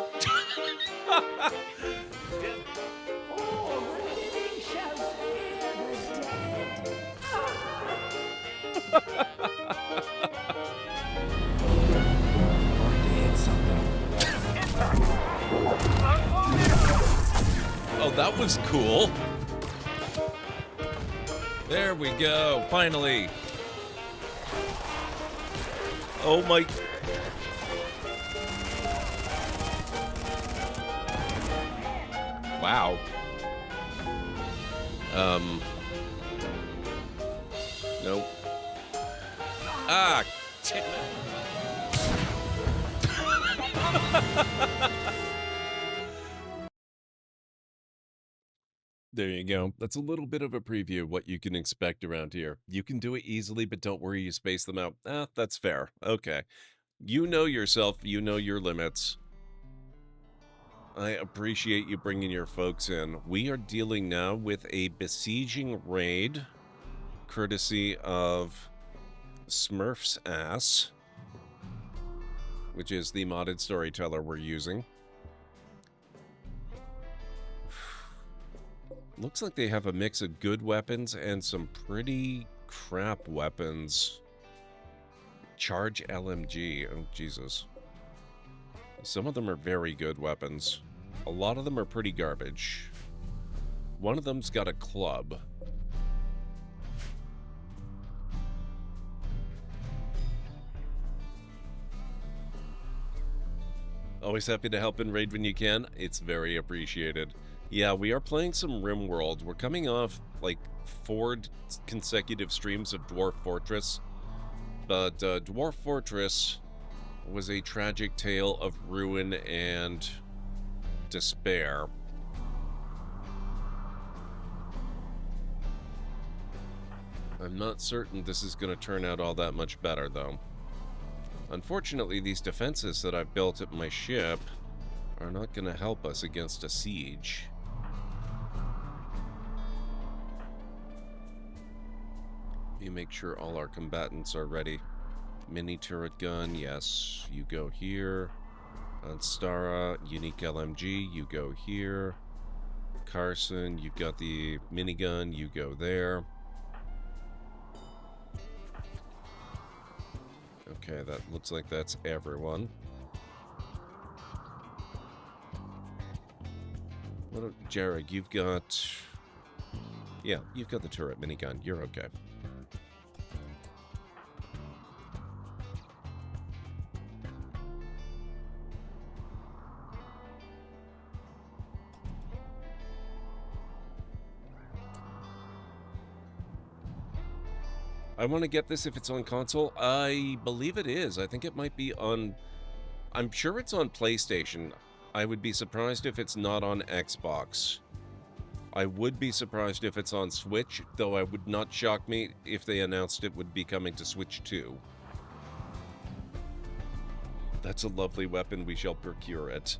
Oh, that was cool. There we go, finally. Oh my. Wow. Nope. Ah, damn it. There you go. That's a little bit of a preview of what you can expect around here. You can do it easily, but don't worry, you space them out. That's fair. Okay. You know yourself, you know your limits. I appreciate you bringing your folks in. We are dealing now with a besieging raid, courtesy of Smurph's Ass, which is the modded storyteller we're using. Looks like they have a mix of good weapons and some pretty crap weapons. Charge LMG. Oh, Jesus. Some of them are very good weapons. A lot of them are pretty garbage. One of them's got a club. Always happy to help and raid when you can. It's very appreciated. Yeah, we are playing some RimWorld. We're coming off, like, 4 consecutive streams of Dwarf Fortress. But Dwarf Fortress was a tragic tale of ruin and despair. I'm not certain this is going to turn out all that much better, though. Unfortunately, these defenses that I've built at my ship are not going to help us against a siege. You make sure all our combatants are ready. Mini turret gun, yes, you go here. Anstara, unique LMG, you go here. Carson, you've got the minigun, you go there. Okay, that looks like that's everyone. Jarek, you've got... Yeah, you've got the turret minigun. You're okay. I want to get this if it's on console. I believe it is. I think it might be on... I'm sure it's on PlayStation. I would be surprised if it's not on Xbox. I would be surprised if it's on Switch, though it would not shock me if they announced it would be coming to Switch 2. That's a lovely weapon. We shall procure it.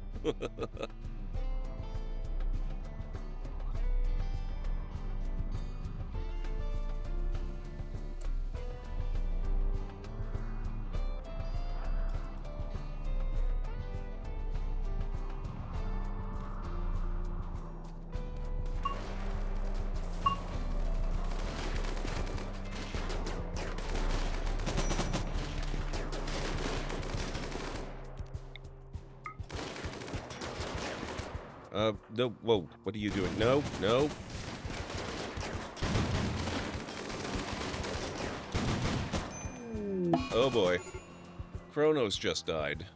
No, whoa, what are you doing? No, no. Oh boy. Kronos just died.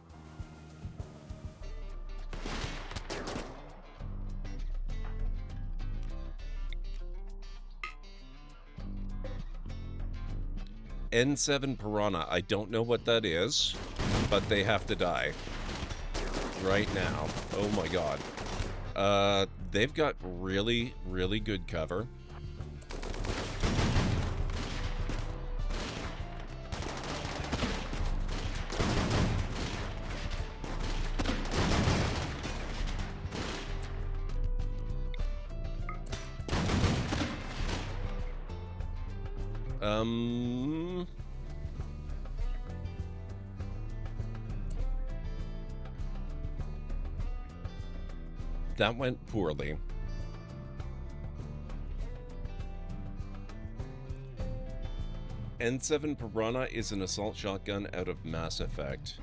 N7 Piranha. I don't know what that is, but they have to die. Right now. Oh my god. They've got really, really good cover. That went poorly. N7 Piranha is an assault shotgun out of Mass Effect.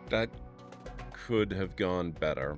That could have gone better.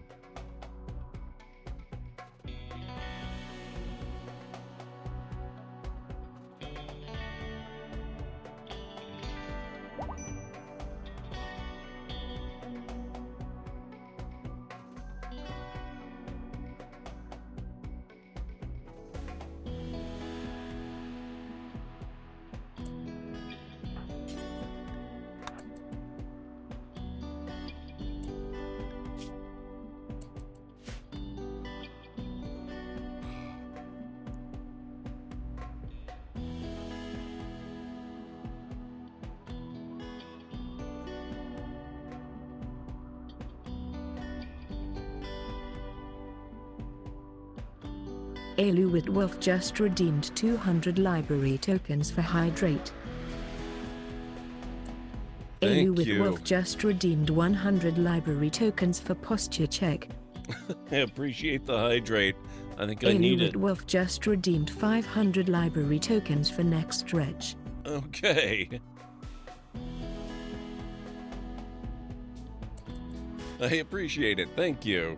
AleuWhiteWolf just redeemed 200 library tokens for Hydrate. Thank you. AleuWhiteWolf just redeemed 100 library tokens for Posture Check. I appreciate the hydrate. I think I need it. AleuWhiteWolf just redeemed 500 library tokens for Next Stretch. Okay. I appreciate it. Thank you.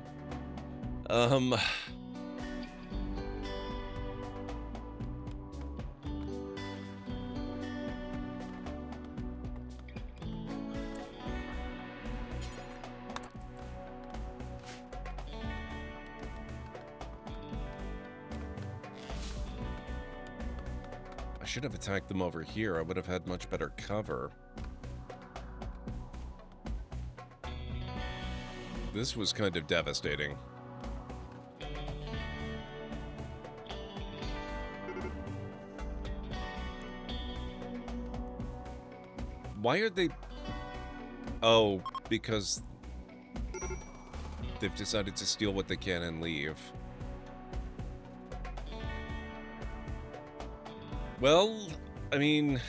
I should have attacked them over here. I would have had much better cover. This was kind of devastating. Why are they... Oh, because they've decided to steal what they can and leave. Well, I mean...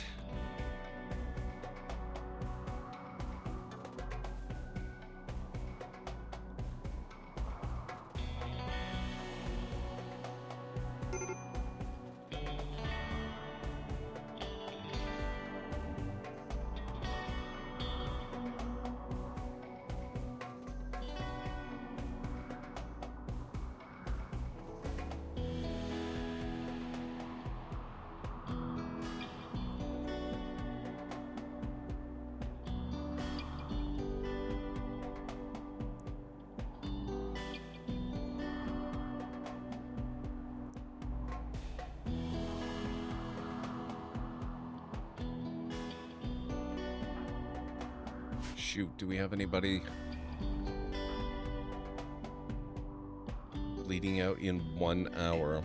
Shoot, do we have anybody bleeding out in 1 hour?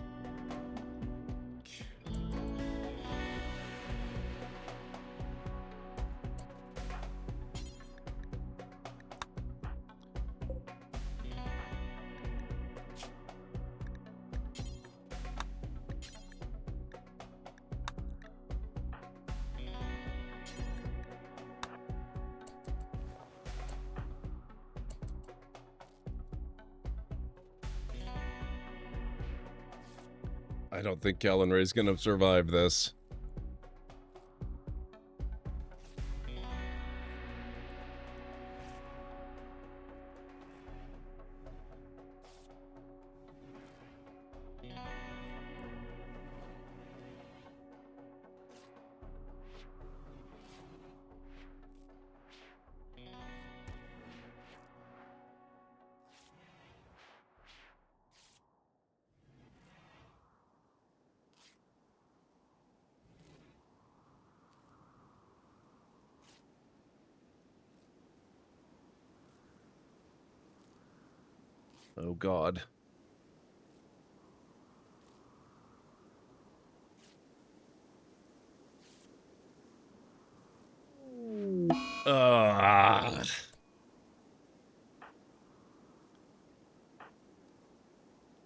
I don't think Callan Ray's gonna survive this. Oh, God.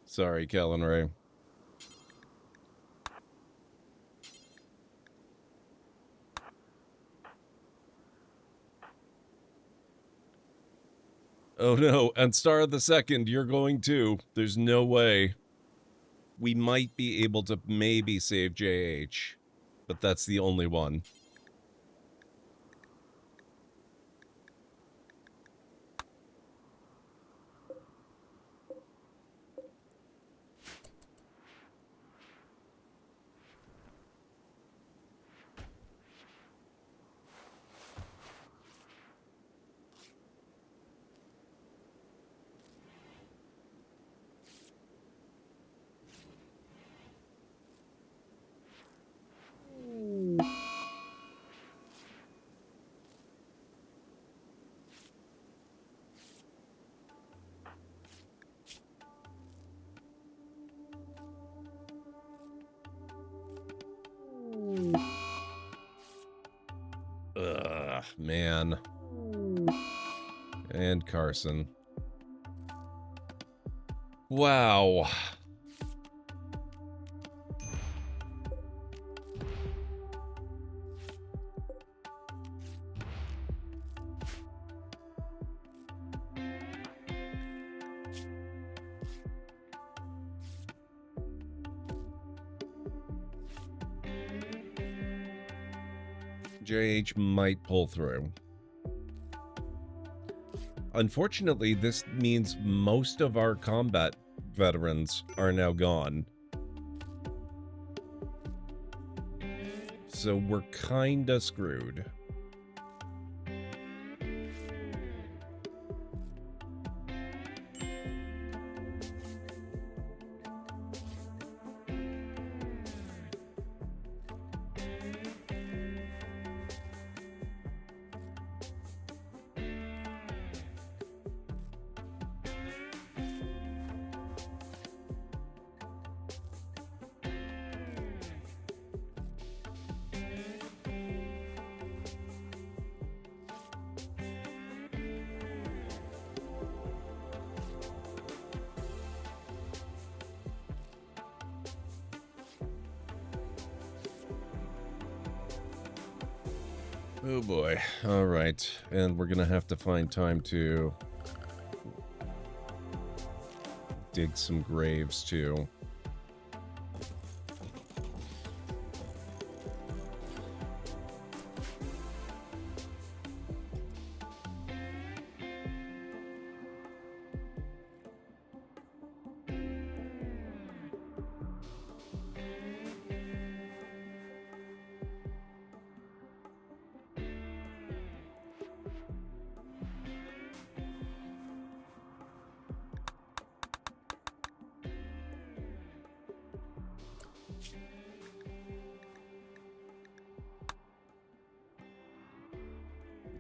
Sorry, Callan Ray. Oh no, and Star of the Second, you're going too. There's no way. We might be able to maybe save JH, but that's the only one. Ugh, man. And Carson. Wow. JH might pull through. Unfortunately, this means most of our combat veterans are now gone. So we're kinda screwed. Oh boy. All right. And we're going to have to find time to dig some graves too.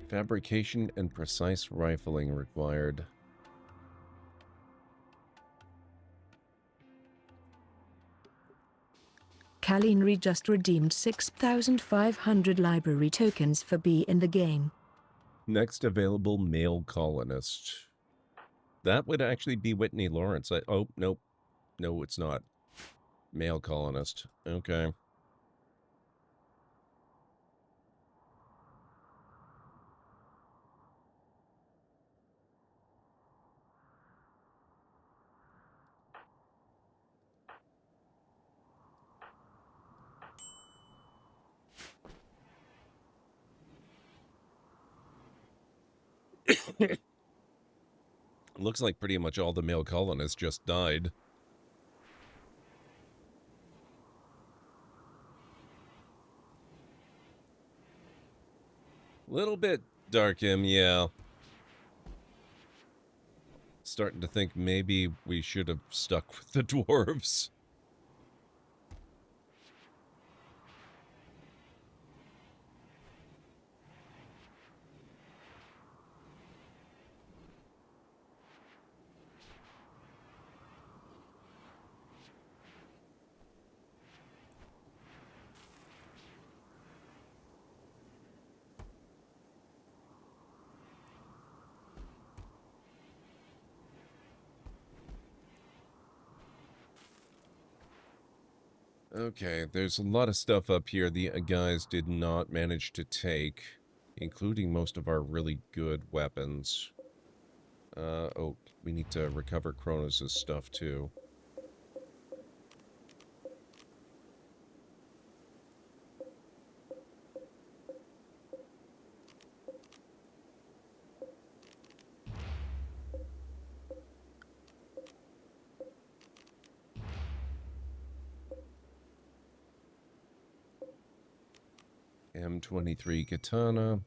Fabrication and precise rifling required. Kalinri just redeemed 6,500 library tokens for B in the game. Next available male colonist. That would actually be Whitney Lawrence. Oh, nope. No, it's not. Male colonist. Okay. Looks like pretty much all the male colonists just died. Little bit Darkham, yeah. Starting to think maybe we should have stuck with the dwarves. Okay, there's a lot of stuff up here the guys did not manage to take, including most of our really good weapons. Oh, we need to recover Kronos' stuff too. M23 katana.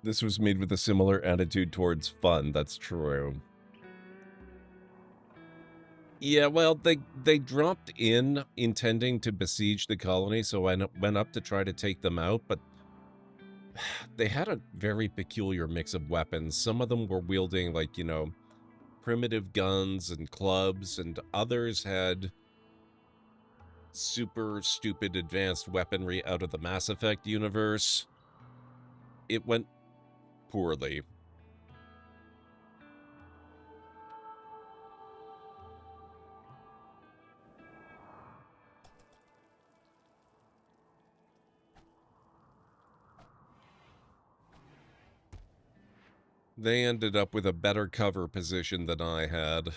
This was made with a similar attitude towards fun, that's true. Yeah, well, they dropped in intending to besiege the colony, so I went up to try to take them out, but they had a very peculiar mix of weapons. Some of them were wielding, like, you know, primitive guns and clubs, and others had super stupid advanced weaponry out of the Mass Effect universe. It went poorly. They ended up with a better cover position than I had,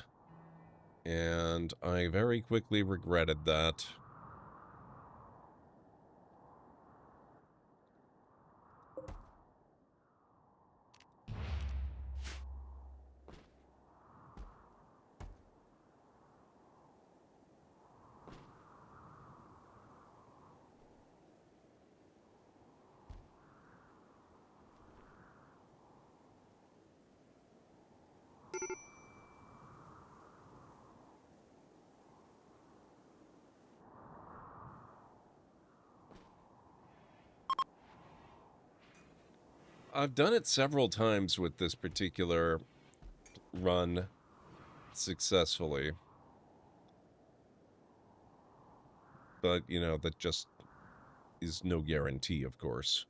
and I very quickly regretted that. I've done it several times with this particular run successfully. But, you know, that just is no guarantee, of course.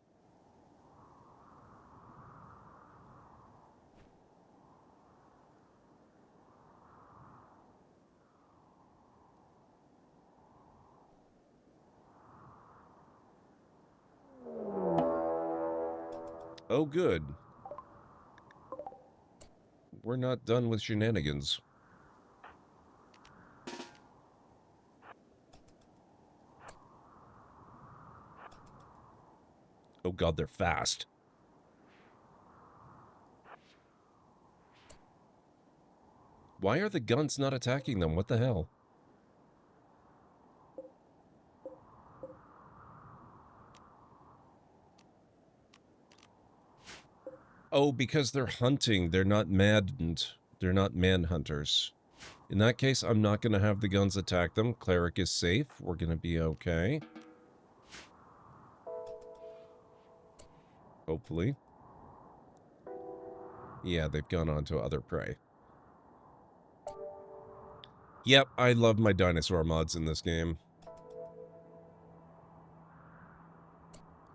Oh, good. We're not done with shenanigans. Oh god, they're fast. Why are the guns not attacking them? What the hell? Oh, because they're hunting. They're not maddened. They're not manhunters. In that case, I'm not going to have the guns attack them. Cleric is safe. We're going to be okay. Hopefully. Yeah, they've gone on to other prey. Yep, I love my dinosaur mods in this game.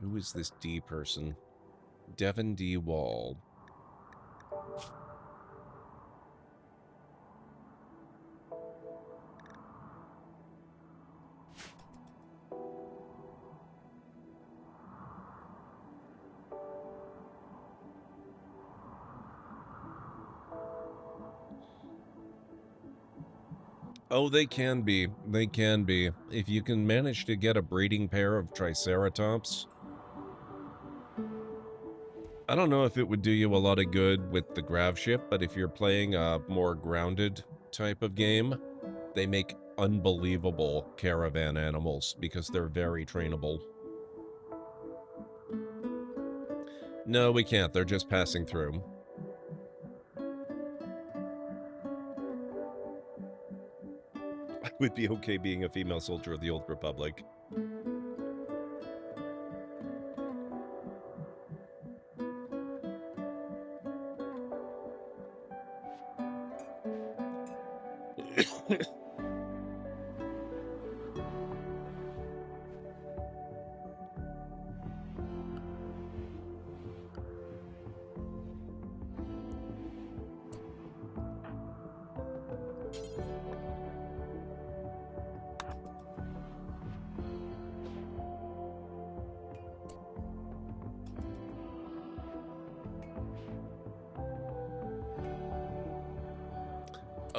Who is this D person? Devin D. Wall. Oh, they can be. They can be. If you can manage to get a breeding pair of Triceratops. I don't know if it would do you a lot of good with the grav ship, but if you're playing a more grounded type of game, they make unbelievable caravan animals because they're very trainable. No, we can't. They're just passing through. I would be okay being a female soldier of the Old Republic.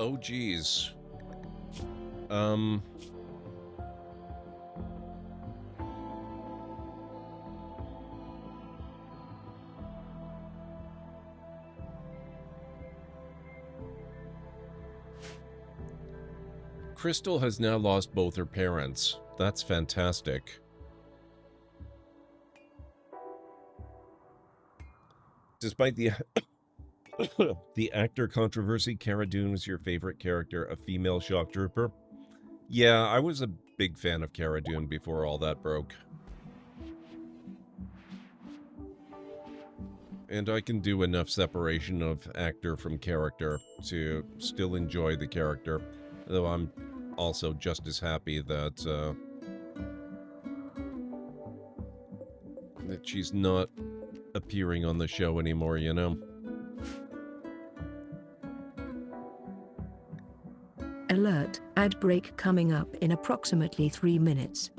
Oh, geez. Crystal has now lost both her parents. That's fantastic. Despite the the actor controversy, Cara Dune was your favorite character, a female shock trooper? Yeah, I was a big fan of Cara Dune before all that broke. And I can do enough separation of actor from character to still enjoy the character, though I'm also just as happy that that she's not appearing on the show anymore, you know? Alert, ad break coming up in approximately 3 minutes.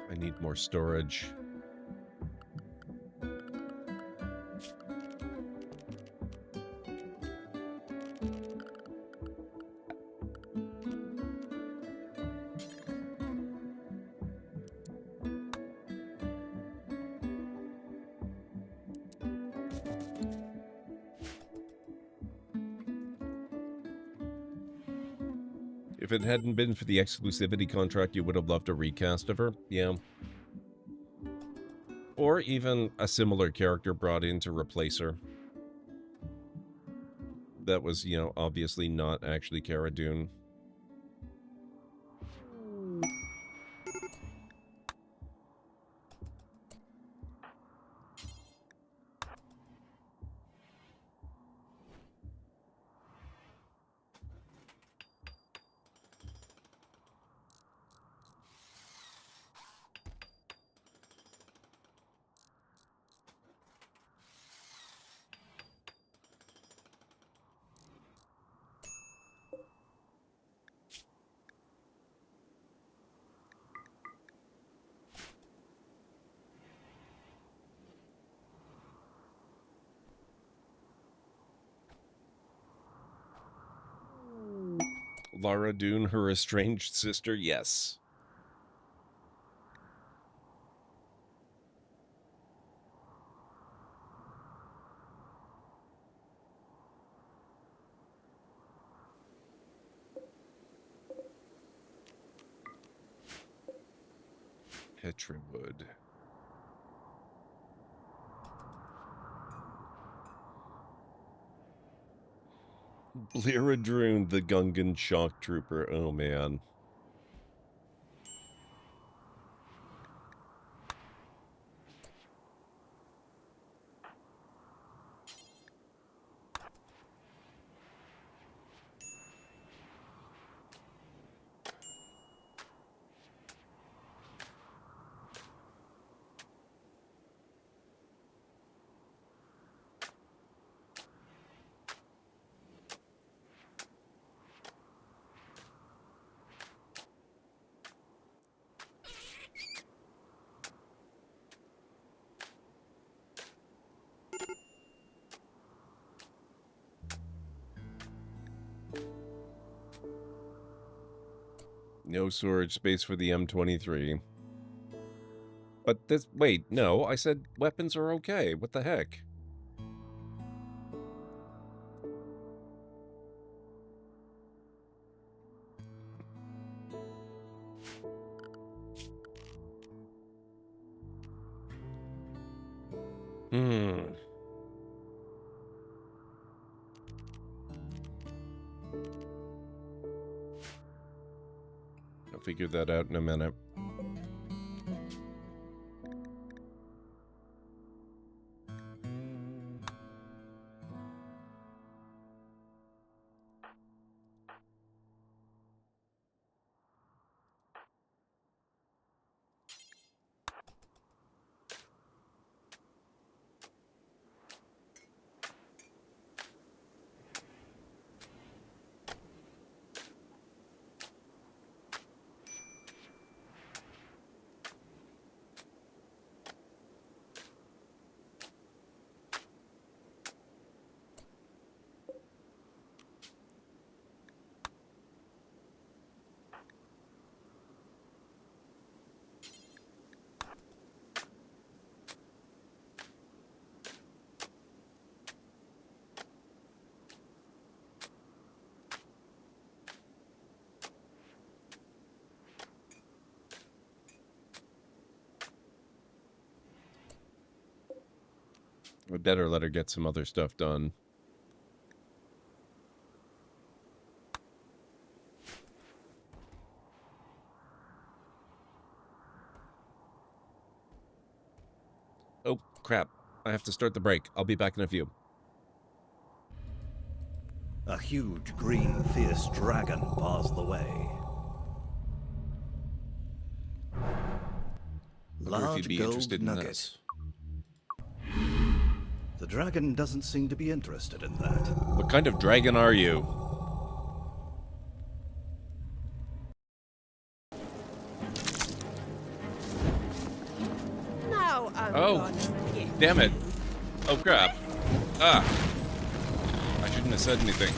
I need more storage. If it hadn't been for the exclusivity contract, you would have loved a recast of her? Yeah. Or even a similar character brought in to replace her. That was, you know, obviously not actually Cara Dune. Lara Dune, her estranged sister? Yes. Petrawood. Bleeradroon, the Gungan shock trooper. Oh, man. No storage space for the M23. But this... Wait, no, I said weapons are okay. What the heck? I'll figure that out in a minute. I better let her get some other stuff done. Oh, crap. I have to start the break. I'll be back in a few. A huge, green, fierce dragon bars the way. Wonder if you'd be interested in this. The dragon doesn't seem to be interested in that. What kind of dragon are you? Now I'm Oh, gonna get damn it. Oh, crap. Ah. I shouldn't have said anything.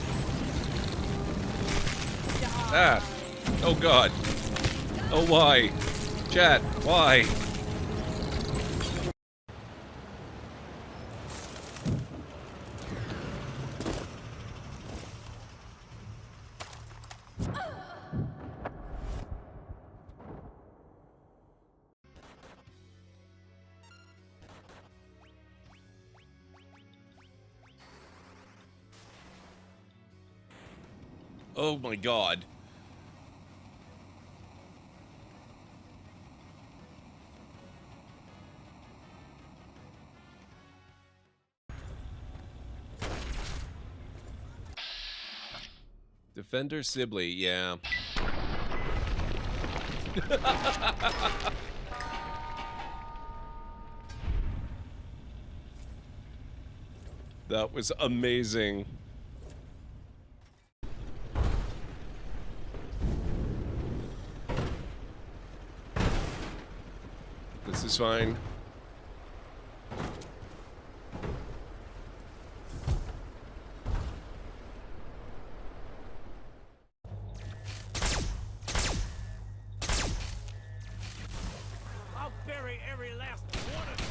Ah. Oh, God. Oh, why? Chat, why? Oh my God. Defender Sibley, yeah. That was amazing. This is fine. I'll bury every last one of you.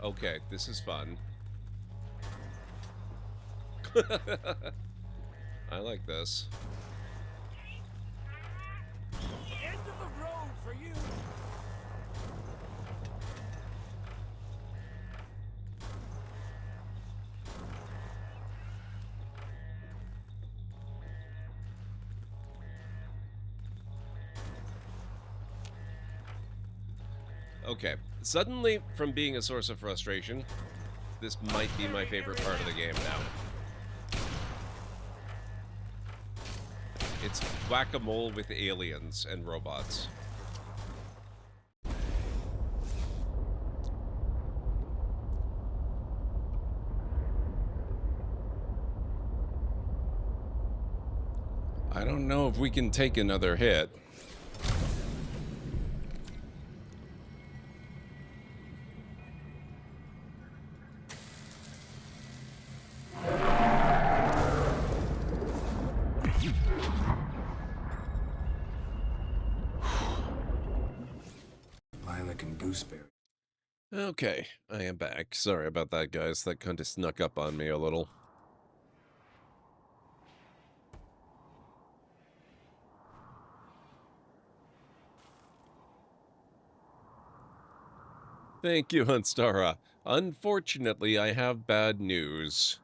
Okay, this is fun. I like this. End of the road for you. Okay, suddenly, from being a source of frustration, this might be my favorite part of the game now. It's whack-a-mole with aliens and robots. I don't know if we can take another hit. Lilac and gooseberry. Okay, I am back. Sorry about that, guys. That kind of snuck up on me a little. Thank you, Hunstara. Unfortunately, I have bad news.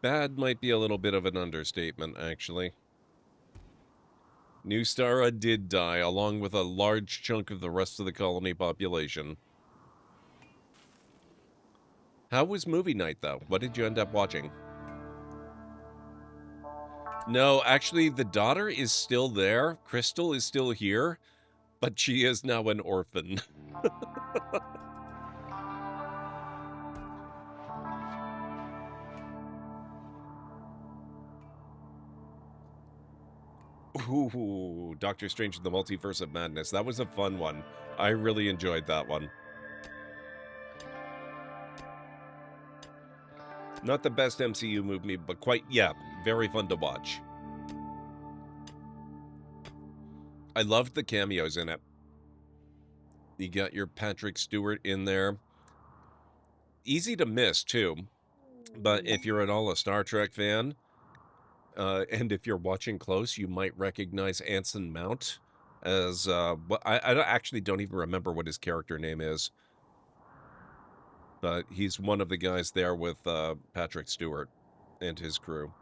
Bad might be a little bit of an understatement, actually. New Stara did die, along with a large chunk of the rest of the colony population. How was movie night, though? What did you end up watching? No, actually, the daughter is still there. Crystal is still here, but she is now an orphan. Ooh, Doctor Strange in the Multiverse of Madness. That was a fun one. I really enjoyed that one. Not the best MCU movie, but quite, yeah, very fun to watch. I loved the cameos in it. You got your Patrick Stewart in there. Easy to miss, too. But if you're at all a Star Trek fan, and if you're watching close, you might recognize Anson Mount as, actually don't even remember what his character name is. But he's one of the guys there with Patrick Stewart and his crew.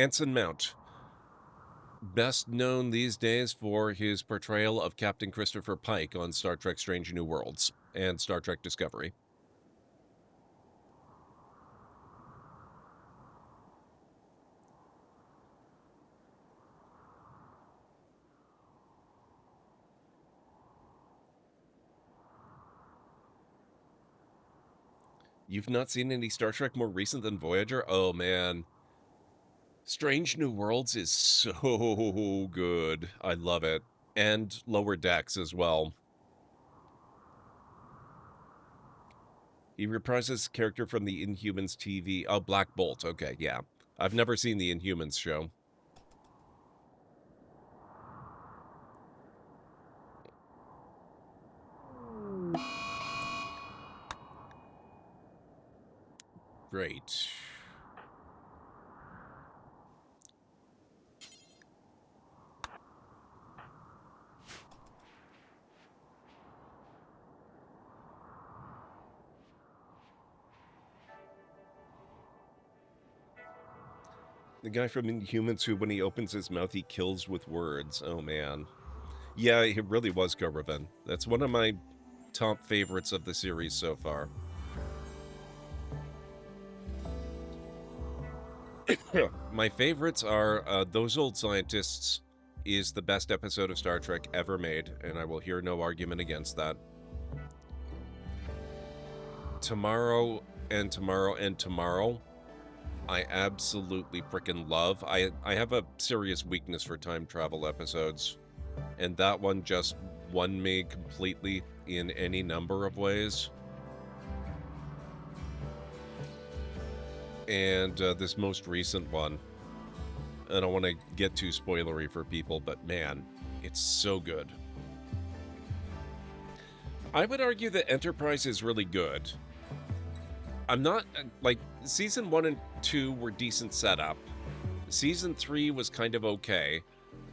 Anson Mount, best known these days for his portrayal of Captain Christopher Pike on Star Trek Strange New Worlds and Star Trek Discovery. You've not seen any Star Trek more recent than Voyager? Oh, man. Strange New Worlds is so good. I love it. And Lower Decks as well. He reprises character from the Inhumans TV. Oh, Black Bolt. Okay, yeah. I've never seen the Inhumans show. Great. The guy from Inhumans who, when he opens his mouth, he kills with words. Oh, man. Yeah, he really was Gorevan. That's one of my top favorites of the series so far. My favorites are Those Old Scientists is the best episode of Star Trek ever made, and I will hear no argument against that. Tomorrow and Tomorrow and Tomorrow, I absolutely freaking love. I have a serious weakness for time travel episodes, and that one just won me completely in any number of ways. And this most recent one, I don't want to get too spoilery for people, but man, it's so good. I would argue that Enterprise is really good. I'm not, like, Season 1 and 2 were decent setup. Season 3 was kind of okay.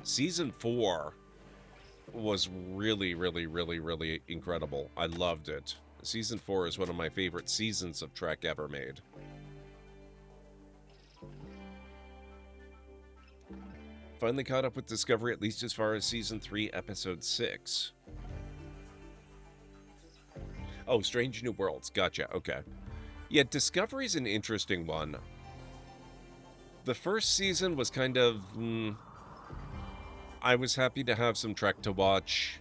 Season 4 was really, really, really, really incredible. I loved it. Season 4 is one of my favorite seasons of Trek ever made. Finally caught up with Discovery, at least as far as Season 3, Episode 6. Oh, Strange New Worlds. Gotcha. Okay. Yeah, Discovery's an interesting one. The first season was kind of... I was happy to have some Trek to watch.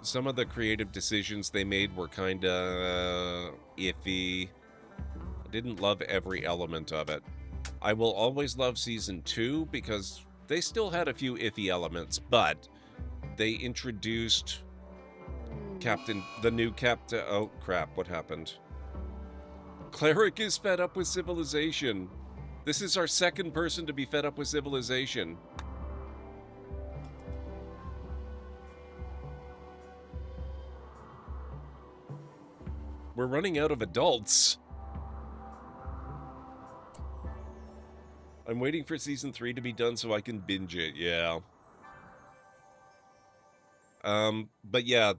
Some of the creative decisions they made were kind of iffy. I didn't love every element of it. I will always love Season 2 because they still had a few iffy elements, but they introduced the new Captain... Oh, crap, what happened? Cleric is fed up with civilization. This is our second person to be fed up with civilization. We're running out of adults. I'm waiting for Season 3 to be done so I can binge it, yeah. But yeah,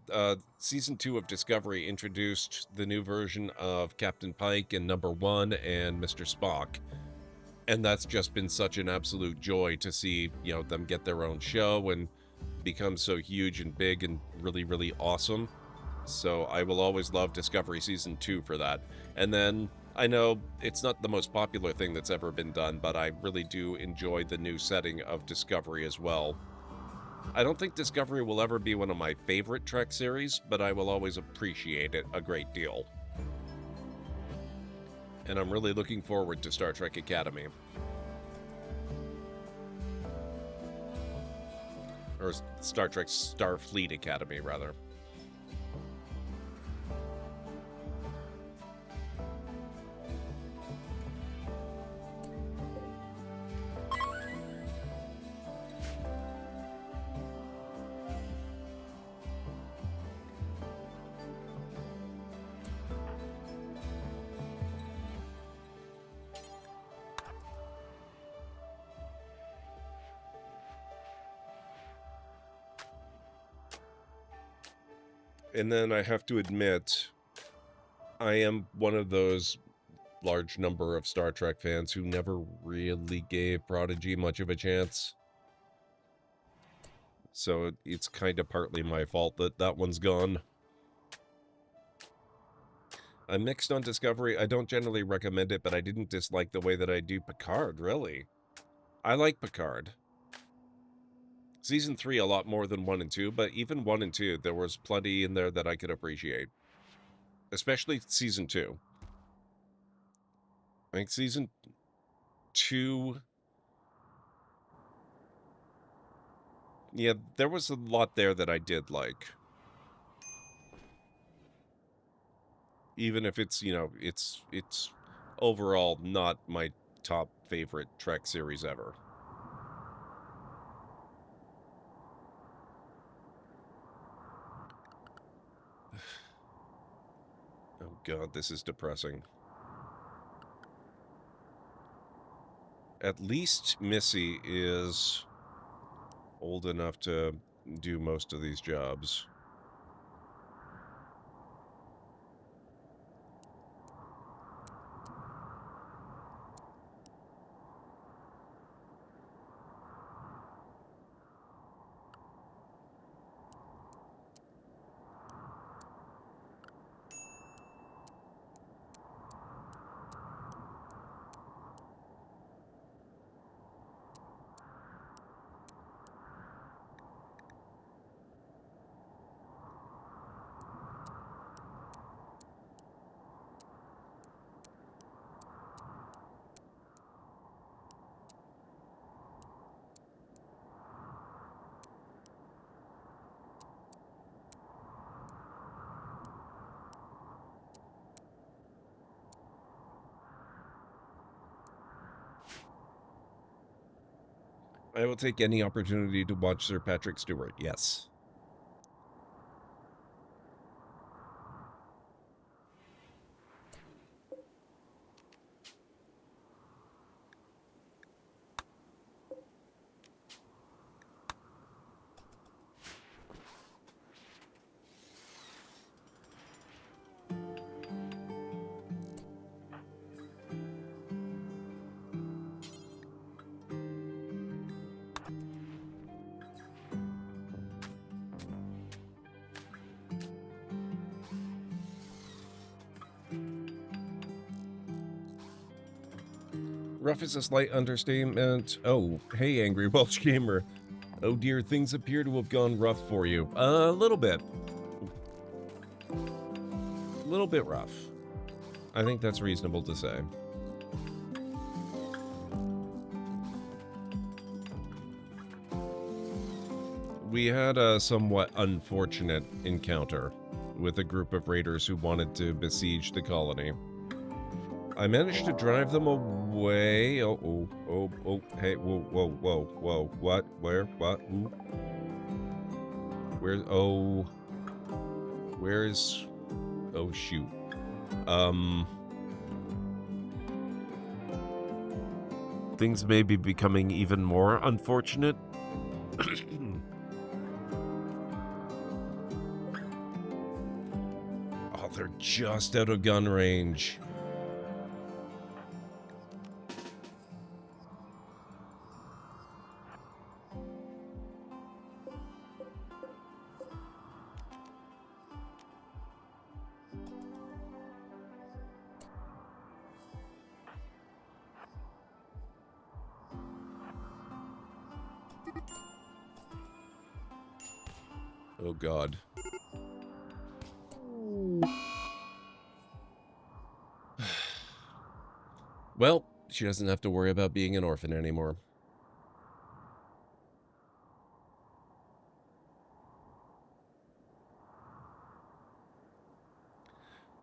Season 2 of Discovery introduced the new version of Captain Pike and Number 1 and Mr. Spock. And that's just been such an absolute joy to see, you know, them get their own show and become so huge and big and really, really awesome. So I will always love Discovery Season 2 for that. And then, I know it's not the most popular thing that's ever been done, but I really do enjoy the new setting of Discovery as well. I don't think Discovery will ever be one of my favorite Trek series, but I will always appreciate it a great deal. And I'm really looking forward to Star Trek Academy. Or Star Trek Starfleet Academy, rather. And then I have to admit, I am one of those, large number of Star Trek fans who never really gave Prodigy much of a chance. So it's kind of partly my fault that that one's gone. I'm mixed on Discovery. I don't generally recommend it, but I didn't dislike the way that I do Picard, really. I like Picard. Season 3 a lot more than 1 and 2, but even 1 and 2, there was plenty in there that I could appreciate. Especially Season 2. I think Season 2... Yeah, there was a lot there that I did like. Even if it's, you know, it's overall not my top favorite Trek series ever. Oh god, this is depressing. At least Missy is old enough to do most of these jobs. I will take any opportunity to watch Sir Patrick Stewart, yes. Rough is a slight understatement. Oh, hey, Angry Welsh Gamer. Oh dear, things appear to have gone rough for you. A little bit. A little bit rough. I think that's reasonable to say. We had a somewhat unfortunate encounter with a group of raiders who wanted to besiege the colony. I managed to drive them away. Oh, hey, whoa, what, where, what, ooh. Where's, where's, oh, shoot. Things may be becoming even more unfortunate. Oh, they're just out of gun range. Oh, God. Well, she doesn't have to worry about being an orphan anymore.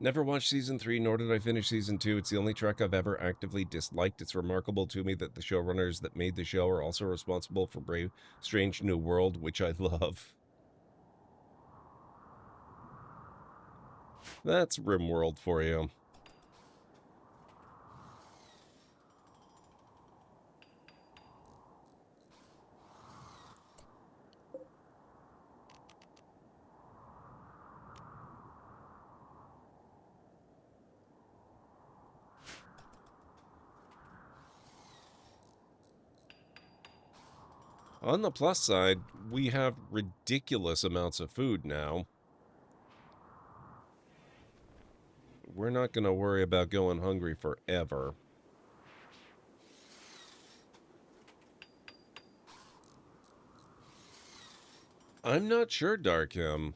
Never watched Season 3, nor did I finish Season 2. It's the only Trek I've ever actively disliked. It's remarkable to me that the showrunners that made the show are also responsible for Brave, Strange New World, which I love. That's RimWorld for you. On the plus side, we have ridiculous amounts of food now. We're not going to worry about going hungry forever. I'm not sure, Darkham.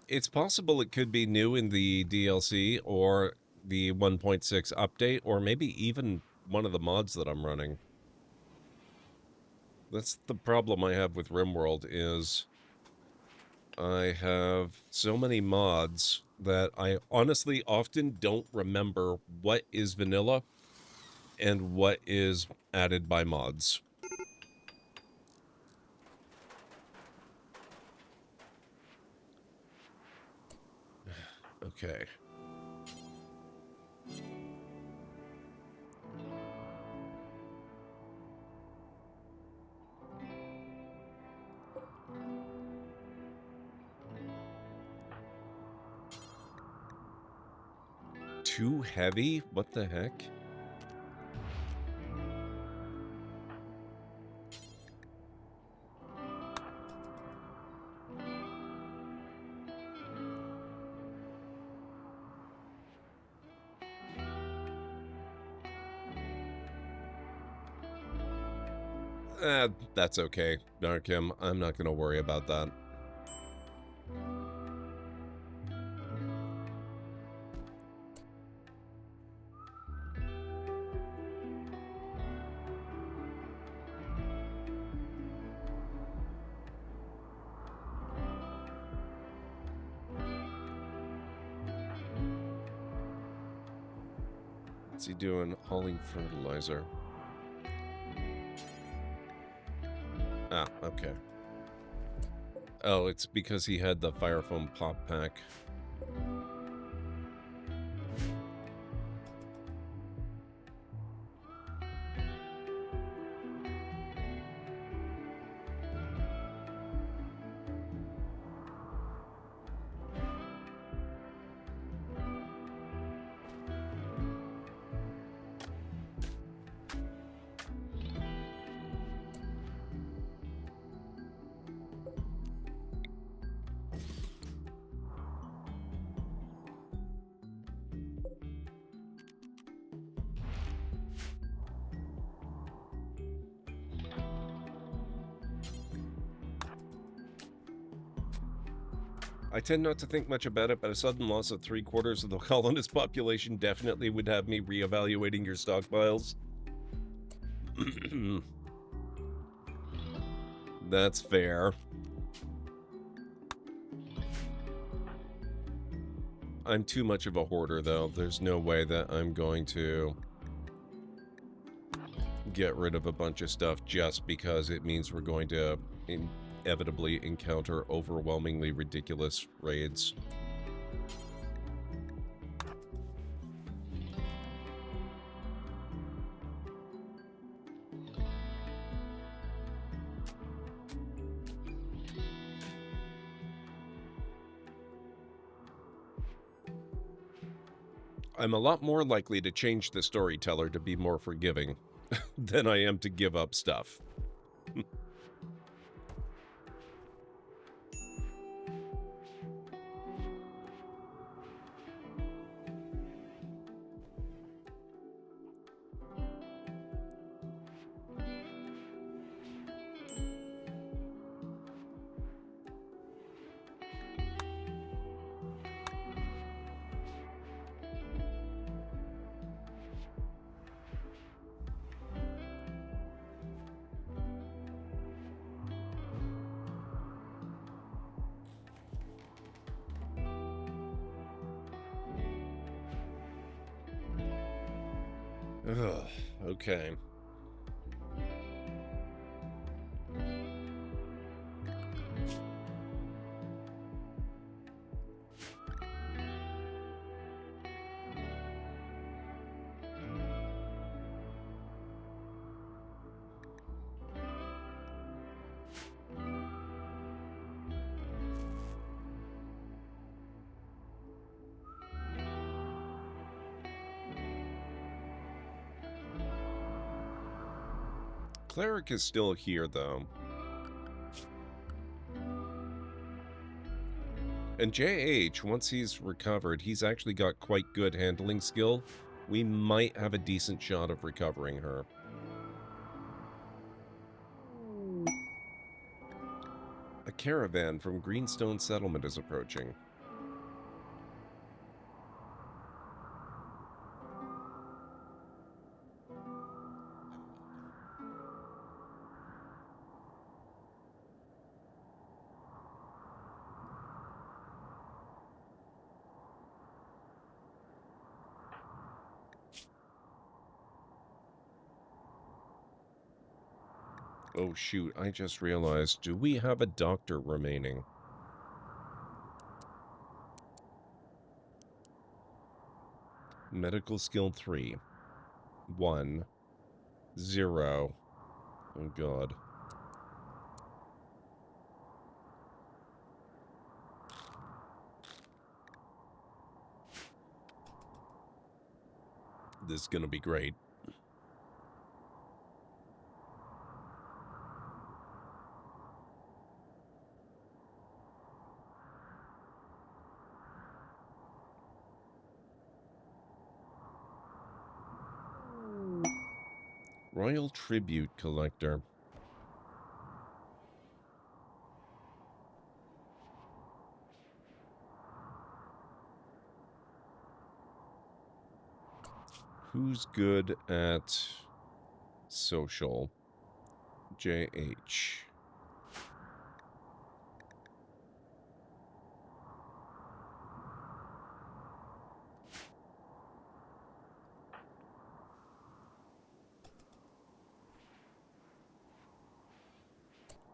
It's possible it could be new in the DLC or the 1.6 update, or maybe even one of the mods that I'm running. That's the problem I have with RimWorld, is I have so many mods that I honestly often don't remember what is vanilla and what is added by mods. Okay. Too heavy? What the heck? That's okay, Darkham. I'm not going to worry about that. What's he doing? Hauling fertilizer. Ah, okay. Oh, it's because he had the fire foam pop pack. I tend not to think much about it, but a sudden loss of 3/4 of the colonist population definitely would have me reevaluating your stockpiles. That's fair. I'm too much of a hoarder, though. There's no way that I'm going to get rid of a bunch of stuff just because it means we're going to inevitably encounter overwhelmingly ridiculous raids. I'm a lot more likely to change the Storyteller to be more forgiving than I am to give up stuff. Ugh, okay. Cleric is still here, though. And JH, once he's recovered, he's actually got quite good handling skill. We might have a decent shot of recovering her. A caravan from Greenstone Settlement is approaching. Oh shoot, I just realized, do we have a doctor remaining? Medical skill 3. 1. 0. Oh god. This is gonna be great. Royal Tribute Collector. Who's good at social? JH.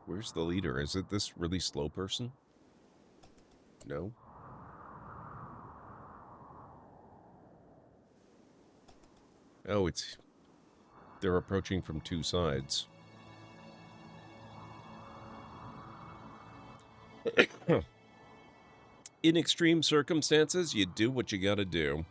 Where's the leader? Is it this really slow person? No? Oh, it's... They're approaching from two sides. In extreme circumstances, you do what you gotta do.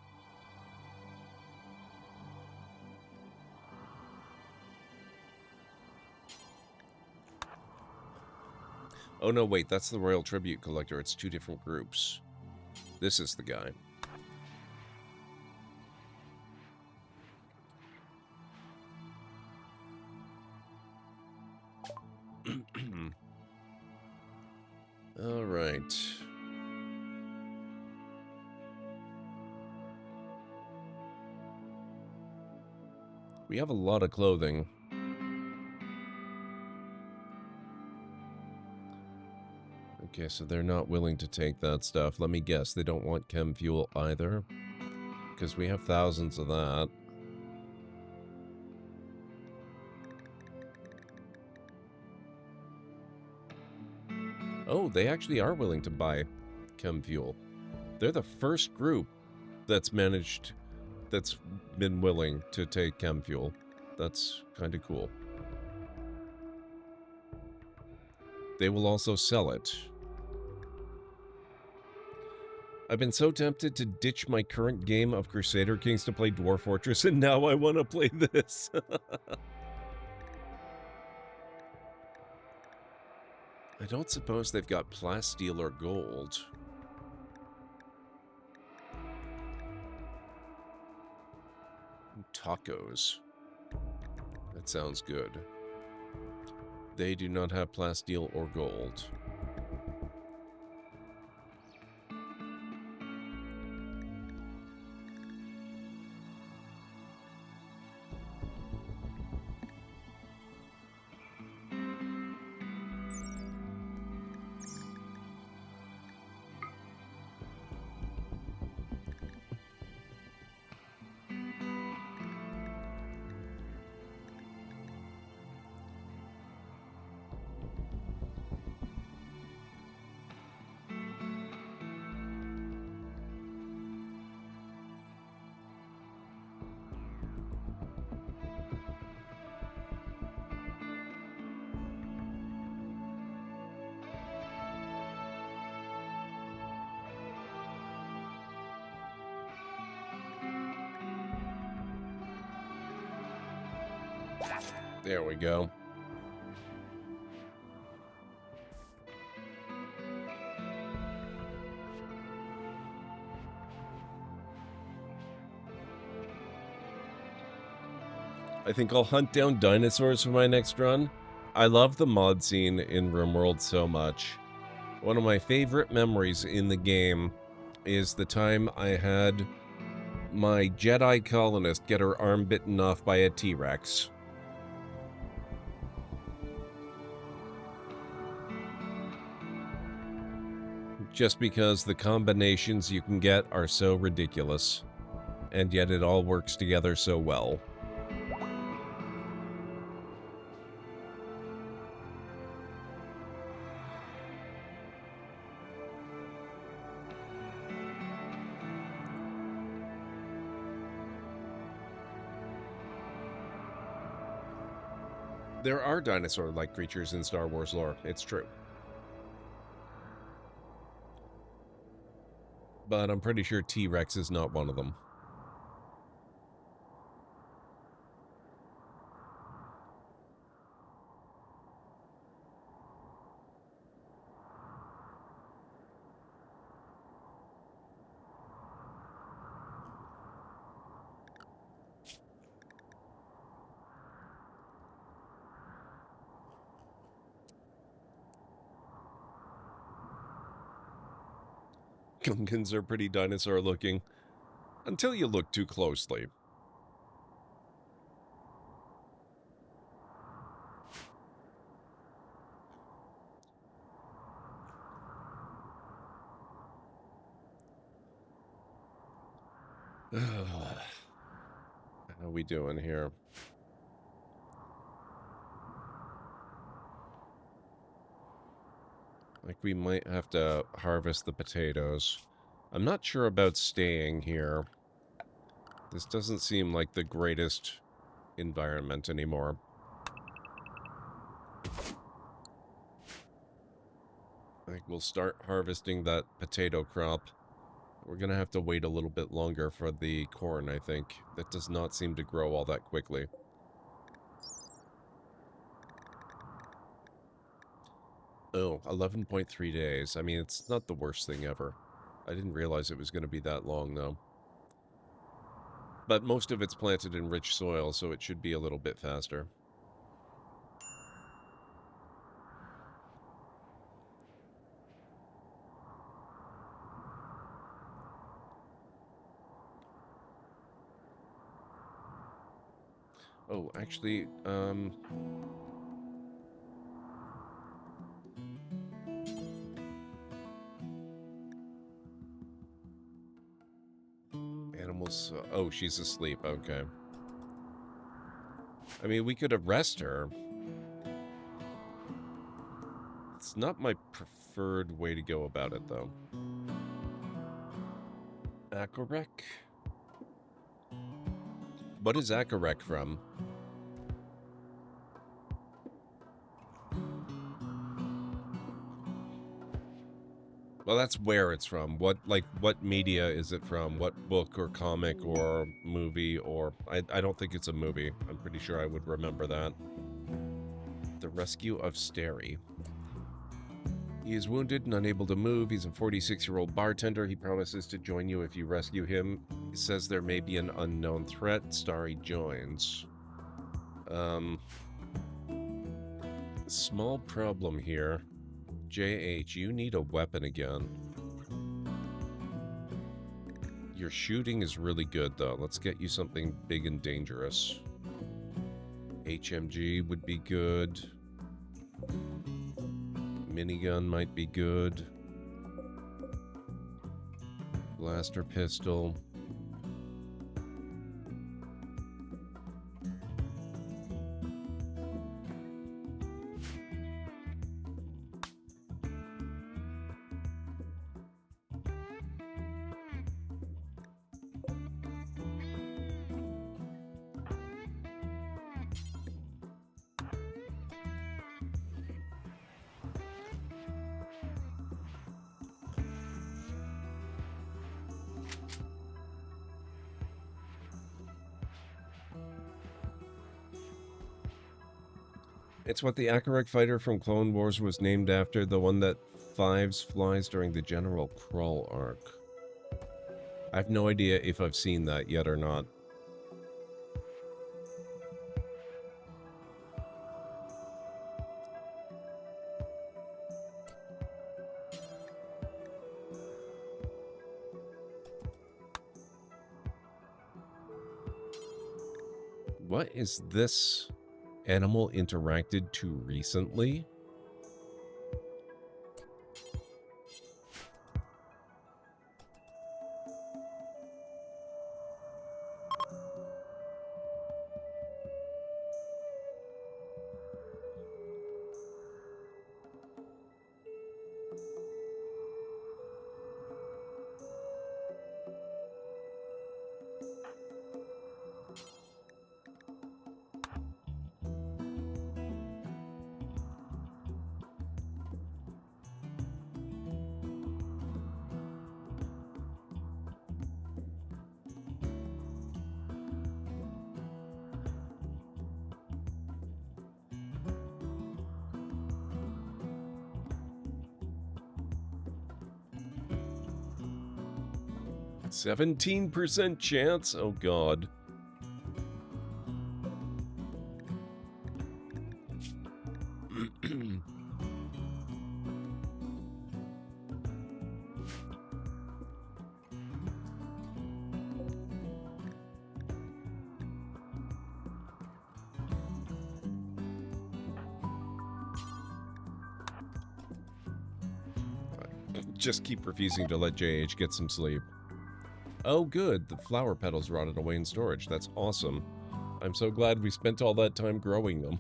Oh no, wait, that's the Royal Tribute Collector. It's two different groups. This is the guy. All right. We have a lot of clothing. Okay, so they're not willing to take that stuff. Let me guess, they don't want chem fuel either? Because we have thousands of that. Oh, they actually are willing to buy chem fuel. They're the first group that's been willing to take chem fuel. That's kind of cool. They will also sell it. I've been so tempted to ditch my current game of Crusader Kings to play Dwarf Fortress, and now I want to play this. I don't suppose they've got plasteel or gold. Tacos. That sounds good. They do not have plasteel or gold. There we go. I think I'll hunt down dinosaurs for my next run. I love the mod scene in RimWorld so much. One of my favorite memories in the game is the time I had my Jedi colonist get her arm bitten off by a T-Rex. Just because the combinations you can get are so ridiculous, and yet it all works together so well. There are dinosaur-like creatures in Star Wars lore, it's true. But I'm pretty sure T-Rex is not one of them. Gungans are pretty dinosaur-looking, until you look too closely. How are we doing here? Like, we might have to harvest the potatoes. I'm not sure about staying here. This doesn't seem like the greatest environment anymore. I think we'll start harvesting that potato crop. We're gonna have to wait a little bit longer for the corn, I think. That does not seem to grow all that quickly. Oh, 11.3 days. I mean, it's not the worst thing ever. I didn't realize it was going to be that long, though. But most of it's planted in rich soil, so it should be a little bit faster. Oh, actually, animals... oh, she's asleep. Okay. I mean, we could arrest her. It's not my preferred way to go about it, though. Akorek? What is Akorek from? Well, that's where it's from. What media is it from? What book or comic or movie or... I don't think it's a movie. I'm pretty sure I would remember that. The Rescue of Stary. He is wounded and unable to move. He's a 46-year-old bartender. He promises to join you if you rescue him. He says there may be an unknown threat. Starry joins. Small problem here. JH, you need a weapon again. Your shooting is really good, though. Let's get you something big and dangerous. HMG would be good. Minigun might be good. Blaster pistol. It's what the Akorek fighter from Clone Wars was named after, the one that Fives flies during the General Crawl arc. I have no idea if I've seen that yet or not. What is this? Animal interacted to recently? %17% chance? Oh god. Just keep refusing to let JH get some sleep. Oh good, the flower petals rotted away in storage. That's awesome. I'm so glad we spent all that time growing them.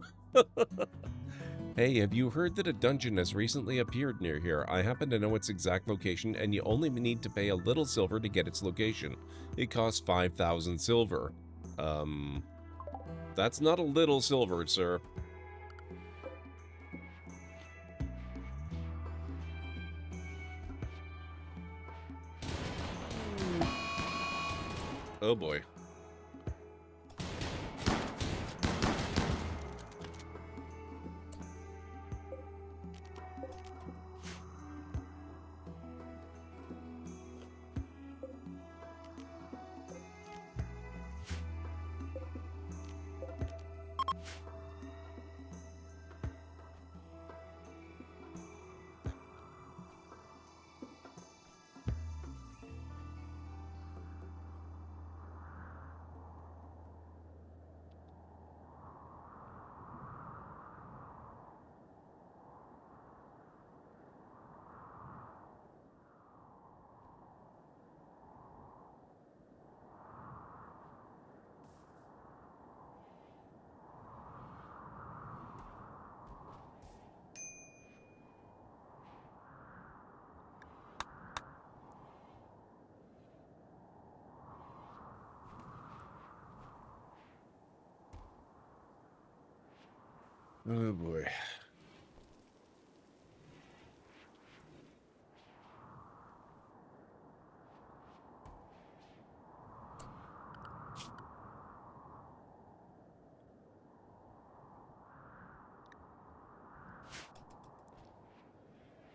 Hey, have you heard that a dungeon has recently appeared near here? I happen to know its exact location, and you only need to pay a little silver to get its location. It costs 5,000 silver. That's not a little silver, sir. Oh boy. Oh boy.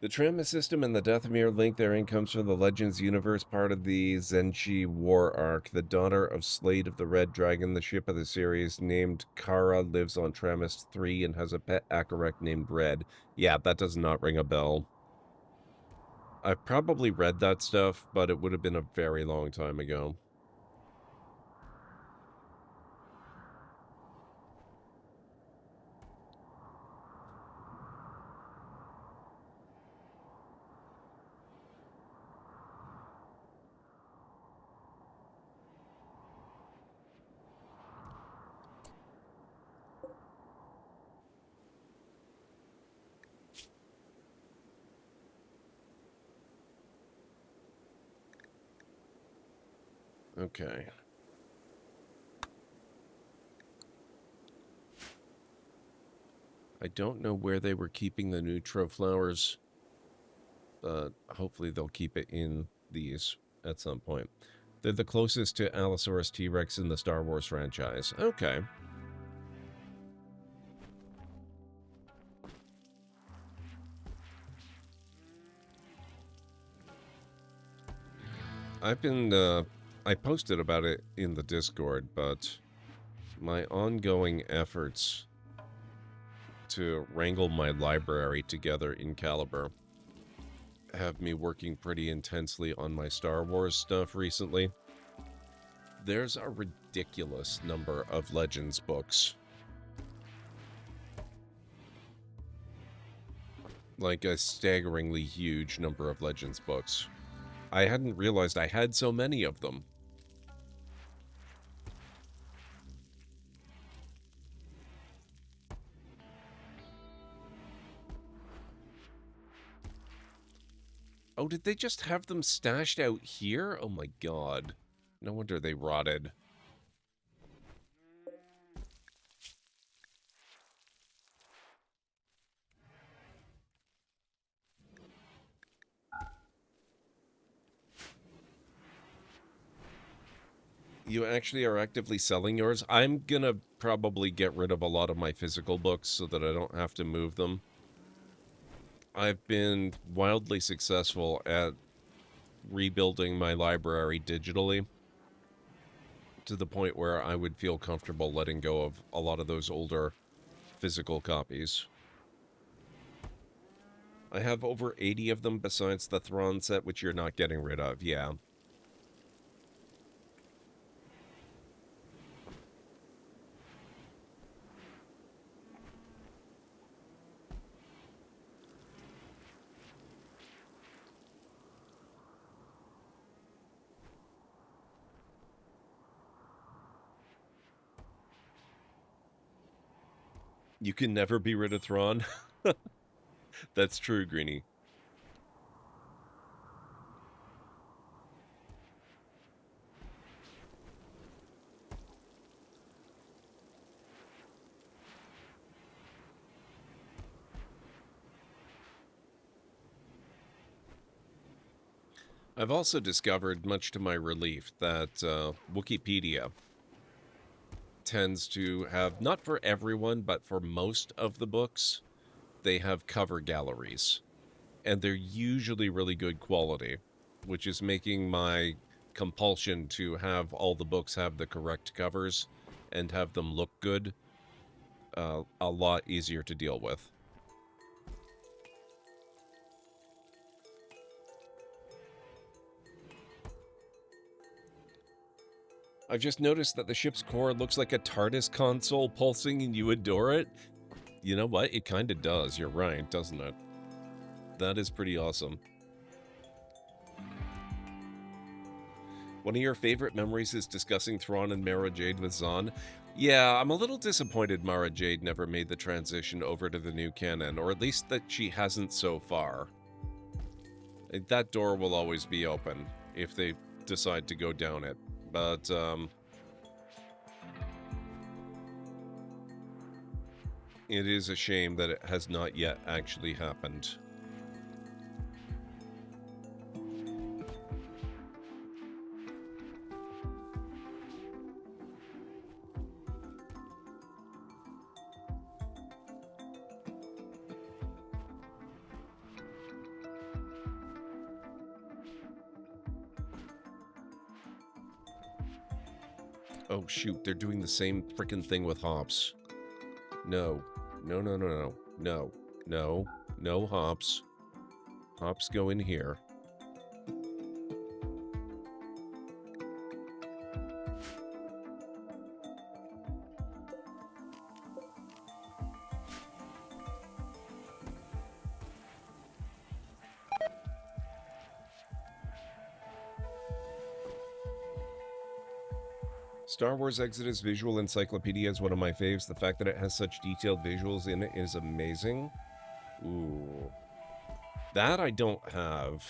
The Trama system and the Dathomir link therein comes from the Legends universe, part of the Zenshi War arc. The daughter of Slade of the Red Dragon, the ship of the series, named Kara, lives on Tramis 3 and has a pet Akarek named Red. Yeah, that does not ring a bell. I've probably read that stuff, but it would have been a very long time ago. Okay. I don't know where they were keeping the neutro flowers, but hopefully they'll keep it in these at some point. They're the closest to Allosaurus T-Rex in the Star Wars franchise. Okay. I posted about it in the Discord, but my ongoing efforts to wrangle my library together in Caliber have me working pretty intensely on my Star Wars stuff recently. There's a ridiculous number of Legends books. Like a staggeringly huge number of Legends books. I hadn't realized I had so many of them. Oh, did they just have them stashed out here? Oh my god. No wonder they rotted. You actually are actively selling yours? I'm gonna probably get rid of a lot of my physical books so that I don't have to move them. I've been wildly successful at rebuilding my library digitally to the point where I would feel comfortable letting go of a lot of those older physical copies. I have over 80 of them besides the Thrawn set, which you're not getting rid of, yeah. You can never be rid of Thrawn. That's true, Greenie. I've also discovered, much to my relief, that Wikipedia tends to have, not for everyone, but for most of the books, they have cover galleries. And they're usually really good quality, which is making my compulsion to have all the books have the correct covers and have them look good a lot easier to deal with. I've just noticed that the ship's core looks like a TARDIS console pulsing and you adore it. You know what? It kind of does. You're right, doesn't it? That is pretty awesome. One of your favorite memories is discussing Thrawn and Mara Jade with Zahn. Yeah, I'm a little disappointed Mara Jade never made the transition over to the new canon, or at least that she hasn't so far. That door will always be open if they decide to go down it. But, it is a shame that it has not yet actually happened. Oh, shoot, they're doing the same frickin' thing with hops. No. No, no, no, no. No. No. No hops. Hops go in here. Star Wars Exodus Visual Encyclopedia is one of my faves. The fact that it has such detailed visuals in it is amazing. Ooh. That I don't have.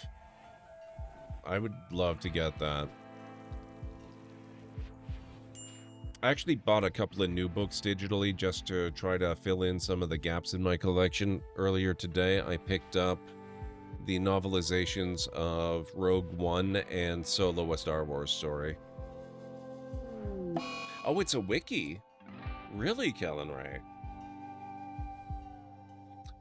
I would love to get that. I actually bought a couple of new books digitally just to try to fill in some of the gaps in my collection. Earlier today, I picked up the novelizations of Rogue One and Solo: A Star Wars Story. Oh, it's a wiki. Really, Callan Ray?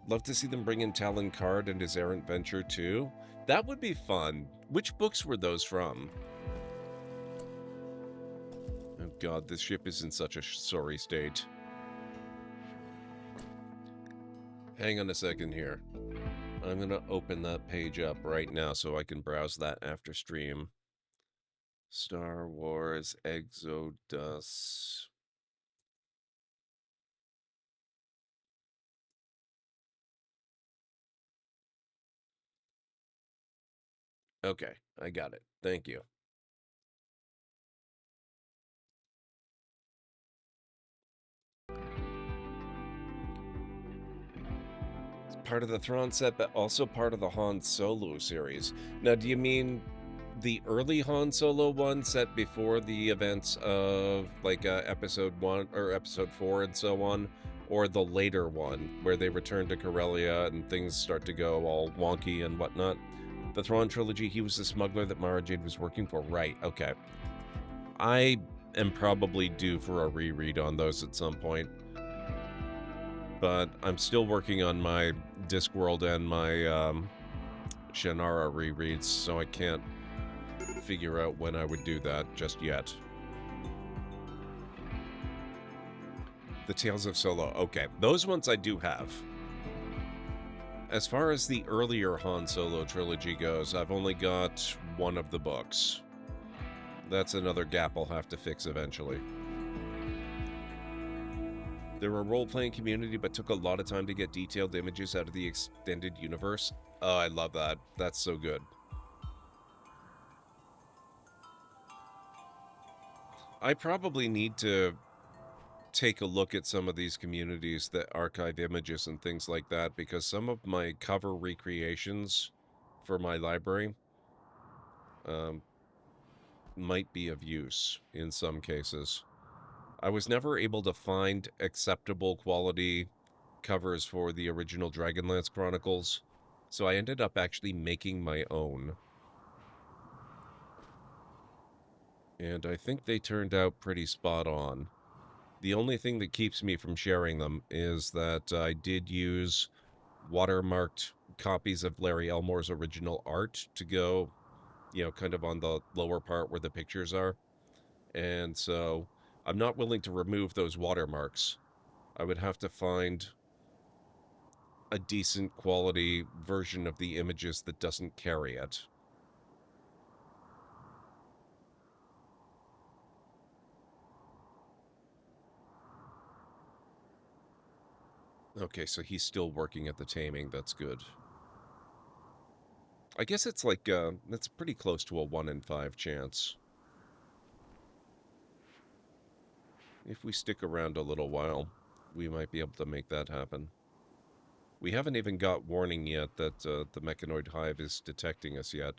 Love to see them bring in Talon Card and his errant venture, too. That would be fun. Which books were those from? Oh, God, this ship is in such a sorry state. Hang on a second here. I'm going to open that page up right now so I can browse that after stream. Star Wars Exodus. Okay, I got it. Thank you. It's part of the Thrawn set, but also part of the Han Solo series. Now, do you mean the early Han Solo one set before the events of, like, Episode 1 or Episode 4 and so on? Or the later one, where they return to Corellia and things start to go all wonky and whatnot? The Thrawn trilogy, he was the smuggler that Mara Jade was working for. Right, okay. I am probably due for a reread on those at some point. But I'm still working on my Discworld and my Shannara rereads, so I can't figure out when I would do that just yet. The Tales of Solo. Okay, those ones I do have. As far as the earlier Han Solo trilogy goes, I've only got one of the books. That's another gap I'll have to fix eventually. They're a role-playing community, but took a lot of time to get detailed images out of the extended universe. Oh, I love that. That's so good. I probably need to take a look at some of these communities that archive images and things like that, because some of my cover recreations for my library might be of use in some cases. I was never able to find acceptable quality covers for the original Dragonlance Chronicles, so I ended up actually making my own. And I think they turned out pretty spot on. The only thing that keeps me from sharing them is that I did use watermarked copies of Larry Elmore's original art to go, you know, kind of on the lower part where the pictures are. And so I'm not willing to remove those watermarks. I would have to find a decent quality version of the images that doesn't carry it. Okay, so he's still working at the taming. That's good. I guess it's like, that's pretty close to a 1 in 5 chance. If we stick around a little while, we might be able to make that happen. We haven't even got warning yet that the Mechanoid Hive is detecting us yet.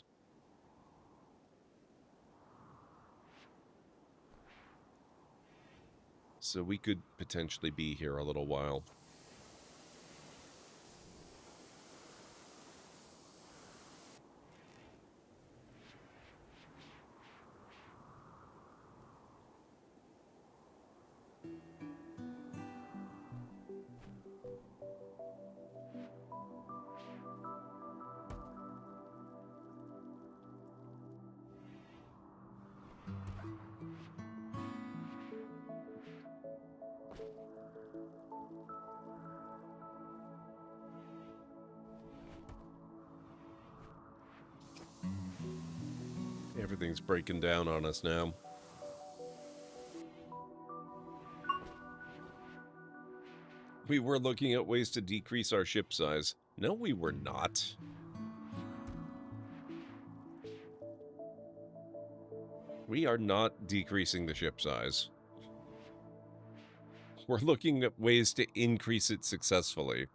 So we could potentially be here a little while. Everything's breaking down on us now. We were looking at ways to decrease our ship size. No, we were not. We are not decreasing the ship size. We're looking at ways to increase it successfully.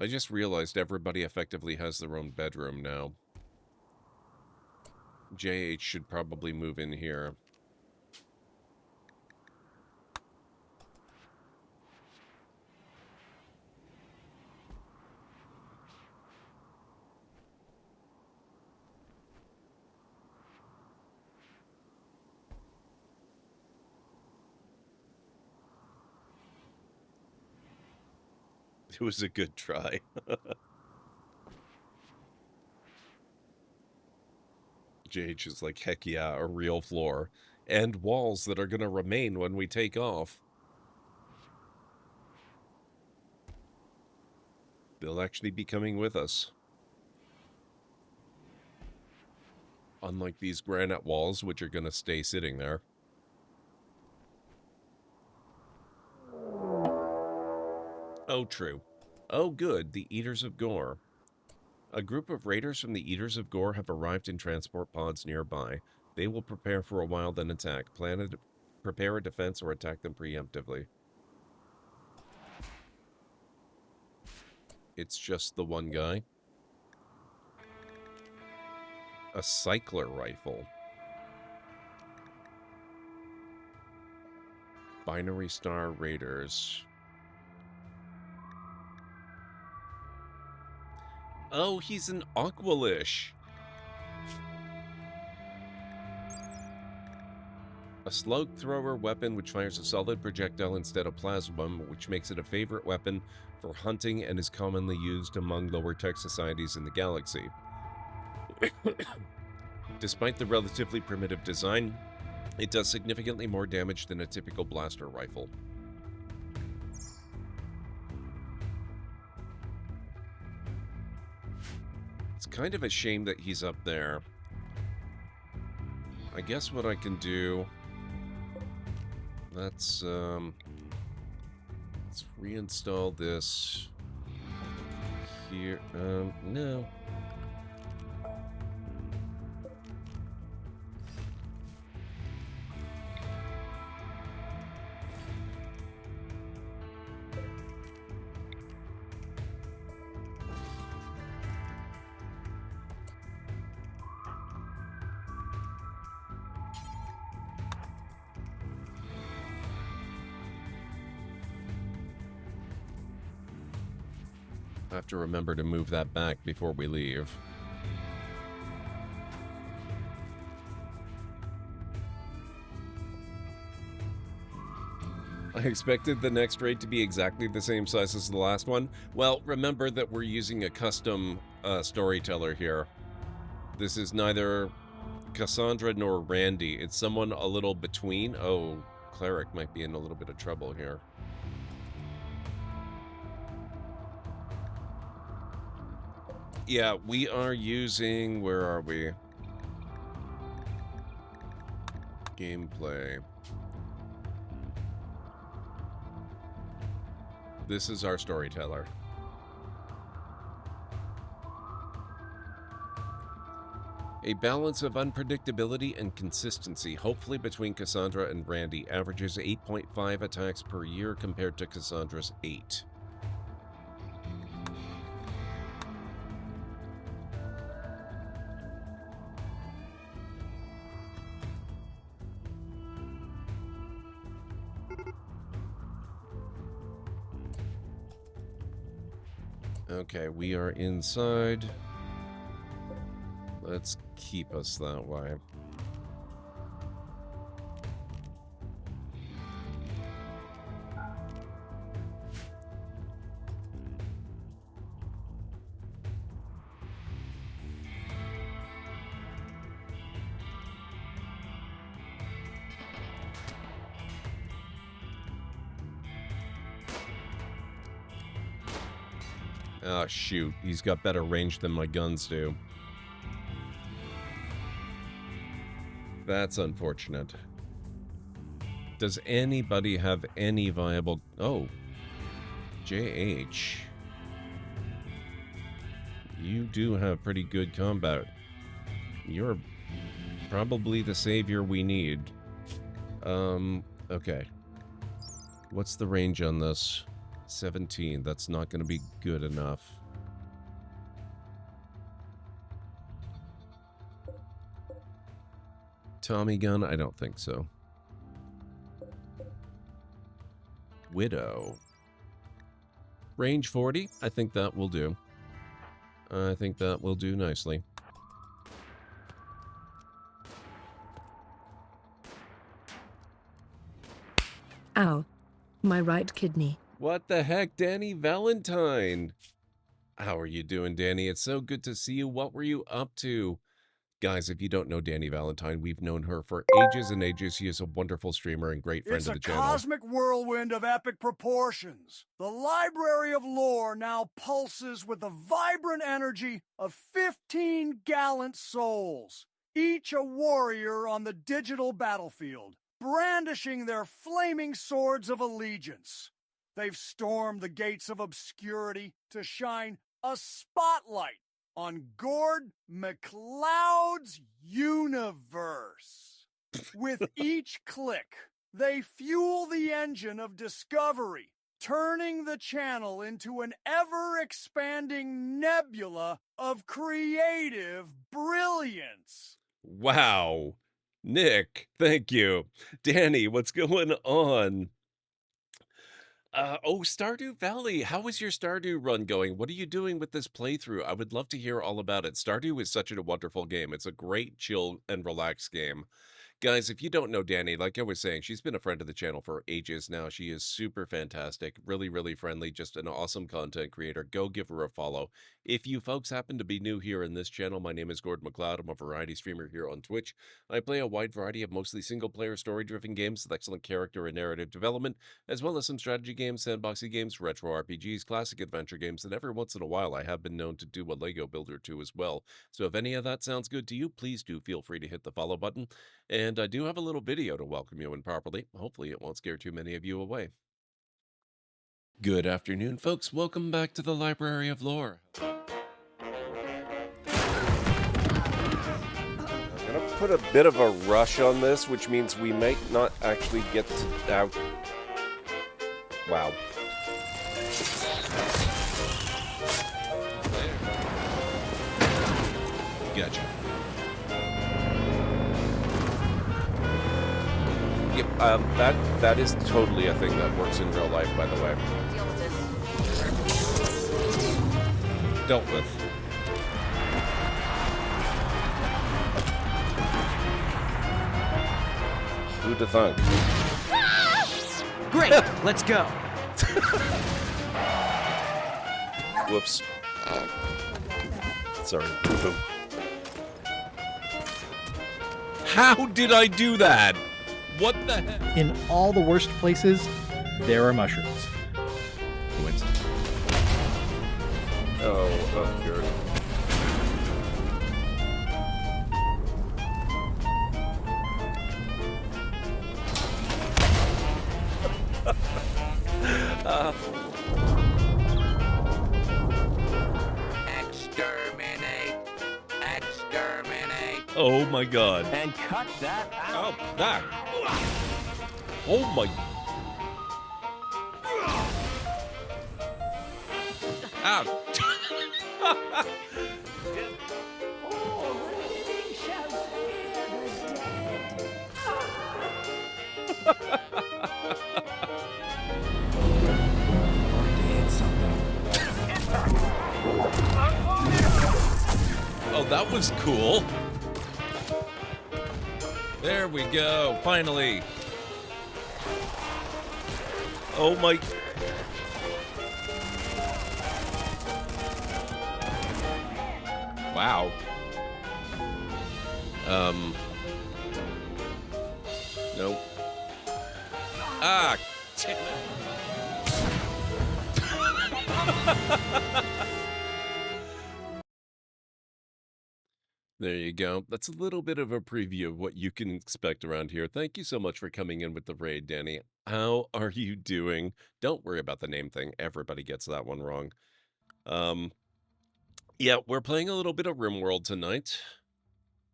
I just realized everybody effectively has their own bedroom now. JH should probably move in here. It was a good try. JH is like, heck yeah, a real floor. And walls that are going to remain when we take off. They'll actually be coming with us. Unlike these granite walls, which are going to stay sitting there. Oh, true. Oh, good. The Eaters of Gore. A group of raiders from the Eaters of Gore have arrived in transport pods nearby. They will prepare for a while, then attack. Prepare a defense or attack them preemptively. It's just the one guy. A cycler rifle. Binary Star Raiders. Oh, he's an Aqualish. A slug thrower weapon which fires a solid projectile instead of plasma, which makes it a favorite weapon for hunting and is commonly used among lower tech societies in the galaxy. Despite the relatively primitive design, it does significantly more damage than a typical blaster rifle. It's kind of a shame that he's up there. I guess what I can do... Let's reinstall this here. No. I have to remember to move that back before we leave. I expected the next raid to be exactly the same size as the last one. Well, remember that we're using a custom storyteller here. This is neither Cassandra nor Randy. It's someone a little between. Oh, Cleric might be in a little bit of trouble here. Yeah, we are using... Where are we? Gameplay. This is our storyteller. A balance of unpredictability and consistency, hopefully between Cassandra and Randy, averages 8.5 attacks per year compared to Cassandra's 8. Okay, we are inside. Let's keep us that way. Ah, shoot. He's got better range than my guns do. That's unfortunate. Does anybody have any viable... Oh. JH. You do have pretty good combat. You're probably the savior we need. Okay. What's the range on this? 17. That's not going to be good enough. Tommy gun? I don't think so. Widow. Range 40? I think that will do. I think that will do nicely. Ow. My right kidney. What the heck, DaniValentyne? How are you doing, Danny? It's so good to see you. What were you up to? Guys, if you don't know DaniValentyne, we've known her for ages and ages. She is a wonderful streamer and great friend It's of the a channel. cosmic whirlwind of epic proportions. The Library of Lore now pulses with the vibrant energy of 15 gallant souls, each a warrior on the digital battlefield, brandishing their flaming swords of allegiance. They've stormed the gates of obscurity to shine a spotlight on GordMcLeod's universe. With each click, they fuel the engine of discovery, turning the channel into an ever-expanding nebula of creative brilliance. Wow. Nick, thank you. Danny, what's going on? Oh, Stardew Valley. How is your Stardew run going? What are you doing with this playthrough? I would love to hear all about it. Stardew is such a wonderful game. It's a great, chill, and relaxed game. Guys, if you don't know Danny, like I was saying, she's been a friend of the channel for ages now. She is super fantastic, really, really friendly, just an awesome content creator. Go give her a follow. If you folks happen to be new here in this channel, my name is GordMcLeod. I'm a variety streamer here on Twitch. I play a wide variety of mostly single-player, story-driven games with excellent character and narrative development, as well as some strategy games, sandboxy games, retro RPGs, classic adventure games, and every once in a while I have been known to do a Lego builder too as well. So if any of that sounds good to you, please do feel free to hit the follow button. And I do have a little video to welcome you in properly. Hopefully it won't scare too many of you away. Good afternoon, folks. Welcome back to the Library of Lore. I'm gonna put a bit of a rush on this, which means we might not actually get to out. Wow. Gotcha. Yep, that is totally a thing that works in real life, by the way. Dealt with. Who'd have thunk? Great, let's go. Whoops. Sorry. How did I do that? What the heck? In all the worst places, there are mushrooms. Coincidence. Oh, good. Exterminate! Exterminate! Oh my god. And cut that out! Oh, that. Oh my. Ow. Oh, that was cool. There we go, finally. Oh my. Wow. Nope. Ah, damn it. There you go. That's a little bit of a preview of what you can expect around here. Thank you so much for coming in with the raid, Danny. How are you doing? Don't worry about the name thing. Everybody gets that one wrong. Yeah, we're playing a little bit of RimWorld tonight.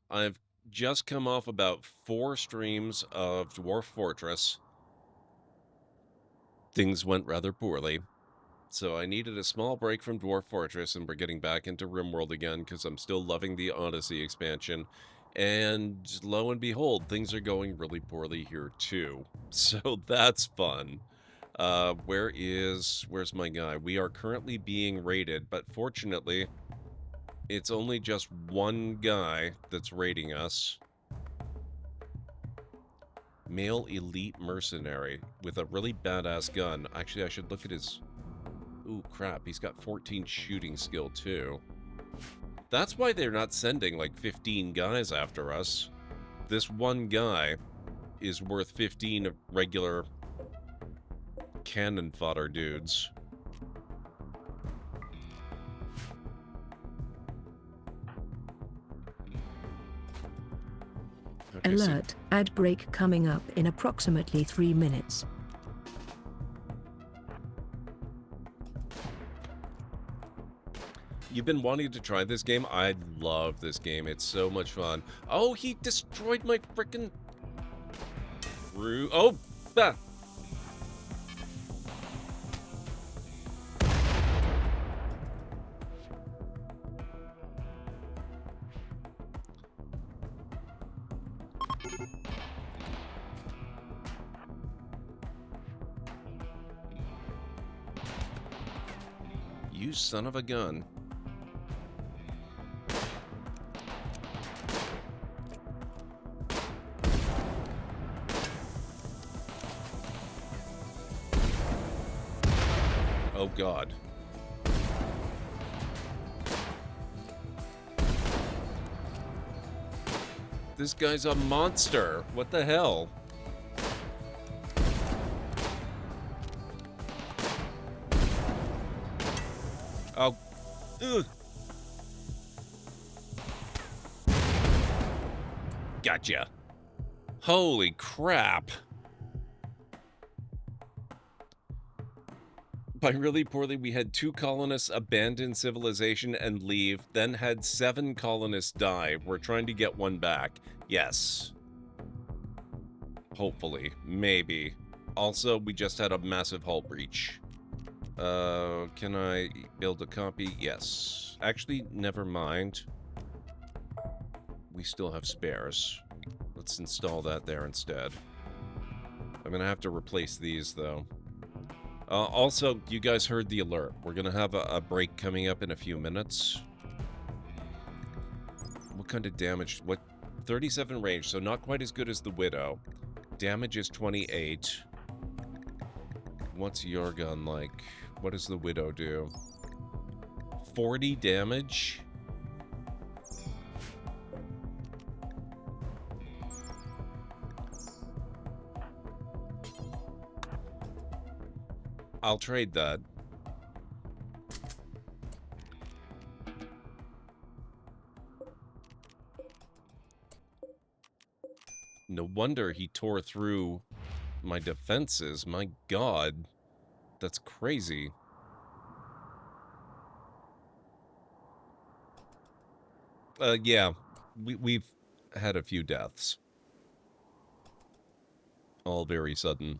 I've just come off about 4 streams of Dwarf Fortress. Things went rather poorly. So I needed a small break from Dwarf Fortress, and we're getting back into RimWorld again because I'm still loving the Odyssey expansion. And lo and behold, things are going really poorly here too. So that's fun. Where's my guy? We are currently being raided, but fortunately, it's only just one guy that's raiding us. Male elite mercenary with a really badass gun. Actually, I should look at his... Ooh, crap. He's got 14 shooting skill, too. That's why they're not sending like 15 guys after us. This one guy is worth 15 regular cannon fodder dudes. Okay, Alert, ad break coming up in approximately 3 minutes. You've been wanting to try this game? I love this game. It's so much fun. Oh, he destroyed my frickin' Oh, ah. You son of a gun. Oh, God. This guy's a monster. What the hell? Oh. Ugh. Gotcha. Holy crap. By really poorly, we had 2 colonists abandon civilization and leave, then had 7 colonists die. We're trying to get 1 back. Yes. Hopefully. Maybe. Also, we just had a massive hull breach. Can I build a copy? Yes. Actually, never mind. We still have spares. Let's install that there instead. I'm gonna have to replace these, though. Also, you guys heard the alert. We're gonna have a break coming up in a few minutes. What kind of damage? What? 37 range, so not quite as good as the Widow. Damage is 28. What's your gun like? What does the Widow do? 40 damage? I'll trade that. No wonder he tore through my defenses. My God. That's crazy. Yeah. We've had a few deaths. All very sudden.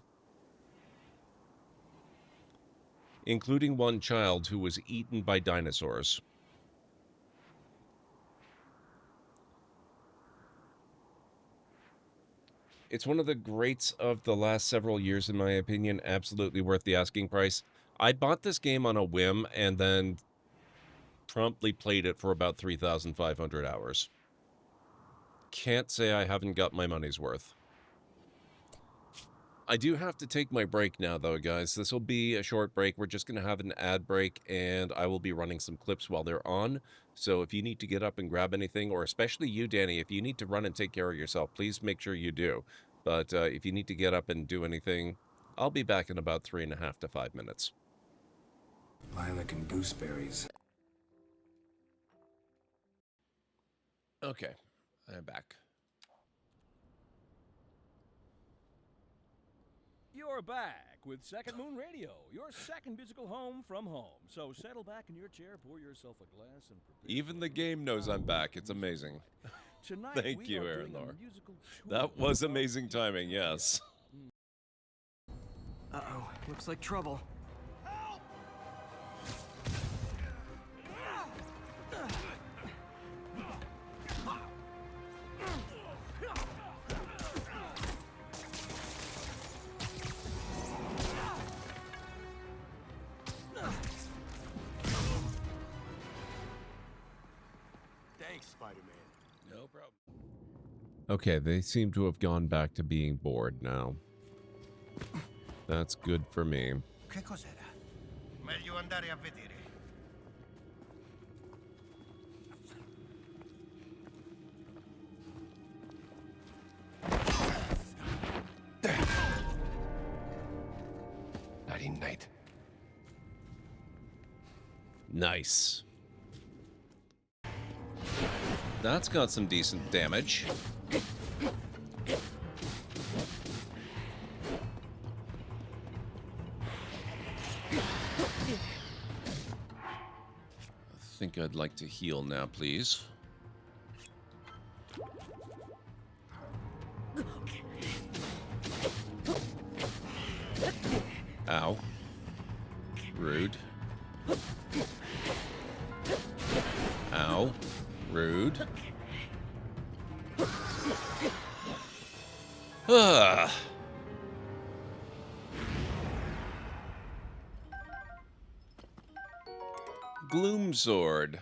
Including one child who was eaten by dinosaurs. It's one of the greats of the last several years, in my opinion. Absolutely worth the asking price. I bought this game on a whim and then promptly played it for about 3,500 hours. Can't say I haven't got my money's worth. I do have to take my break now, though, guys. This will be a short break. We're just going to have an ad break, and I will be running some clips while they're on. So if you need to get up and grab anything, or especially you, Danny, if you need to run and take care of yourself, please make sure you do. But if you need to get up and do anything, I'll be back in about 3.5 to 5 minutes. Lilac and gooseberries. Okay, I'm back. You're back with Second Moon Radio, your second musical home from home. So settle back in your chair, pour yourself a glass, and prepare. Even the game knows I'm back. It's amazing. Tonight, Thank you, Aaron Lore. That was amazing timing, yes. Uh-oh, looks like trouble. Thanks, Spider-Man. No problem. Okay, they seem to have gone back to being bored now. That's good for me. Che cos'era? Meglio andare a vedere. Night. Nice. That's got some decent damage. I think I'd like to heal now, please. Ow. Rude. Ow. Rude. Ah. Gloom Sword.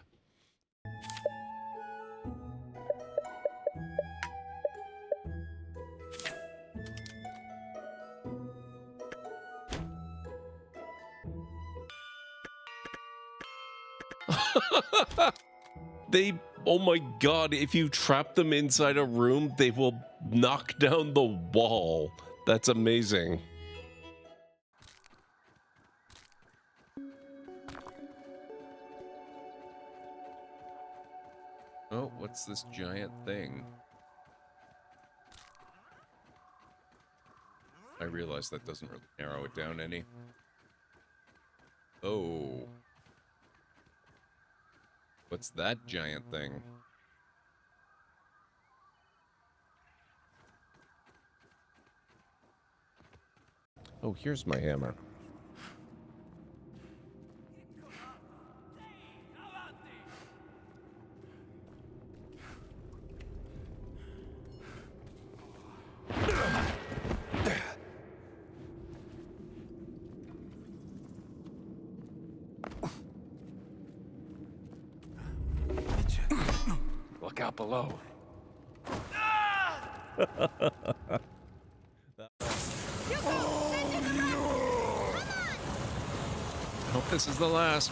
They, oh my god, if you trap them inside a room, they will knock down the wall. That's amazing. Oh, what's this giant thing? I realize that doesn't really narrow it down any. Oh. What's that giant thing? Oh, here's my hammer. Look out below. I hope this is the last.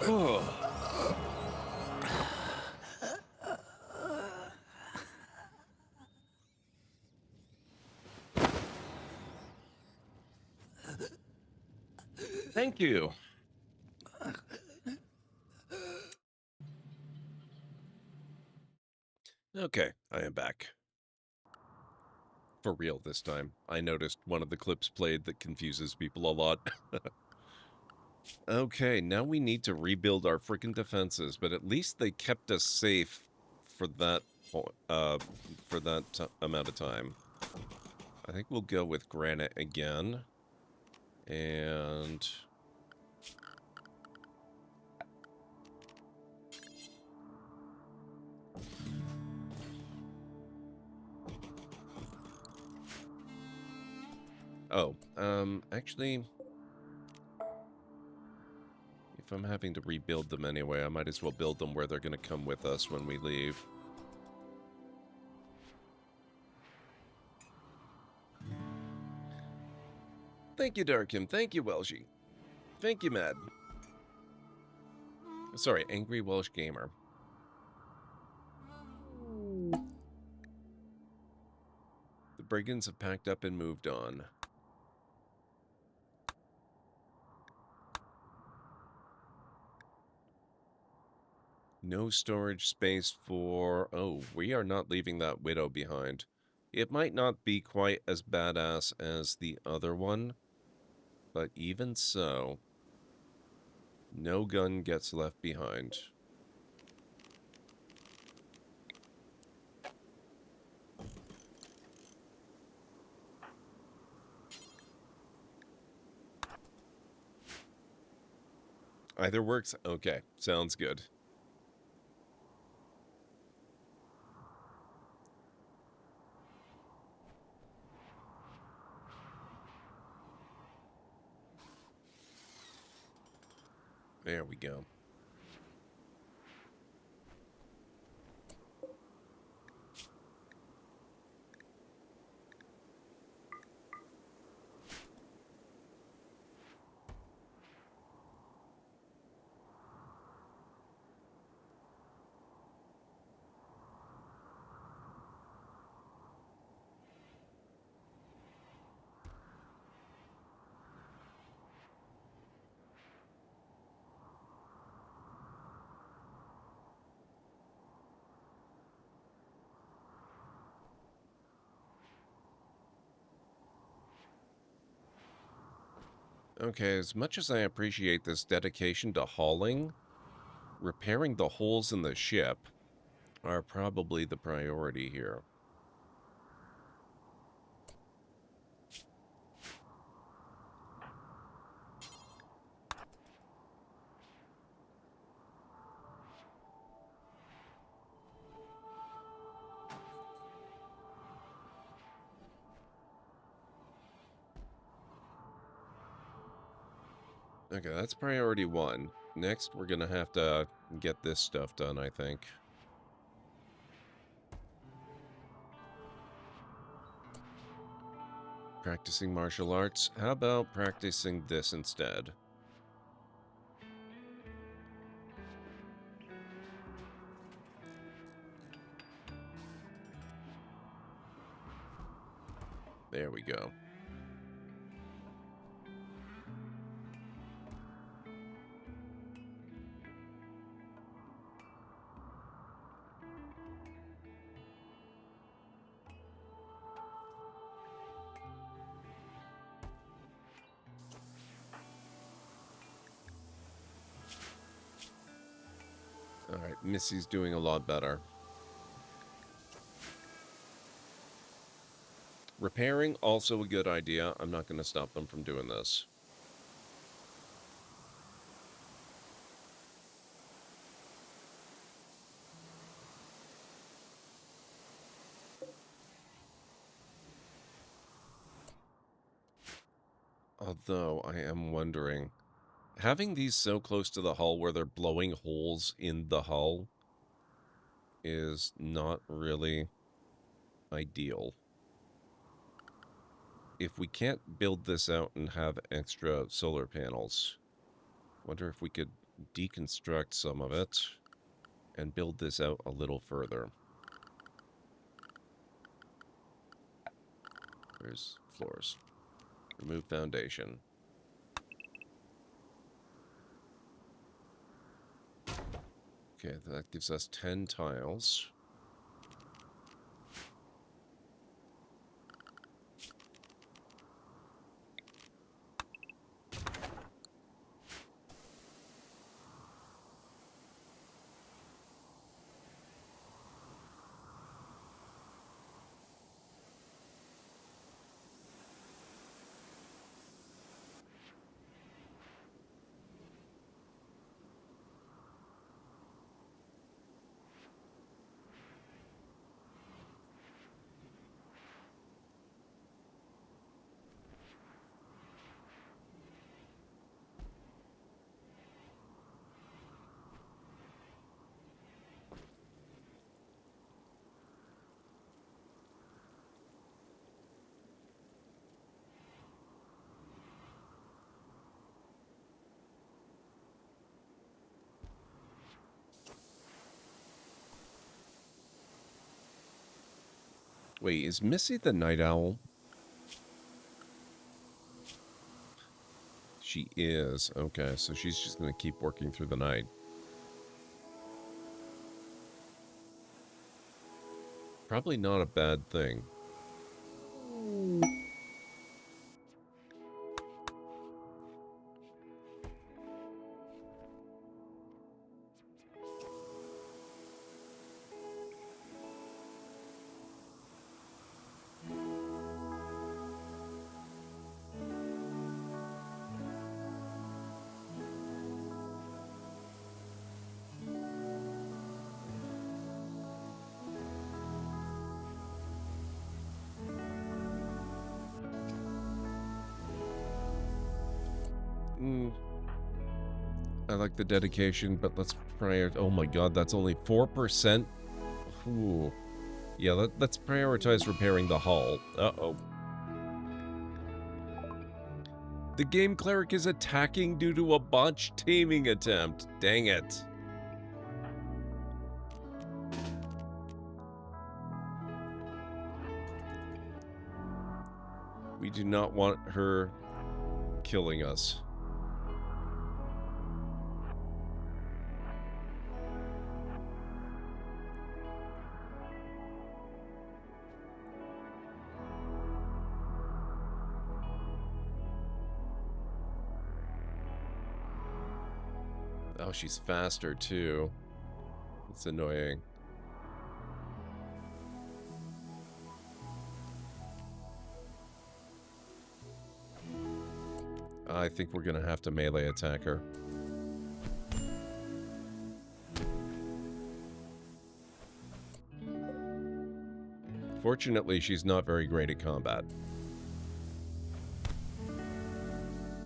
Oh. Thank you. Okay, I am back. For real this time. I noticed one of the clips played that confuses people a lot. Okay, now we need to rebuild our freaking defenses, but at least they kept us safe for that amount of time. I think we'll go with granite again. And oh, actually, if I'm having to rebuild them anyway, I might as well build them where they're going to come with us when we leave. Thank you, Darkham. Thank you, Welshie. Thank you, Mad. Sorry, Angry Welsh Gamer. The brigands have packed up and moved on. No storage space for... Oh, we are not leaving that widow behind. It might not be quite as badass as the other one, but even so, no gun gets left behind. Either works? Okay, sounds good. There we go. Okay, as much as I appreciate this dedication to hauling, repairing the holes in the ship are probably the priority here. Okay, that's priority 1. Next, we're gonna have to get this stuff done, I think. Practicing martial arts? How about practicing this instead? There we go. Alright, Missy's doing a lot better. Repairing, also a good idea. I'm not going to stop them from doing this. Although, I am wondering, having these so close to the hull where they're blowing holes in the hull is not really ideal. If we can't build this out and have extra solar panels, wonder if we could deconstruct some of it and build this out a little further. There's floors. Remove foundation. Okay, that gives us 10 tiles. Wait, is Missy the night owl? She is. Okay, so she's just going to keep working through the night. Probably not a bad thing. I like the dedication, but let's prioritize. Oh my god, that's only 4%. Ooh. Yeah, let's prioritize repairing the hull. Uh-oh. The game cleric is attacking due to a botched taming attempt. Dang it. We do not want her killing us. Oh, she's faster, too. It's annoying. I think we're gonna have to melee attack her. Fortunately, she's not very great at combat.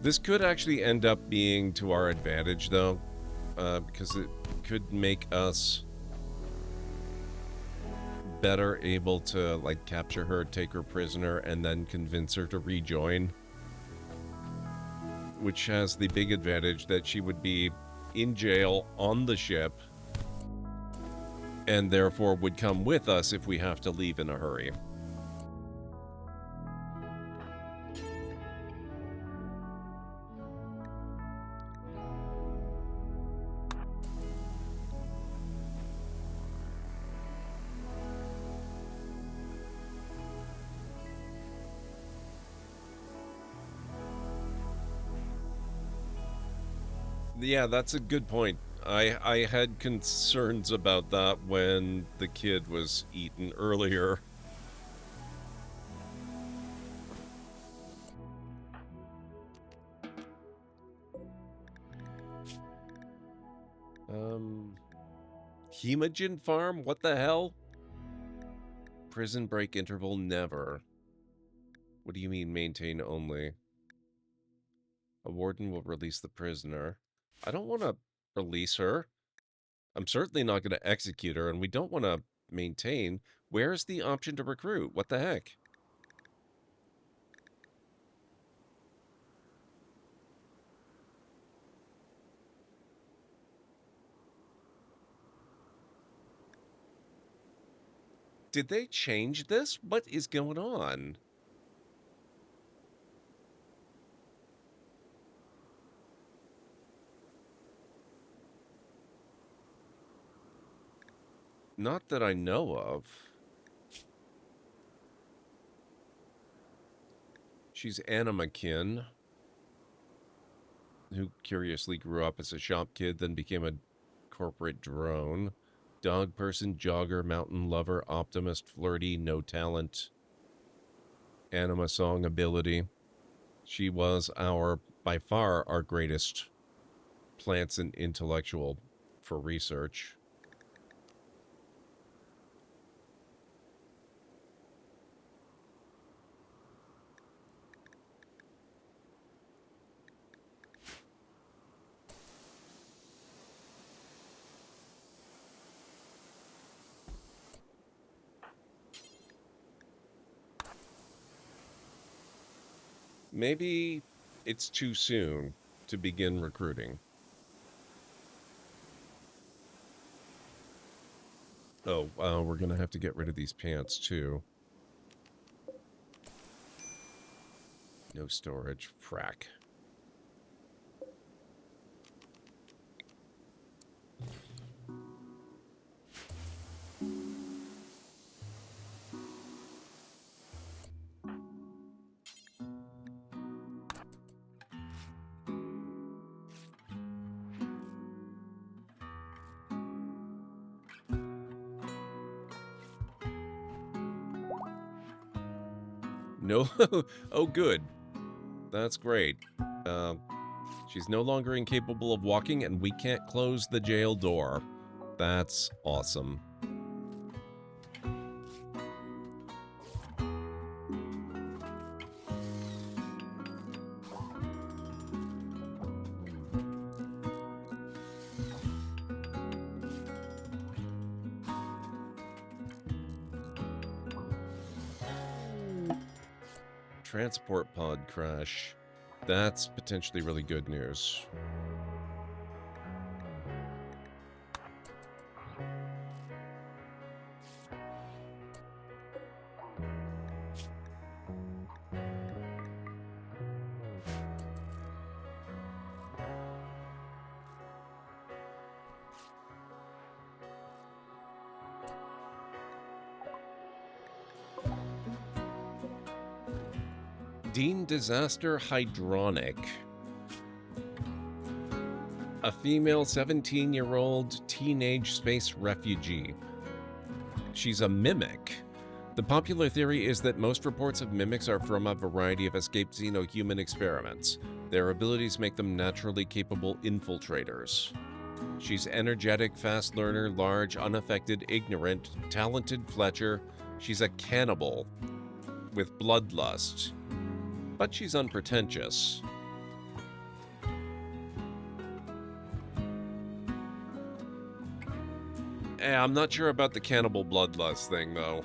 This could actually end up being to our advantage, though, because it could make us better able to, like, capture her, take her prisoner, and then convince her to rejoin. Which has the big advantage that she would be in jail on the ship, and therefore would come with us if we have to leave in a hurry. Yeah, that's a good point. I had concerns about that when the kid was eaten earlier. Hemogen farm? What the hell? Prison break interval never. What do you mean maintain only? A warden will release the prisoner. I don't want to release her. I'm certainly not going to execute her, and we don't want to maintain. Where's the option to recruit? What the heck? Did they change this? What is going on? Not that I know of. She's Animakin, who curiously grew up as a shop kid, then became a corporate drone. Dog person, jogger, mountain lover, optimist, flirty, no talent. Anima song ability. She was by far, our greatest plants and intellectual for research. Maybe it's too soon to begin recruiting. Oh, we're going to have to get rid of these pants, too. No storage. Frack. No. Oh, good. That's great. She's no longer incapable of walking, and we can't close the jail door. That's awesome. Transport pod crash. That's potentially really good news. Dean Disaster Hydronic. A female 17-year-old teenage space refugee. She's a mimic. The popular theory is that most reports of mimics are from a variety of escaped xeno-human experiments. Their abilities make them naturally capable infiltrators. She's energetic, fast learner, large, unaffected, ignorant, talented Fletcher. She's a cannibal with bloodlust, but she's unpretentious. I'm not sure about the cannibal bloodlust thing, though.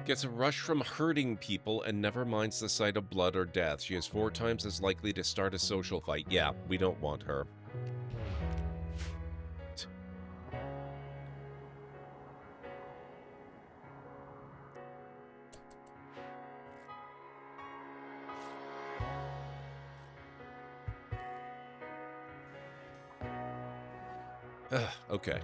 Gets a rush from hurting people and never minds the sight of blood or death. She is 4 times as likely to start a social fight. Yeah, we don't want her. Okay.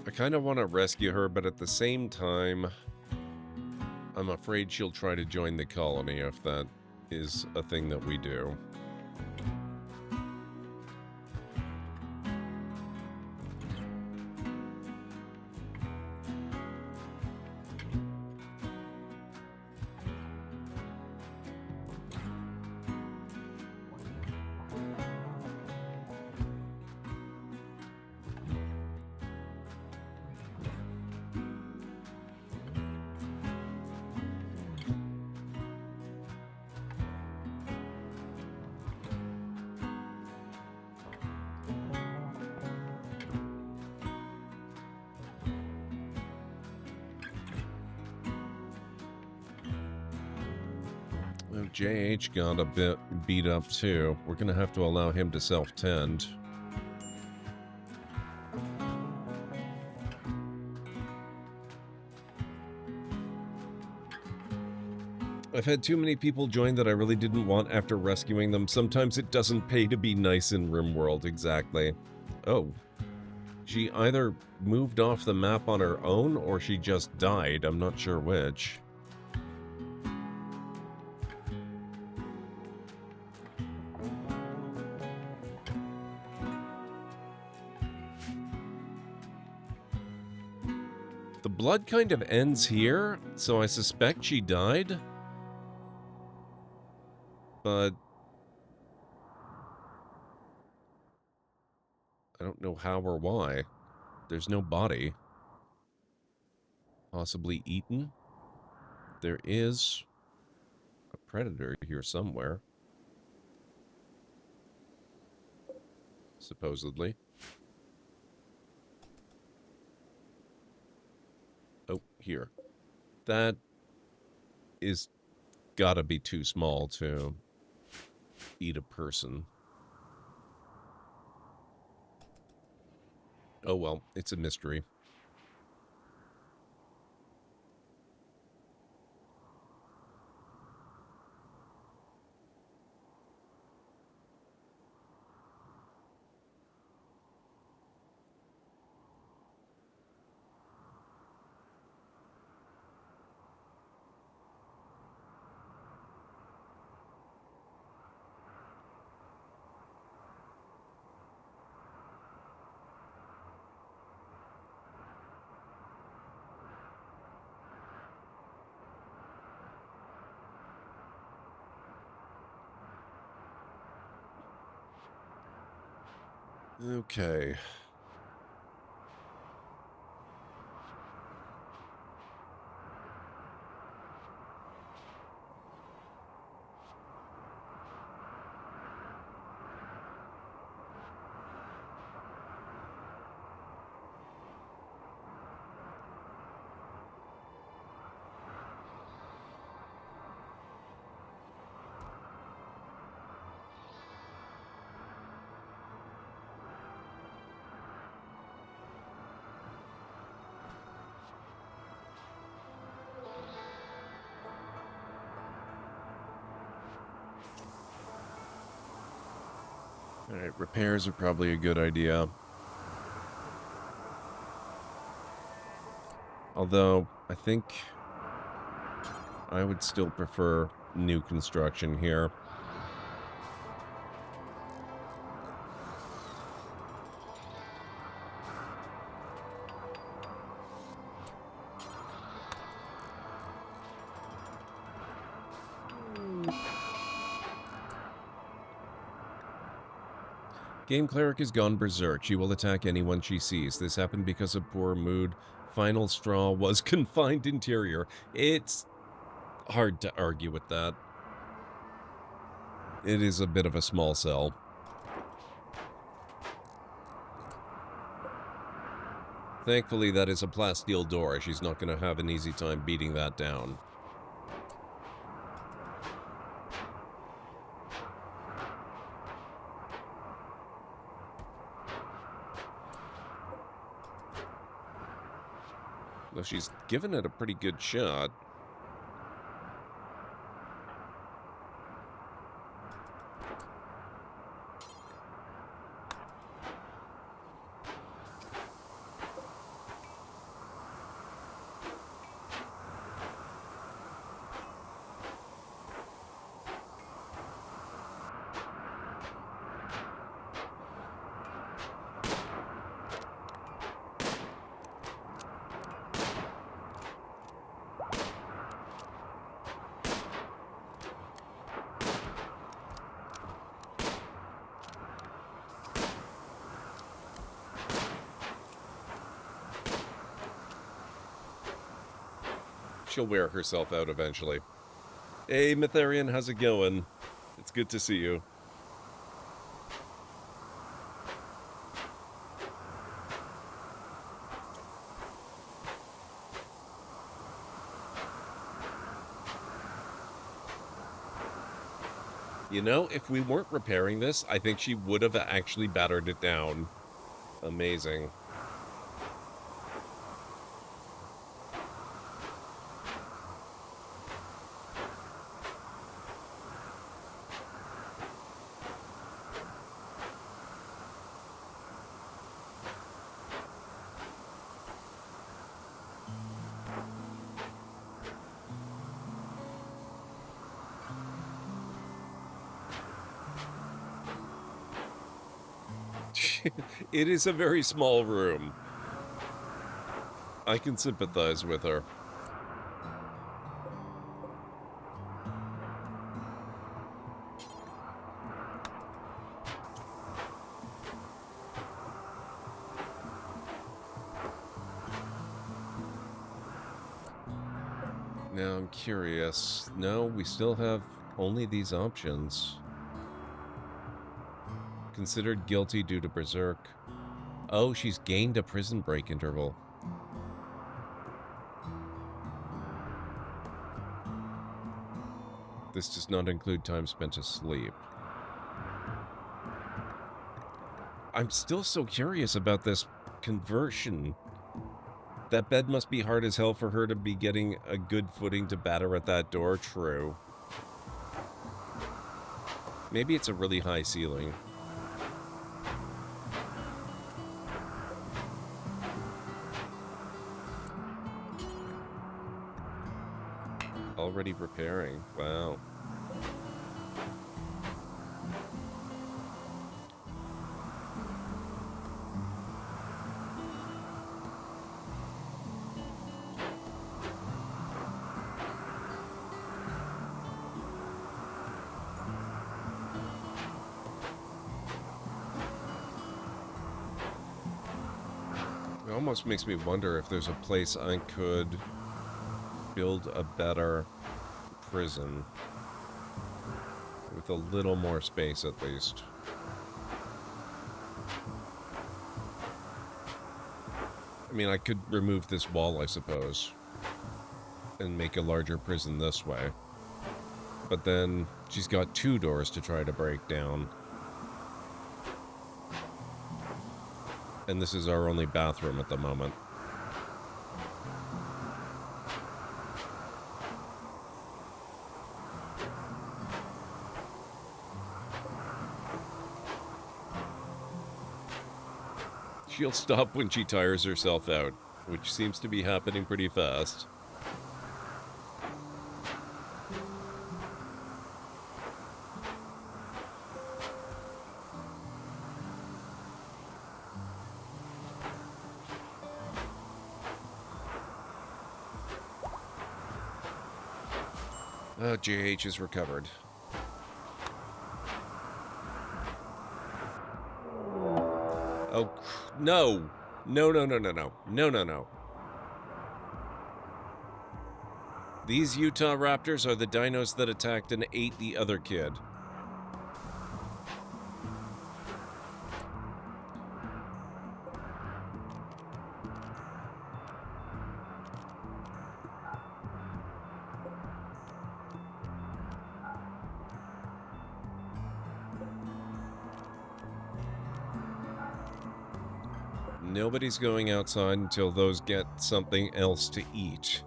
I kind of want to rescue her, but at the same time, I'm afraid she'll try to join the colony if that is a thing that we do. JH got a bit beat up too. We're gonna have to allow him to self-tend. I've had too many people join that I really didn't want after rescuing them. Sometimes it doesn't pay to be nice in RimWorld, exactly. Oh. She either moved off the map on her own, or she just died. I'm not sure which. The blood kind of ends here, so I suspect she died. But I don't know how or why. There's no body. Possibly eaten. There is a predator here somewhere. Supposedly. Oh, here. That is gotta be too small to eat a person. Oh well, it's a mystery. Okay. Alright, repairs are probably a good idea. Although, I think I would still prefer new construction here. Game Cleric has gone berserk. She will attack anyone she sees. This happened because of poor mood. Final straw was confined interior. It's hard to argue with that. It is a bit of a small cell. Thankfully, that is a plasteel door. She's not going to have an easy time beating that down. Though she's given it a pretty good shot. She'll wear herself out eventually. Hey, Mytharian, how's it going? It's good to see you. You know, if we weren't repairing this, I think she would have actually battered it down. Amazing. It is a very small room. I can sympathize with her. Now I'm curious. No, we still have only these options. Considered guilty due to berserk. Oh, she's gained a prison break interval. This does not include time spent asleep. I'm still so curious about this conversion. That bed must be hard as hell for her to be getting a good footing to batter at that door. True. Maybe it's a really high ceiling. Already preparing. Wow. It almost makes me wonder if there's a place I could build a better prison with a little more space at least. I mean, I could remove this wall, I suppose, and make a larger prison this way. But then she's got 2 doors to try to break down. And this is our only bathroom at the moment. She'll stop when she tires herself out, which seems to be happening pretty fast. JH is recovered. Oh, no. No, no, no, no, no. No, no, no. These Utah raptors are the dinos that attacked and ate the other kid. Nobody's going outside until those get something else to eat.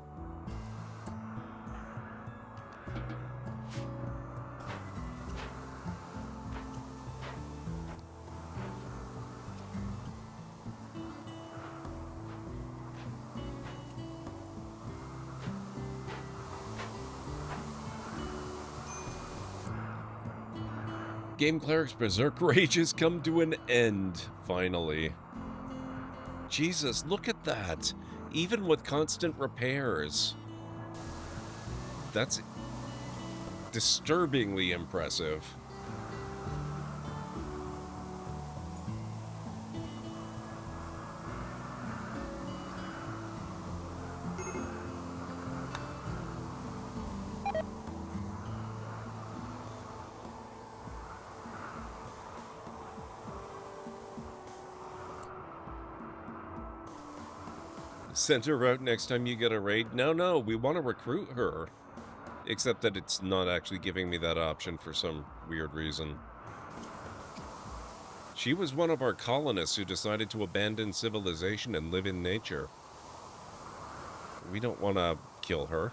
Game Cleric's Berserk Rage has come to an end, finally. Jesus, look at that. Even with constant repairs. That's disturbingly impressive. Send her out next time you get a raid? No, we want to recruit her. Except that it's not actually giving me that option for some weird reason. She was one of our colonists who decided to abandon civilization and live in nature. We don't want to kill her.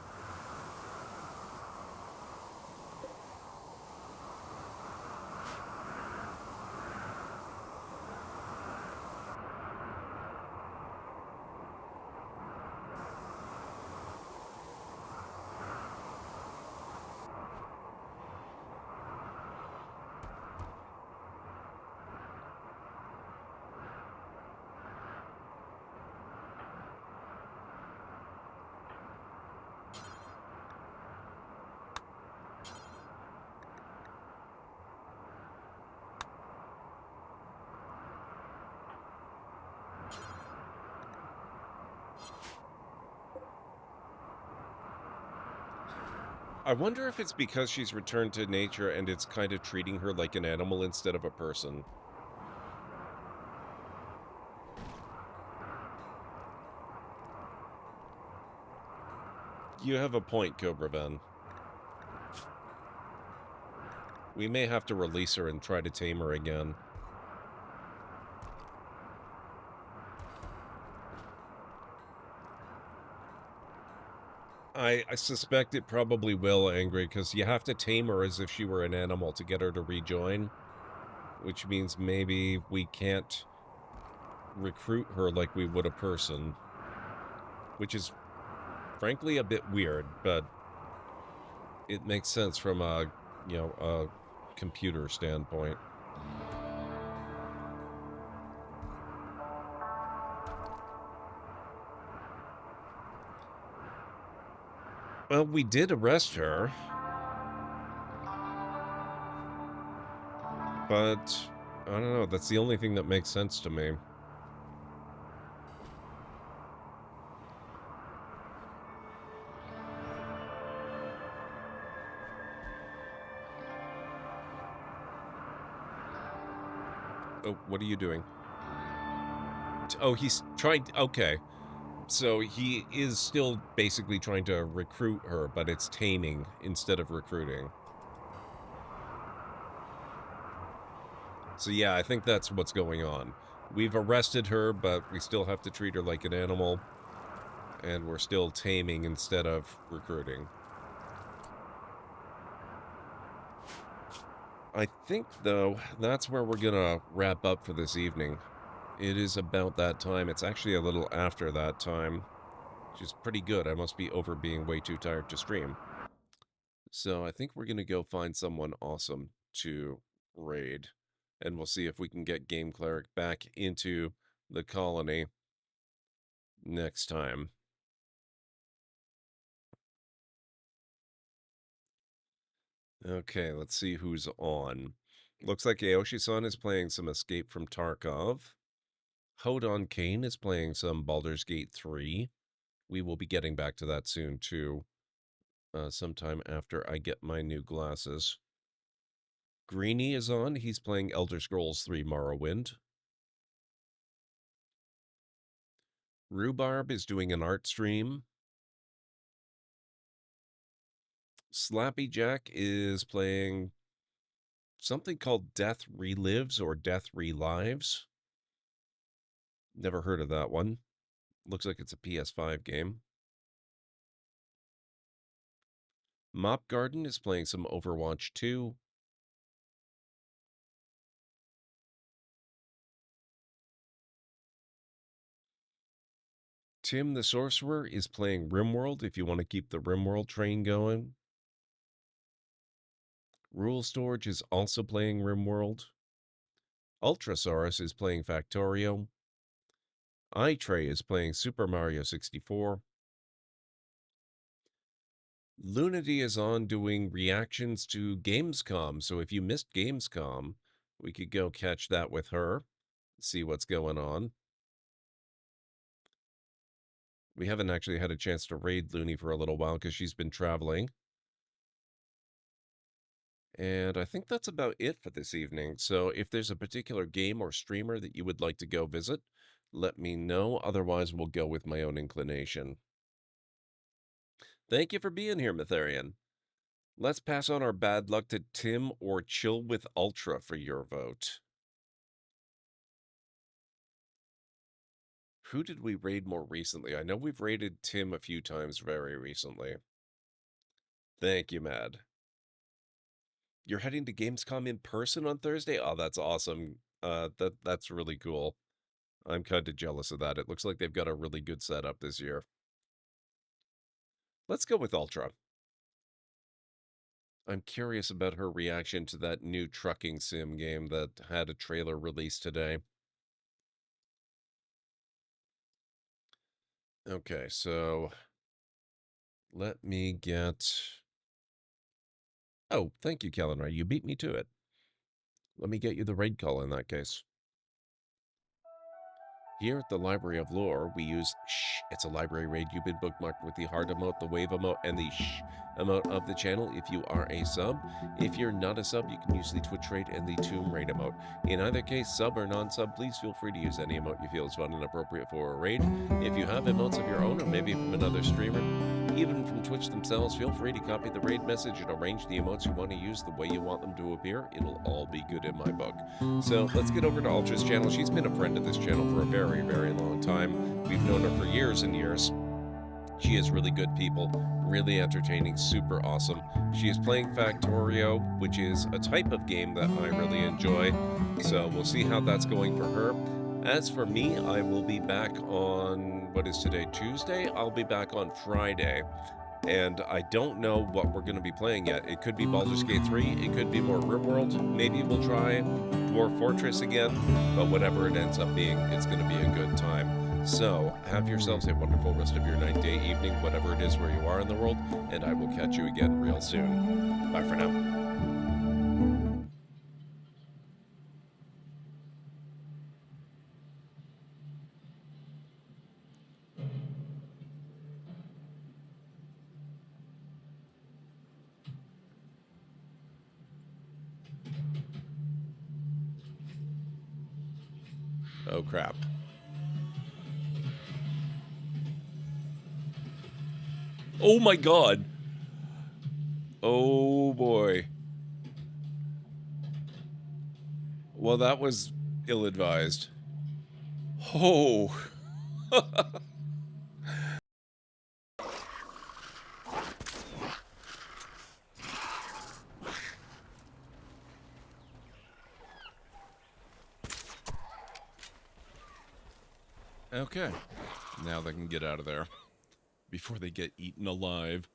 I wonder if it's because she's returned to nature and it's kind of treating her like an animal instead of a person. You have a point, Cobra Ben. We may have to release her and try to tame her again. I suspect it probably will, Angry, because you have to tame her as if she were an animal to get her to rejoin. Which means maybe we can't recruit her like we would a person. Which is, frankly, a bit weird, but it makes sense from a, you know, a computer standpoint. Well, we did arrest her. But, I don't know, that's the only thing that makes sense to me. Oh, what are you doing? Oh, he's trying... Okay. So he is still basically trying to recruit her, but it's taming instead of recruiting. So yeah, I think that's what's going on. We've arrested her, but we still have to treat her like an animal. And we're still taming instead of recruiting. I think, though, that's where we're gonna wrap up for this evening. It is about that time. It's actually a little after that time, which is pretty good. I must be over being way too tired to stream. So I think we're going to go find someone awesome to raid. And we'll see if we can get Game Cleric back into the colony next time. Okay, let's see who's on. Looks like Aoshi-san is playing some Escape from Tarkov. Hodon Kane is playing some Baldur's Gate 3. We will be getting back to that soon, too. Sometime after I get my new glasses. Greeny is on. He's playing Elder Scrolls 3 Morrowind. Rhubarb is doing an art stream. Slappy Jack is playing something called Death Relives or Death Relives. Never heard of that one. Looks like it's a PS5 game. Mop Garden is playing some Overwatch 2. Tim the Sorcerer is playing RimWorld if you want to keep the RimWorld train going. Rule Storage is also playing RimWorld. Ultrasaurus is playing Factorio. iTray is playing Super Mario 64. Lunity is on doing reactions to Gamescom, so if you missed Gamescom, we could go catch that with her, see what's going on. We haven't actually had a chance to raid Looney for a little while because she's been traveling. And I think that's about it for this evening. So if there's a particular game or streamer that you would like to go visit, let me know. Otherwise, we'll go with my own inclination. Thank you for being here, Mytharian. Let's pass on our bad luck to Tim or Chill with Ultra for your vote. Who did we raid more recently? I know we've raided Tim a few times very recently. Thank you, Mad. You're heading to Gamescom in person on Thursday? Oh, that's awesome. That's really cool. I'm kind of jealous of that. It looks like they've got a really good setup this year. Let's go with Ultra. I'm curious about her reaction to that new trucking sim game that had a trailer released today. Okay, so let me get... Oh, thank you, Kalinra. You beat me to it. Let me get you the raid call in that case. Here at the Library of Lore, we use shh. It's a library raid. You've been bookmarked with the heart emote, the wave emote, and the shh emote of the channel if you are a sub. If you're not a sub, you can use the Twitch raid and the Tomb raid emote. In either case, sub or non-sub, please feel free to use any emote you feel is fun and appropriate for a raid. If you have emotes of your own, or maybe from another streamer, even from Twitch themselves, feel free to copy the raid message and arrange the emotes you want to use the way you want them to appear. It'll all be good in my book. So let's get over to Ultra's channel. She's been a friend of this channel for a very, very long time. We've known her for years and years. She is really good people, really entertaining, super awesome. She is playing Factorio, which is a type of game that I really enjoy. So we'll see how that's going for her. As for me, I will be back on, what is today, Tuesday? I'll be back on Friday. And I don't know what we're going to be playing yet. It could be Baldur's Gate 3. It could be more RimWorld. Maybe we'll try Dwarf Fortress again. But whatever it ends up being, it's going to be a good time. So, have yourselves a wonderful rest of your night, day, evening, whatever it is where you are in the world. And I will catch you again real soon. Bye for now. Oh, crap. Oh, my God. Oh, boy. Well, that was ill-advised. Oh. Okay. Now they can get out of there. Before they get eaten alive.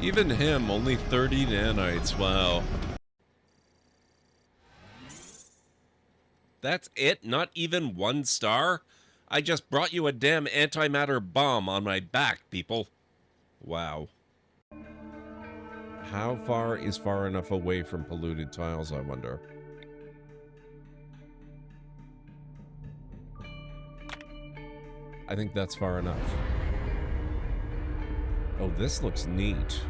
Even him, only 30 nanites, wow. That's it? Not even 1 star? I just brought you a damn antimatter bomb on my back, people. Wow. How far is far enough away from polluted tiles, I wonder? I think that's far enough. Oh, this looks neat.